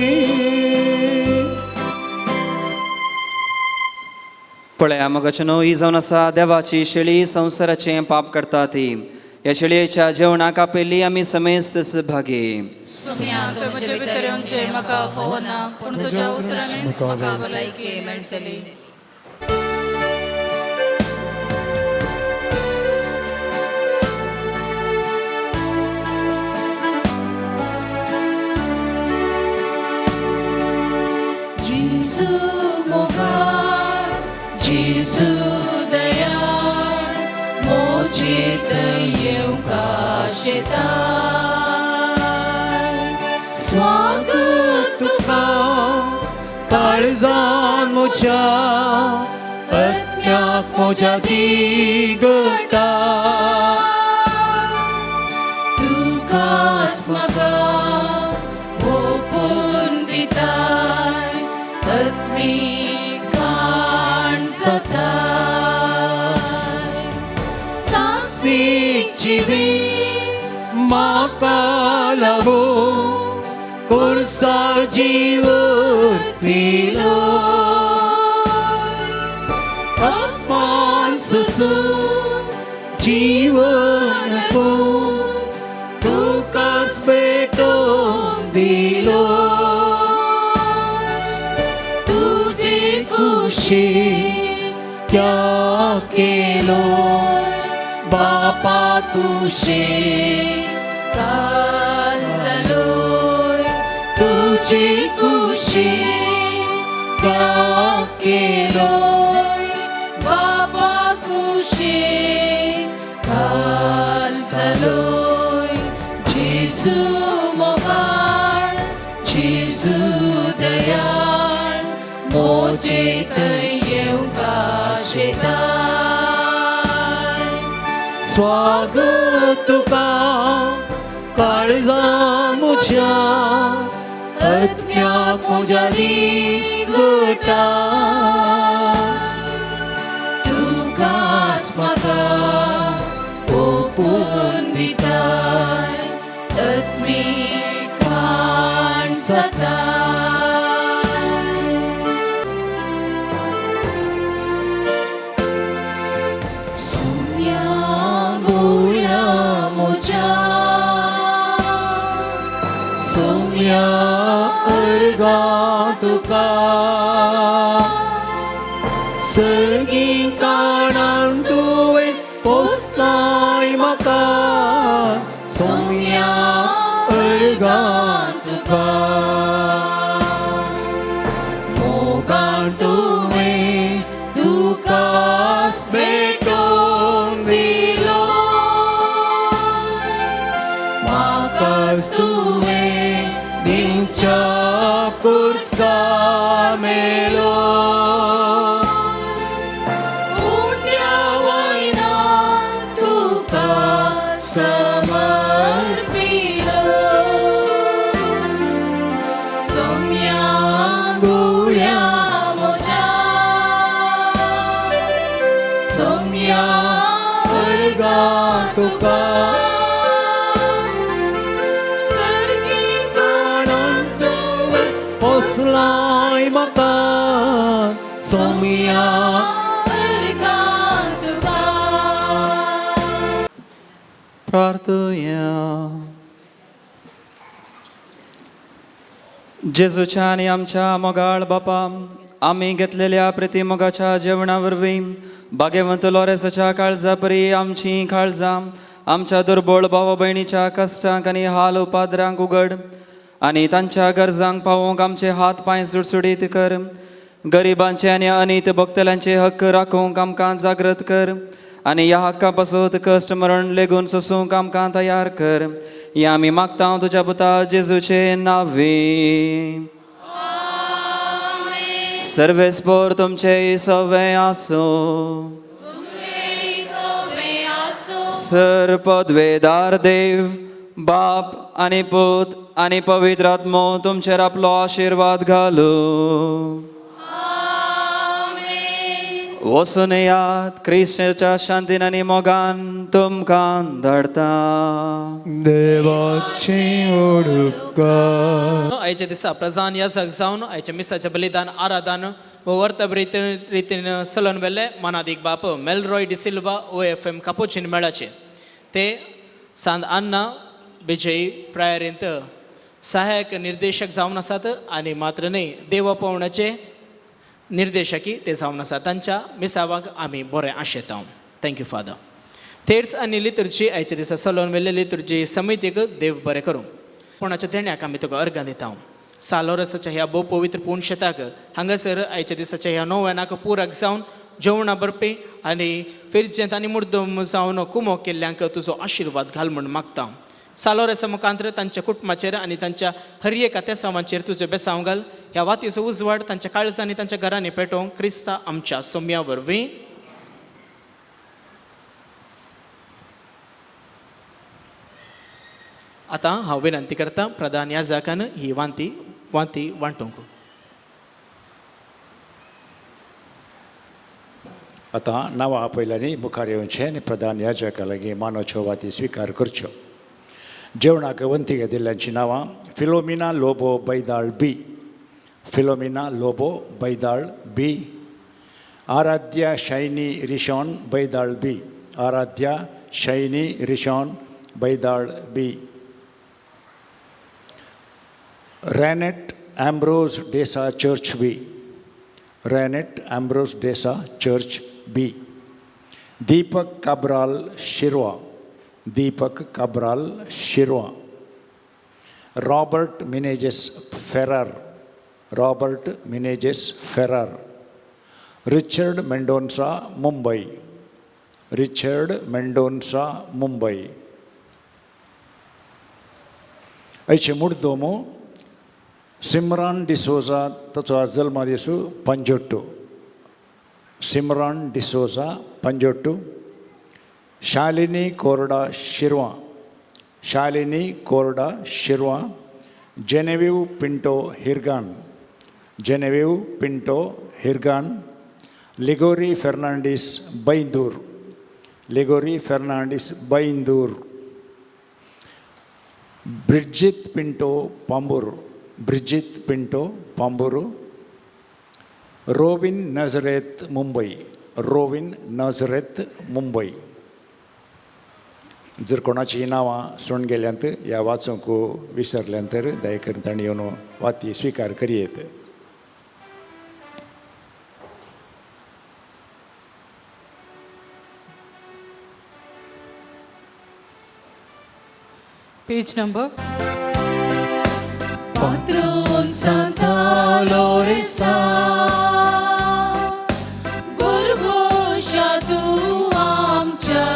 पळया मगाच्या न्हू ही जावन आसा देवाची शेळी संवसाराचें पाप करता ती. ह्या शेळयेच्या जेवणाक आपयली आमी समेस्त सहभागी. सुम्या तो म्हजे भितर येवंचे म्हाका फोव ना, पूण तुज्या उतरांनीच म्हाका भलायकी मेळटली. Jésus mon gars, Jésus Dayal मोचित येवंका शेताय स्वागत तुका काळजान म्हज्या आत्म्याक म्हज्या दिगटा तुकाच म्हाका ओपून दिताय आत्मिकान सताय सांस्वीक जिवीत म्हाका लागून कुर्सा जीवन पिलो आत्मान सुसून जीवन पूर्ण तुकाच भेटोवन दिलो तुजे कुशी त्याग केलो बापा तुशे काल जालोय तुजे कुशी त्याग केलोय बापा तुशे काल जालोय जेजू मोगाळ जेजू दयाळ मोजेत येवंका शेताय स्वागत तुका काळजान म्हज्या आत्म्याक म्हज्या दिगटा तुकाच म्हाका ओपून दिताय आत्मिकान सताय सुम्या गोळ्या म्हज्या सोम्या अर्गा तुका सर्गी काणान तुवें पोसताय म्हाका सोम्या अर्गा तुका मोगान तुवें तुकाच भेटोवन दिलो म्हाकाच तुवें दिवच्या कुर्सा मेलो उंड्या वयनान तुका समर्पिलो सोम्या गोळ्या म्हज्या सोम्या अर्गा तुका सर्गी काणान तुवें पोसलाय म्हाका सोम्या अर्गा तुका प्रार्थया. जेजूच्या आनी आमच्या मोगाळ बापा, आमी घेतलेल्या प्रतिमोगाच्या जेवणा वरवीं भाग्यवंत लॉरेसाच्या काळजा परी आमची काळजां आमच्या दुर्बळ भाव भयणीच्या कश्टांक आनी हाल उपाद्रांक उगड आनी तांच्या गरजांक पावोवंक आमचे हात पांय सुटसुटीत कर. गरिबांचे आनी अनीत भक्तल्यांचे हक्क राखूंक आमकां जागृत कर आनी ह्या हक्का पासून कश्ट मरण लेगून सोसूंक आमकां तयार कर. हें आमी मागता तुज्या पुता जेजूचे नांवे. सर्वेस्पोर तुमचे सवे आसो. सर पदवेदार देव बाप आणि पूत आणि पवित्र आत्मो तुमचेर आपलो आशीर्वाद घालू. वचून यात क्रिस्ताच्या शांतीन आनी मोगान तुमकां धाडटा. देवाची ओडुका आयच्या दिसा प्रधान याजक जावन आयच्या मिसाचें बलिदान आराधन व वर्तब रितीन चलोवन वेल्ले मानादीक बाप मेलरॉय डिसिल्वा OFM कापुचीन मेळाचे ते सांत अन्ना विजयी प्रायरींत सहाय्यक निर्देशक जावन आसात आनी मात्र न्ही देवा पावण्याचे निर्देशकी ते जावन आसात. तांच्या मिसावाक आमी बरें आशेता. Thank you father. थेट्स आनी लितुर्जी आयच्या दिसा चलोवन वेल्ले लितुर्जी समितीक देव बरें करूं. कोणाच्या देण्याक आमी तुका अर्घ दिता. सालोरसाच्या ह्या भोव पवित्र पुणशेताक हांगासर आयच्या दिसाच्या ह्या नोव्यानाक पुराक जावन जेवणां भरपी आनी फिरचेंत आनी मुर्दम जावन कुमो केल्ल्यांक तुजो आशिर्वाद घाल म्हूण मागता. सालोरेसा मुखांतर तांच्या कुटुंबाचेर आनी तांच्या हर एका तेसावांचेर तुजें बेसांव घाल. ह्या वातीचो उजवाड तांच्या काळजांनी तांच्या घरांनी पेटोवंक क्रिस्ता आमच्या सोम्या वरवीं. आतां हांव विनंती करता प्रधान याजकान ही वाती वांटूंक. आतां नांवां आपयल्यांनी मुखार येवचें आनी प्रधान याजका लागीं मानवच्यो वाती स्विकार करच्यो. जेवणाक वंती दिल्ल्यांची नांवां फिलोमिना लोबो बैदाळ बी, फिलोमिना लोबो बैदाळ बी, आराध्या शायनी रिशॉन बैदाळ बी, आराध्या शायनी रिशॉन बैदाळ बी, रॅनेट एम्ब्रोज डेसा चर्च बी, रॅनेट एम्ब्रोज डेसा चर्च बी, दीपक काब्राल शिरवा, दीपक काब्राल शिरवा, रॉबर्ट मिनेजेस फेरार, रॉबर्ट मिनेजेस फेरार, रिचर्ड मेंडोन्सा मुंबई, रिचर्ड मेंडोन्सा मुंबई. आयचे मुर्दोमो सिमरान डिसोजा ताचो आज जल्मा दिसू पंजोट्टू, सिमरान डिसोजा पंजोट्टू, शालिनी कोरडा शिरवा, शालिनी कोरडा शिरवा, जेनेविव Pinto हिरगान, जेनेविव Pinto हिरगान, Liguori Fernandes Byndoor, Liguori Fernandes Byndoor, Birjit Pinto पांबूर, Birjit Pinto पांबूर, Rubin नजरेत मुंबई, रोविन नजरेत मुंबई. जर कोणाची नांवां सोडून गेल्यांत ह्या वाचूंक विसरल्यांतर दया करून तांणी येवन वाती स्विकार करयेत. Page number. Patron Santa Loresa, गुरगोशा तू आमच्या,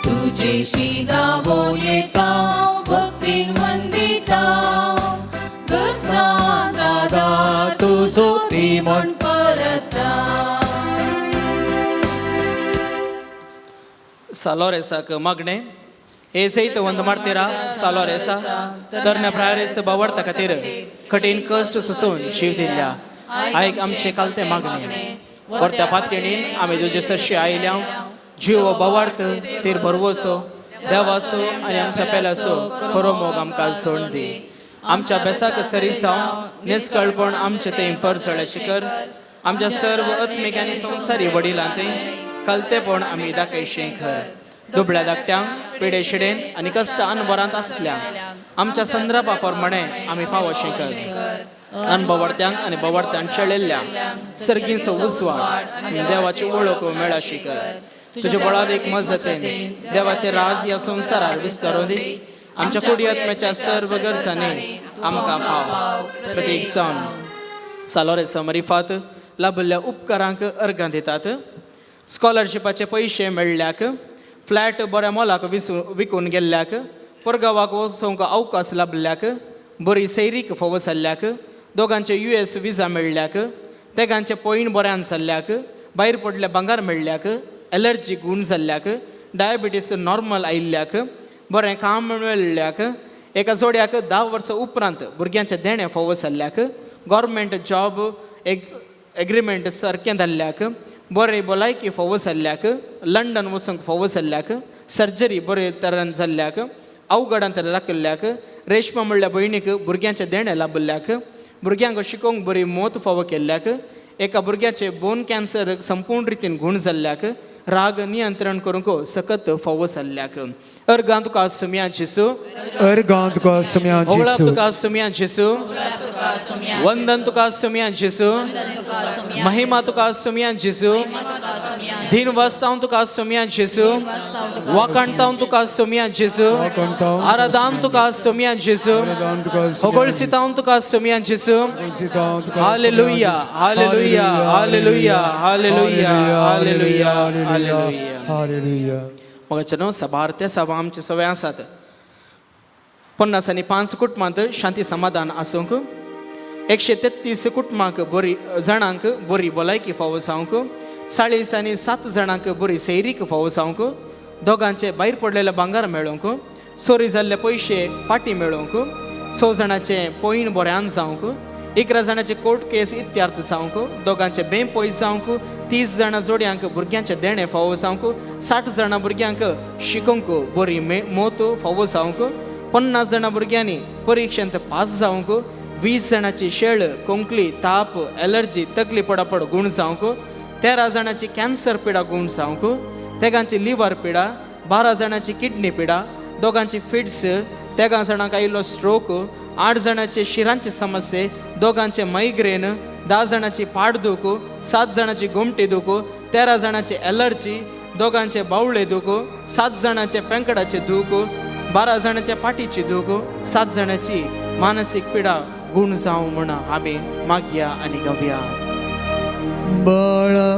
तुझेशी धावून येता भक्तीन वंदिता, कसा दादा तुझो ती म्हण परता. सालोरेसाक मागणे हे सैत वंद मारतेरा सालोरेसा तरण्या प्रायरेस बावडता खातीर कठीण कश्ट सोसून जीव दिल्ल्या आयक आमचे कालते मागणे. परत्या पातयेणीन आमी तुजे सरशी आयल्या जीव बावडत तेर भरवोसो देवासो आनी आमच्या पेलासो खरो मोग आमकां सोड दी. आमच्या बेसाक सरी जावन निस्कळपण आमचे ते परसळ्याची कर. आमच्या सर्व आत्मीक आनी संवसारी वडिलांते कलतेपण आमी दाखयशें खर. दुबळ्या धाकट्यांक पिडे शिडेन आनी कश्टान वरांत आसल्या आमच्या संद्रापा प्रमाणे आमी पावोशें कर. अनभवडत्यांक आनी भवडत्यांक शेळिल्ल्या सर्गीचो उजवाड आनी देवाची वळख मेळशी कर. तुजे बळादेक मजतेन देवाचे राज ह्या संवसारार विस्तारूं दी. आमच्या कुडी आत्म्याच्या सर्व गरजांनी आमकां पाव. प्रतीक जावन सालोरेसा मरिफात लाभिल्ल्या उपकारांक अर्घां दितात. स्कॉलरशिपाचे पयशे मेळ्ळ्याक, फ्लॅट बऱ्या मोलाक विकून गेल्ल्याक, परगांवाक वचोवंक अवकाश लाभल्याक, बरी सैरीक फोव जाल्ल्याक, दोगांचे US विजा मेळ्ळ्याक, तेगांचे पॉयंट बऱ्यान जाल्ल्याक, भायर पडले भांगार मेळ्ळ्याक, एलर्जी गूण जाल्ल्याक डायबिटीस नॉर्मल आयिल्ल्याक बरें काम मेळिल्ल्याक एका जोड्याक 10 वर्सां उपरांत भुरग्यांचे देणे फावो जाल्ल्याक गव्हर्मेंट जॉब एग्रीमेंट सारकें जाल्ल्याक बरे भलायकी फावो जाल्ल्याक लंडन वचूंक फावो जाल्ल्याक सर्जरी बरे तरेन जाल्ल्याक अवघडांत राखिल्ल्याक रेशमा म्हणल्या भयणीक भुरग्यांचे देणे लाभिल्ल्याक भुरग्यांक शिकोवंक बरी मोत फावो केल्ल्याक एका भुरग्याचे बोन कॅन्सर संपूर्ण रितीन गुण जाल्ल्याक राग नियंत्रण करूंक सखत फावो जाल्ल्याक अर्गां तुका सुम्या जेसू अर्गां तुका सुम्या ओगळाप जेसू तुका सुम्या जेसू वंदन तुका सुम्या जेसू महिमा तुका सुम्या जेसू दिन वास्ताव तुका सुम्या जेसू वाकाणताव तुका सुम्या जेसू आराधान तुका सुम्या जेसू होगळसिताव तुका सुम्या जेसू हालेलुया हालेलुया हालेलुया हालेलुया हालेलुया हालेलुया हालेलुया मग सभारते सभा आमचे सवय आसात 50 आनी 5 कुटुंबांत शांती समाधान आसूंक 133 कुटुंबांक बरी जाणांक बरी भलायकी फावो जावंक 40 आनी 7 जाणांक बरी सैरीक फावो जावंक दोगांचे भायर पडलेले भांगार मेळोवंक चोरी जाल्ले पयशे पाटी मेळोवंक 6 जाणांचे पयण बऱ्यान जावंक 11 जाणांचे कोर्ट केस इत्यार्थ जावंक दोगांचे बें पयस जावंक 30 जाणां जोड्यांक भुरग्यांचे देणे फावो जावंक 60 जाणां भुरग्यांक शिकोवंक बरी मोत फावो जावंक 50 जाणां भुरग्यांनी परिक्षेंत पास जावंक 20 जाणांची शेळ कोंकली ताप एलर्जी तकली पडापड गूण जावंक 13 जाणांची कॅन्सर पिडा गूण जावंक तेगांची लिव्हर पिडा 12 जाणांची किडनी पिडा दोगांची फिट्स 13 जाणांक आयिल्लो स्ट्रोक 8 जाणांचे शिरांचे समस्ये दोगांचे मायग्रेन 10 जाणांची पाठदुख 7 जाणांची घुमटी दुख 13 जाणांची एलर्जी दोगांचे बावळे दुख 7 जाणांचे पेंकडाचे दूख 12 जाणांच्या पाठीची दूख 7 जाणांची मानसिक पिडा गुण जावं म्हण आमी मागया आनी गावया बाळा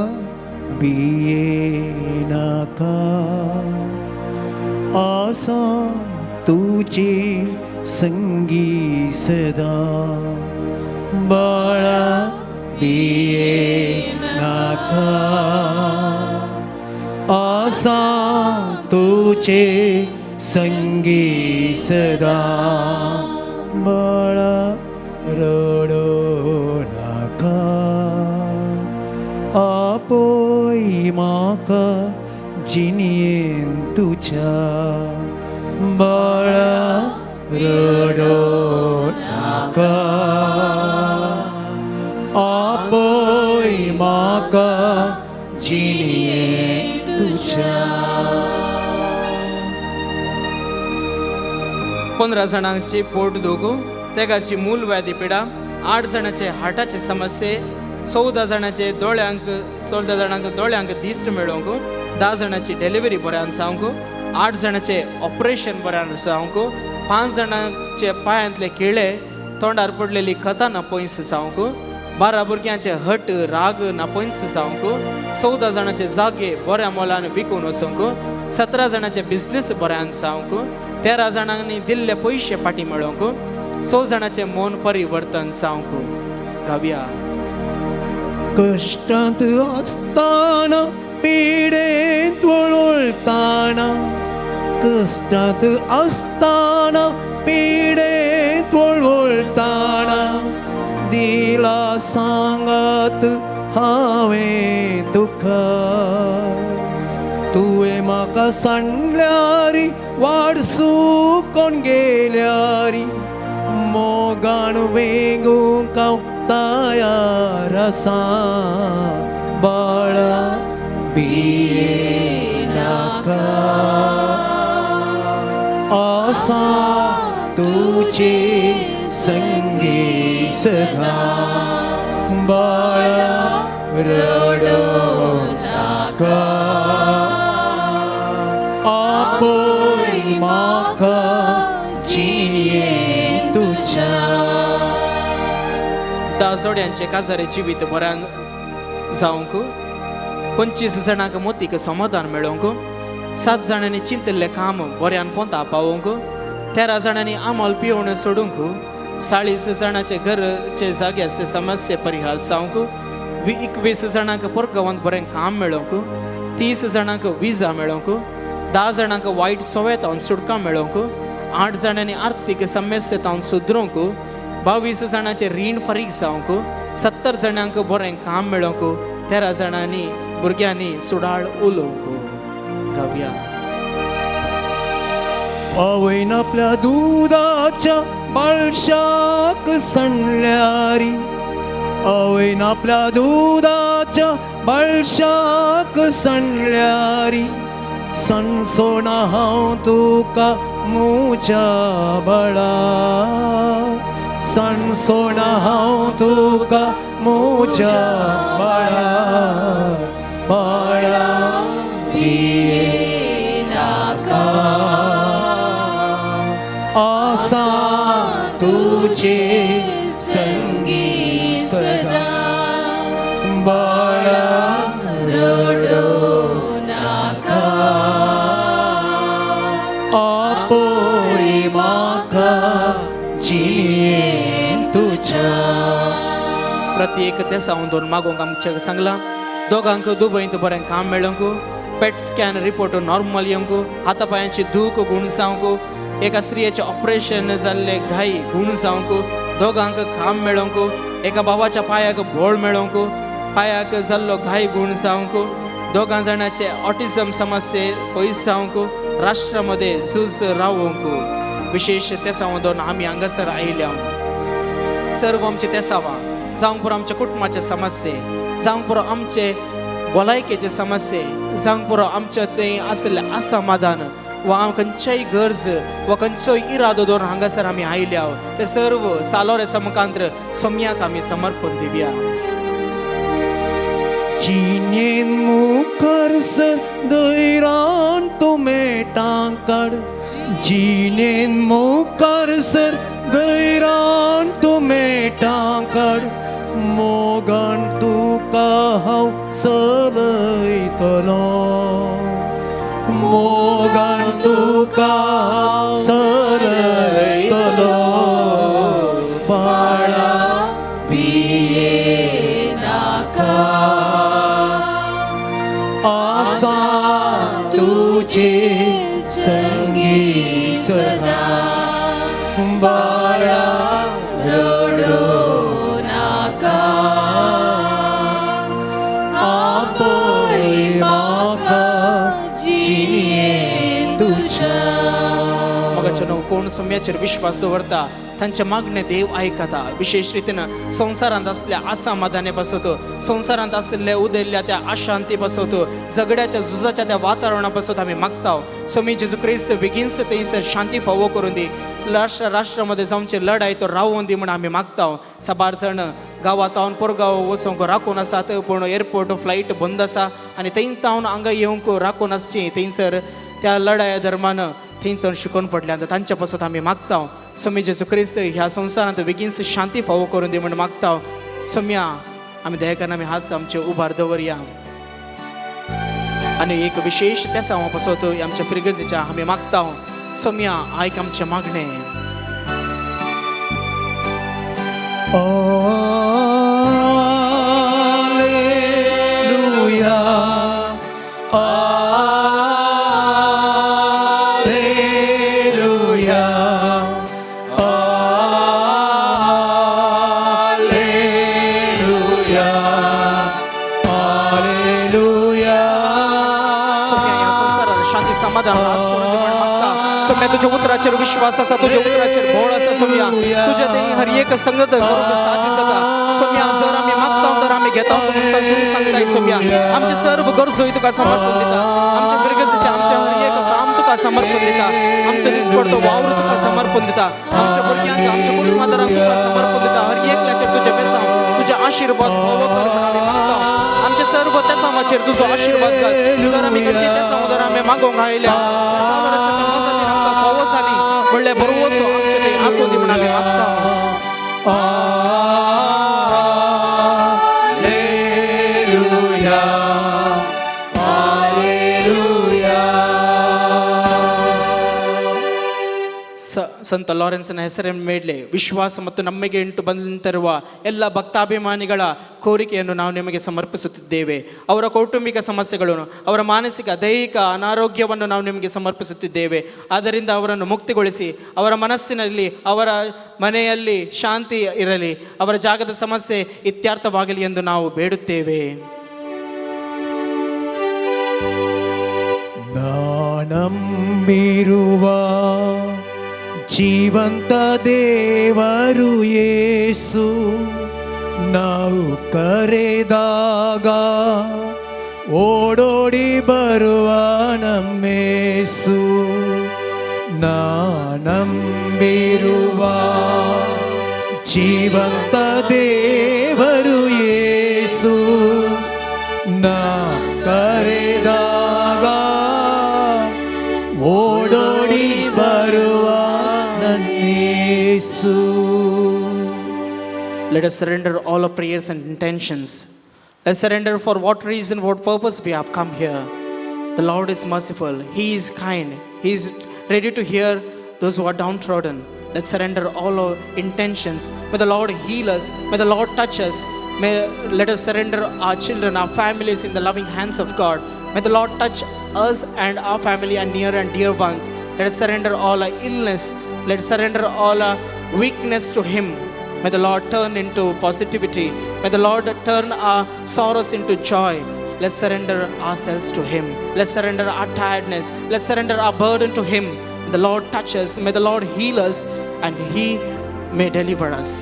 बिये नाका आसा तुझी संगी सदा बाळा बिये नाका आसा तुझे संगी सदा बाळा रडो नाका आपोय म्हाका जिणेन तुझ्या बाळा रडो नाका आपोय म्हाका जिणेन तुझ्या 15 जाणांची पोट दुख तेगाची मूल व्याधी पिडा 8 जाणांचे हार्टाचे समस्ये 14 जाणांचे दोळ्यांक 16 जाणांक दोळ्यांक दिश्ट मेळोवंक 10 जाणांची डिलिव्हरी बऱ्यान जावंक 8 जाणांचे ऑपरेशन बऱ्यान जावंक 5 जाणांचे पांयांतले किळे तोंडार पडलेली खतां नापयस जावंक 12 भुरग्यांचे हट राग नापयस जावंक 14 जाणांचे जागे बऱ्या मोलान विकून वचूंक 17 जाणांचे बिझनेस बऱ्यान जावंक 13 जाणांनी दिल्ले पयशे पाटी मेळोवंक 6 जाणांचे मौन परिवर्तन जावंक गावया कष्टांत आसतना पिडेंत वळवळताना कष्टांत आसतना पिडेंत वळवळताना दिला सांगात हांवें तुका तुवें म्हाका सांडल्यारी वाडसू कोण गेल्यारी मोगान वेगूंक हांव तयार आसा बाळा बिये नाका आसा तुझे संगी सदा बाळा रडो नाका आपोय म्हाका जिणेन तुझ्या 10 जोड्यांचे काजारे जिवीत बऱ्यान जावंक 25 जाणांक मोतीक समाधान मेळोवंक 7 जाणांनी चिंतिल्लें काम बऱ्यान पोंता पावोवंक 13 जाणांनी आमोल पिवण सोडूंक 40 जाणांचे घरचे जाग्याचे समस्ये परिहार जावंक 21 जाणांक परगांवांत बरें काम मेळोवंक 30 जाणांक विजा मेळोंक 10 जाणांक वायट सवय तावन सुटका मेळोंक 8 जाणांनी आर्थीक समस्या तावन सुदरूंक 22 जाणांचे रीण फारीक जावंक 70 जाणांक बरें काम मेळोंक 13 जाणांनी भुरग्यांनी सुडाळ उलोवंक. गावया. आवयन आपल्या दुधाच्या बाळशाक सणल्यारी आवयन आपल्या दुधाच्या बाळशाक सणल्यारी सणसोना हांव तुका मुझ्या बाळा सणसोना हांव तुका मुझ्या बाळा बाळा आसा तुझे संगी सदा बाळा रडो नाका आपोळी म्हाका जिणेन तुझ्या. प्रत्येक ते सावन दोन मागोंक आमच्या सांगला. दोगांक दुबईंत बरें काम मेळोंक पेट स्कॅन रिपोर्ट नॉर्मल येवंक हाता पांयाची दूख गुण जावंक एका स्त्रियेचें ऑपरेशन जाल्ले घाई गुण जावंक दोगांक काम मेळोंक एका बाबाच्या पांयाक बोळ मेळोंक पांयाक जाल्लो घाई गुण जावंक दोगां जाणांचे ऑटिझम समस्ये पयस जावंक राष्ट्रामध्ये झूज रावंक. विशेष ते सावन आमी हांगासर आयल्या. सर्व आमचे ते सावा जावंक पुरो आमच्या कुटुंबाचे समस्ये जावंक पुरो आमचे भलायकेचे समस्ये जावंक पुरो आमचे थंय आसले असमाधान वा खंयच्याय गरज वा खंयचोय इरादो दवरून हांगासर आमी आयल्या ते सर्व सालोरे समकांत्र सोम्याक आमी समर्पण दिवया. जिनेन मुखार सर दैरान तुमे टांकाड जिनेन मुखार सर दैरान तुमे टांकाड मोगान तुका हांव चलयतलो मोगान तुका हांव चलयतलो बाळा भिये नाका आसा तुझे संगी सदा बाळा रडो नाका आपोळी म्हाका जिणेन तुझ्या. मगाच्या कोण सोम्याचेर विश्वास दवरता तांचे मागणे देव आयकता. विशेष रितीन संवसारांत असल्या असमाधाने पासत संवसारांत आसले उदेल्ल्या त्या अशांती पासत झगड्याच्या झुजाच्या त्या वातावरणा पासत आमी मागता स्वामी जेजू क्रिस्त बेगीनच थंयसर शांती फावो करून दी राष्ट्रामध्ये जावचे लढाई तो रावोवन दी म्हण आमी मागता. साबार जण गांवांत परगांव वचोंक राखून आसात पूण एअरपोर्ट फ्लायट बंद आसा आनी थंय तावन हांगा येवंक राखून आसची थंयसर त्या लढाया दरम्यान थंय शिकून पडल्यात तांच्या पासत आमी मागता. स्वामी जेजू क्रिस्त ह्या संवसारांत बेगीनच शांती फावो करून दी म्हण मागता. सोम्या आमी दयाकान आमी हात आमचे उबार दवरया आनी एक विशेष त्या सावा पासत आमच्या फिरगजेच्या आमी मागता. सोम्या आयक आमचे मागणे. Alleluia. Alleluia. Alleluia. Alleluia. Saumya या संसारात शांती समाधान वास करून दी म्हण मागता. सोम्या तुझ्या उतराचेर विश्वास आसा तुझ्या उतराचेर भोळ आसा. सोम्या तुझ्या थंय हर एक संगत करूंक साध्य जाता. सोम्या जर आमी मागता तर आमी घेता म्हणटा तूं सांगताय. सोम्या आमचे सर्व गरजोय तुका समर्पण दिता. आमच्या बिरगजेचे आमचे हर एक काम तुका समर्पण दिता. आमचे दिसपडतो वावर तुका समर्पण दिता. आमच्या भुरग्यांक आमच्या कुटुंबादारांक तुका समर्पण दिता. हर एकल्याचेर तुजे बेसा तुझे आशीर्वाद फावो कर म्हण आमी मागता. आमचे सर्व त्या सामाचेर तुजो आशीर्वाद घाल. सर आमी खंयचे त्या सामोदर आमी मागोंक आयल्या फावो जाली म्हणल्यार बरोवसो आमचे थंय आसो दी म्हण आमी मागता. Alleluia. Alleluia. ಸಂತ ಲಾರೆನ್ಸ್ನ ಹೆಸರನ್ನು ಮೇಲೆ ವಿಶ್ವಾಸ ಮತ್ತು ನಮಗೆ ಇಂಟು ಬಂದಿರುವ ಎಲ್ಲ ಭಕ್ತಾಭಿಮಾನಿಗಳ ಕೋರಿಕೆಯನ್ನು ನಾವು ನಿಮಗೆ ಸಮರ್ಪಿಸುತ್ತಿದ್ದೇವೆ. ಅವರ ಕೌಟುಂಬಿಕ ಸಮಸ್ಯೆಗಳನ್ನು, ಅವರ ಮಾನಸಿಕ ದೈಹಿಕ ಅನಾರೋಗ್ಯವನ್ನು ನಾವು ನಿಮಗೆ ಸಮರ್ಪಿಸುತ್ತಿದ್ದೇವೆ. ಆದ್ದರಿಂದ ಅವರನ್ನು ಮುಕ್ತಿಗೊಳಿಸಿ, ಅವರ ಮನಸ್ಸಿನಲ್ಲಿ, ಅವರ ಮನೆಯಲ್ಲಿ ಶಾಂತಿ ಇರಲಿ, ಅವರ ಜಾಗದ ಸಮಸ್ಯೆ ಇತ್ಯರ್ಥವಾಗಲಿ ಎಂದು ನಾವು ಬೇಡುತ್ತೇವೆ. ನಾನಂಬಿರುವ ಜೀವಂತ ದೇವರು ಯೇಸು, ನಾವು ಕರೆದಾಗ ಓಡೋಡಿ ಬರುವ ನಮ್ಮೇಸು. ನಾನಂಬಿರುವ ಜೀವಂತ ದೇವರು ಯೇಸು, ನಾ ಕರೆದಾಗ ಓಡೋಡಿ ಬರುವ ನನ್ನೇಸು. Let us surrender all our prayers and intentions. Let's surrender for what reason, what purpose we have come here. The Lord is merciful. He is kind. He is ready to hear those who are downtrodden. Let's surrender all our intentions. May the Lord heal us. May the Lord touch us. Let us surrender our children, our families in the loving hands of God. May the Lord touch us and our family and near and dear ones. Let us surrender all our illness. Let us surrender all our weakness to Him. May the Lord turn into positivity. May the Lord turn our sorrows into joy. Let's surrender ourselves to Him. Let's surrender our tiredness. Let's surrender our burden to Him. May the Lord touch us. May the Lord heal us and He may deliver us.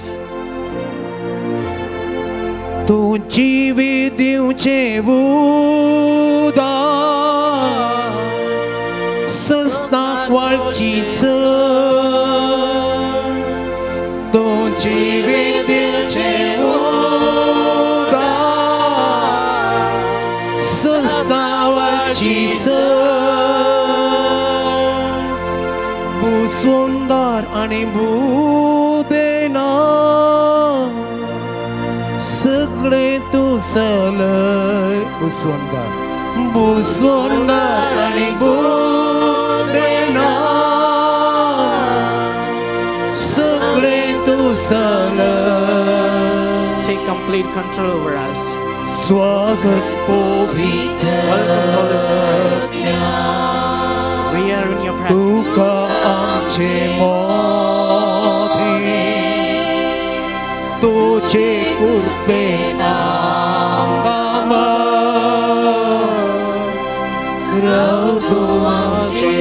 तू जीवित दिवचे उदार संस्थाक वाळची sir. तू जीवित दिवचे उदार संस्थाक वाळची sir. भूसोंदार आणि भूदेना सगळे तू सलय. भूसोंदार, भूसोंदार आणि भूदेना सगळे तू सलय. Take complete control over us. स्वागत पवित्र Welcome, Holy Spirit. We are in your presence. तुका आमचे मोठे तुझे कृपेना काम राव तू आमचे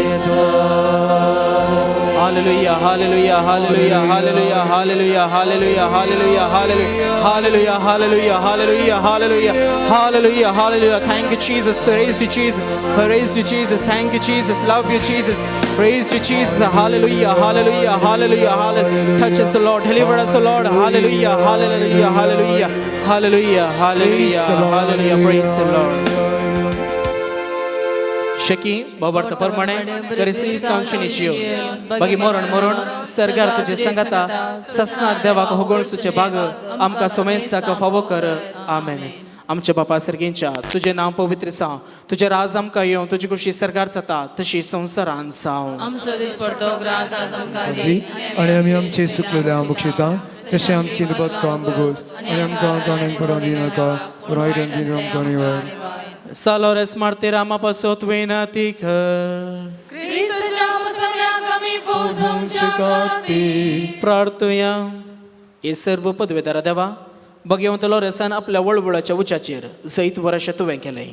Hallelujah, hallelujah, hallelujah, hallelujah, hallelujah, hallelujah, hallelujah, hallelujah, hallelujah, hallelujah, hallelujah, hallelujah, hallelujah, hallelujah. Thank you, Jesus. Praise you, Jesus. Praise you, Jesus. Thank you, Jesus. Love you, Jesus. Praise you, Jesus. Hallelujah, hallelujah, hallelujah, hallelujah. Touch us, Lord. Deliver us, Lord. Hallelujah, hallelujah, hallelujah, hallelujah, hallelujah, hallelujah. Praise the Lord. शकी बाबर्त परमाणे करिसी सांचनीचियो बागी मोरण मोरण सरगार तुझे संगता सस्नाक देवाक होगोळ सुचे भाग आमका सोमेस्ताक फावो कर. आमेन. आमचे बापा सर्गींच्या तुझे नाव पवित्र साव, तुझे राज आमका येवं, तुझी कृशी सरकार जाता तशी संसारान साव. आमचो दीस पडतो ग्रास आज आमकां दी आणि आम्ही आमचे सुकलेल्या मुक्षिता तसे आमची निबत काम बघूस आणि आमकां काणें पडों दिनाका रायडन दिन आमकां निवड. सालोरेस मारते रामा पासोत वेनाती कर. क्रिस्तच्या सगळ्यांक आमी फौजांच्या खातीर प्रार्थया. हे सर्व पदवेदारा देवा, भगवंत लोरेसान आपल्या वळवळाच्या उच्चाचेर जैत वर्ष तुवें केलें.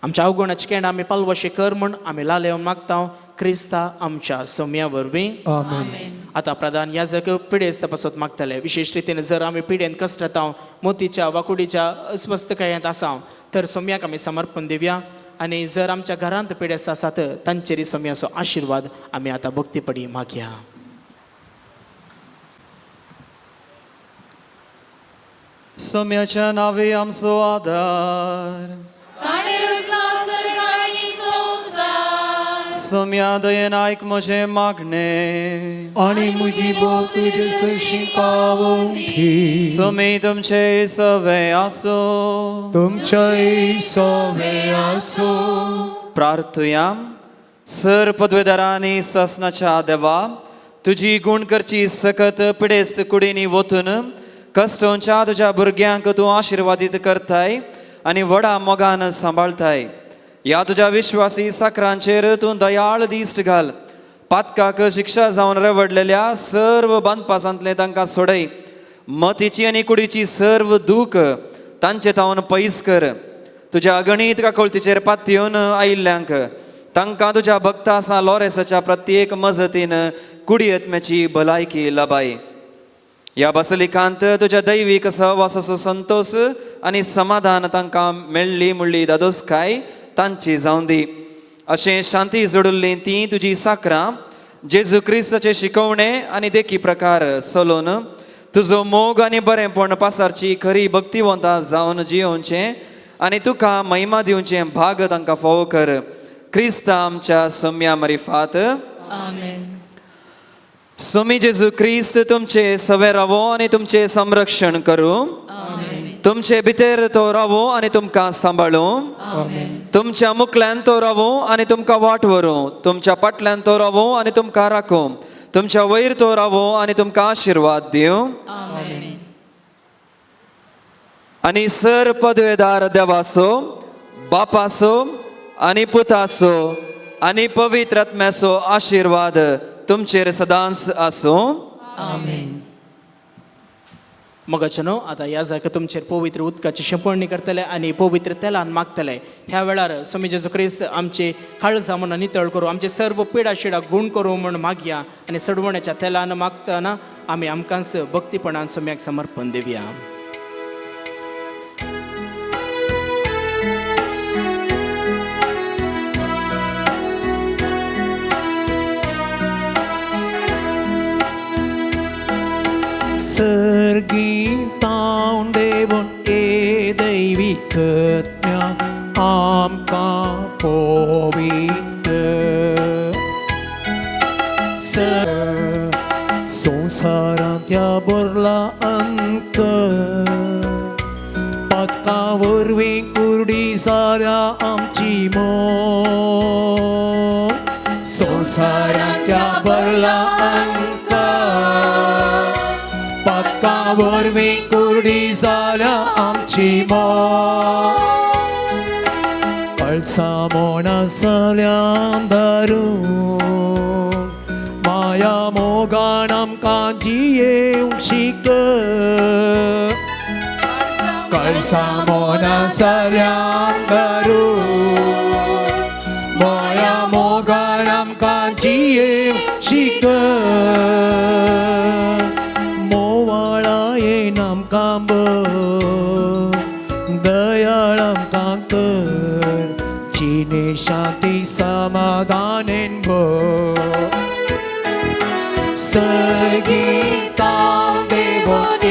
आमच्या अवगुणाचे केंड आमी पालवशे कर म्हूण आमी लालेवन मागता क्रिस्ता आमच्या सोम्या वरवीं. आमेन. आता प्रधान याजक पिडेस्त तपासत मागतले. विशेष रितीन जर आमी पिडेन कश्ट येता, मोतीच्या वा कुडीच्या अस्वस्थकायेंत आसा तर सोम्याक आमी समर्पण दिवया. आणि जर आमच्या घरांत पिडेस्त आसात तांचेरी सोम्याचो आशिर्वाद आमी आतां भक्तीपडी मागया. सोम्याच्या नावे आमचो आदार. ताणे रचला सर्ग आनी संवसार. सोम्या दयेन आयक म्हजें मागणें आणि मुजी बोव तुझे सशी पावून दी. सोमी तुमचे सवे आसो. तुमच्याही सोवे आसो. प्रार्थया. सर पदवेदारांनी ससनाच्या देवा, तुजी गुण करची सकत पिडेस्त कुडीनी वतून कष्टोंच्या तुझ्या भुरग्यांक तूं आशिर्वादीत करताय आनी व्हडा मोगान सांबाळताय. ह्या तुज्या विश्वासी साकरांचेर तूं दयाळ दिश्ट घाल. पातकाक शिक्षा जावन रवडलेल्या सर्व बांदपासांतले तांकां सोडय. मतीची आनी कुडीची सर्व दूख तांचे तावन पयस कर. तुज्या अगणीत काकोळतीचेर पातयेवन आयिल्ल्यांक तांकां तुज्या भक्तां लॉरेसाच्या प्रत्येक मजतीन कुडी आत्म्याची भलायकी लाबाय. ह्या बसलिकांत तुज्या दैवीक सहवासाचो संतोष आनी समाधान तांकां मेळ्ळी म्हणली दादोसकाय तांची जावं दी. अशें शांती जोडुल्लीं ती तुजी साकरां जेजू क्रिस्ताचे शिकवणे आनी देखी प्रकार चलोवन तुजो मोग आनी बरेंपण पासारची खरी भक्तिवंतां जावन जियोवचें आनी तुका महिमा दिवचें भाग तांकां फोव कर. क्रिस्ता आमच्या सोम्या मरिफात. आमेन. सोमी जेजू क्रिस्त तुमचे सवे रावो आनी तुमचे संरक्षण करूं. तुमचे भितर तो रावो आनी तुमकां सांबाळूं. तुमच्या मुखल्यान तो रावो आनी तुमकां वाट व्हरूं. तुमच्या फाटल्यान तो रावो आनी तुमकां राखूं. तुमच्या वयर तो रावो आनी तुमकां आशिर्वाद दिवं. आनी सर पदवेदार देवाचो बापाचो आनी पुताचो आनी पवित्र आत्म्याचो आशिर्वाद तुमचेर सदांच आसूं. मगचनो आता ह्या जागा तुमचेर पवित्र उदकाची शिंपडणी करतले आनी पवित्र तेलान मागतले. ह्या वेळार स्वामी जेजू क्रिस्त आमची काळजां म्हणून नितळ करूं, आमचे सर्व पिडा शिडा गुण करूं म्हण मागया. आनी सडवण्याच्या तेलान मागतना आमी आमकांच भक्तीपणान सोम्याक समर्पण दिवया. सर्गीतां देवोन ए दैविकत्म्या आमकां पवित्र संसारांतल्या बोरला अंक पातकां वरवीं कुर्डी जाल्या आमची मोग. संसारांतल्या बोरला अंक पातकां वरवीं कुर्डी जाल्या आमची मोग. कळसां मोना जाल्या दारून माया मोगान आमकां जियेवंक शिक. कळसां मोना जाल्या दारून माया मोगान आमकां जियेवंक शिक. दयाळ आमकां कर जिणे शांती समाधानेन भर. सर्गीतां देवोन ए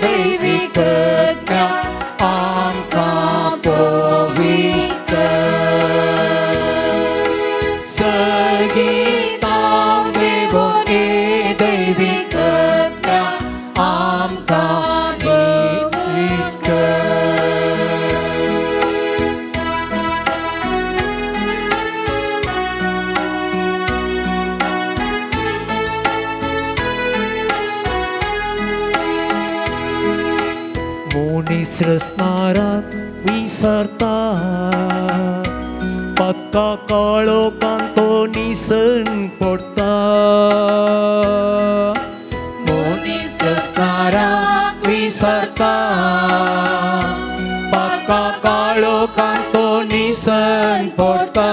दैविकत्म्या आमकां पवित्र. सर्गीतां देवोन ए दैविकत्म्या आमकां निसरसणारात विसरता. पत्का काळोखान तो निसन पडता. निसरसणारात विसरता. पत्का काळोखान तो निसन पडता.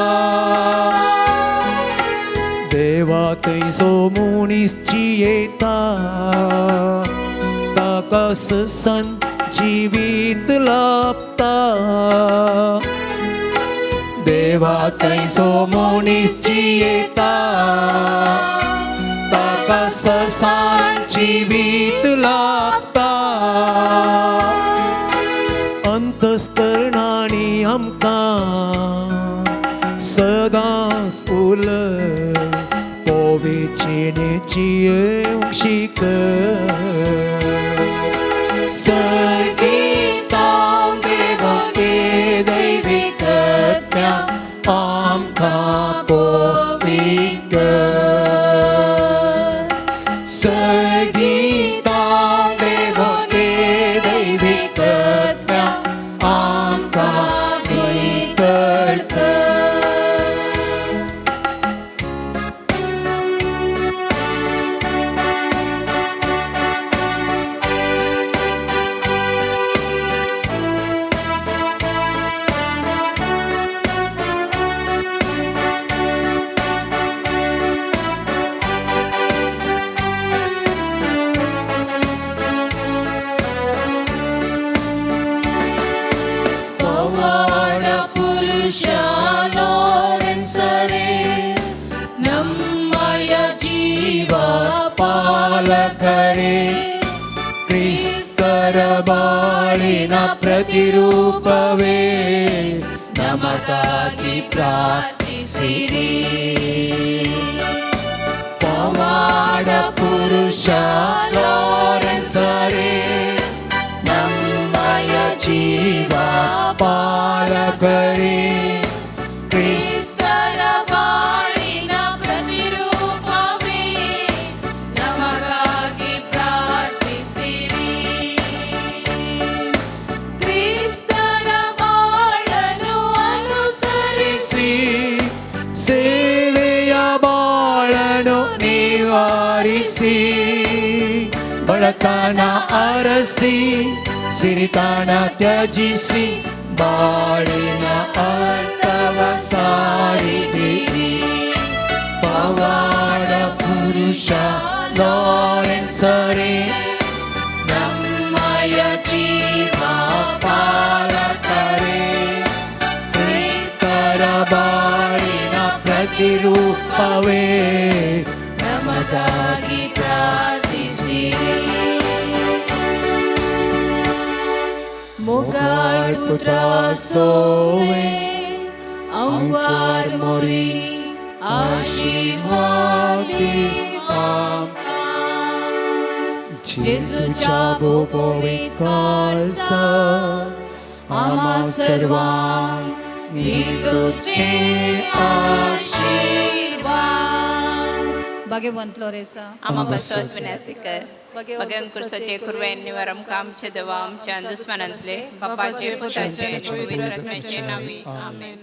देवा थंयचो मनीस जियेता ताका सन जीवित लाभता. देवा थंयचो मनीस जियेता ताका ससान जीवित लाभता. अंतस्करणांनी आमकां सदांच उलय पवित्रेने जियेवंक शिक. सर्गीतां देवोन ए दैविकत्म्या आमकां पवित्र. ಕ್ರಿಸ್ತರ ಬಾಳಿನ ಪ್ರತಿರೂಪವೇ ನಮಗಾಗಿ ಪ್ರಾರ್ಥಿಸಿರಿ ಪವಾಡ ಪುರುಷ ಲಾರೆನ್ಸರೇ ನಮ್ಮಯ ಜೀವ ಪಾಲಕರೇ ಕ್ರಿಸ್ತರ ಬಾಳಿನ ಪ್ರತಿರೂಪವೇ ನಮಗಾಗಿ ಪ್ರಾರ್ಥಿಸಿರಿ ಕ್ರಿಸ್ತರ ಬಾಳನ್ನು ಅನುಸರಿಸಿ ಸೇವೆಯ ಬಾಳನು ನಿವಾರಿಸಿ ಬಡತನ ಅರಸಿ ಸಿರಿತಾಣ ತ್ಯಜಿಸಿ ಬಾಳಿನ ಅರ್ಥವ ಸಾರಿದಿರಿ ಪವಾಡ ಪುರುಷ ಲಾರೆನ್ಸರೇ ನಮ್ಮಯ ಜೀವ ಪಾಲಕರೇ ಕ್ರಿಸ್ತರ ಬಾಳಿನ ಪ್ರತಿರೂಪವೇ ನಮಗಾಗಿ ಪ್ರಾರ್ಥಿಸಿರಿ Mogal putra sowe angwar mori आशीर्वादी जेसूच्या भोपोविकारसा आम्हा सर्वांक तुझे आशीर्वाद ಭಗವಂತಲೋ ರೇಸ आम्हा बसवत विनाशिकर भगवान कुर्साचे कुर्वेन्नीवरम कामचे देवा आमच्या दुश्मनांतले बापाचे पुताचे पवित्र आत्म्याचे नावे आमेन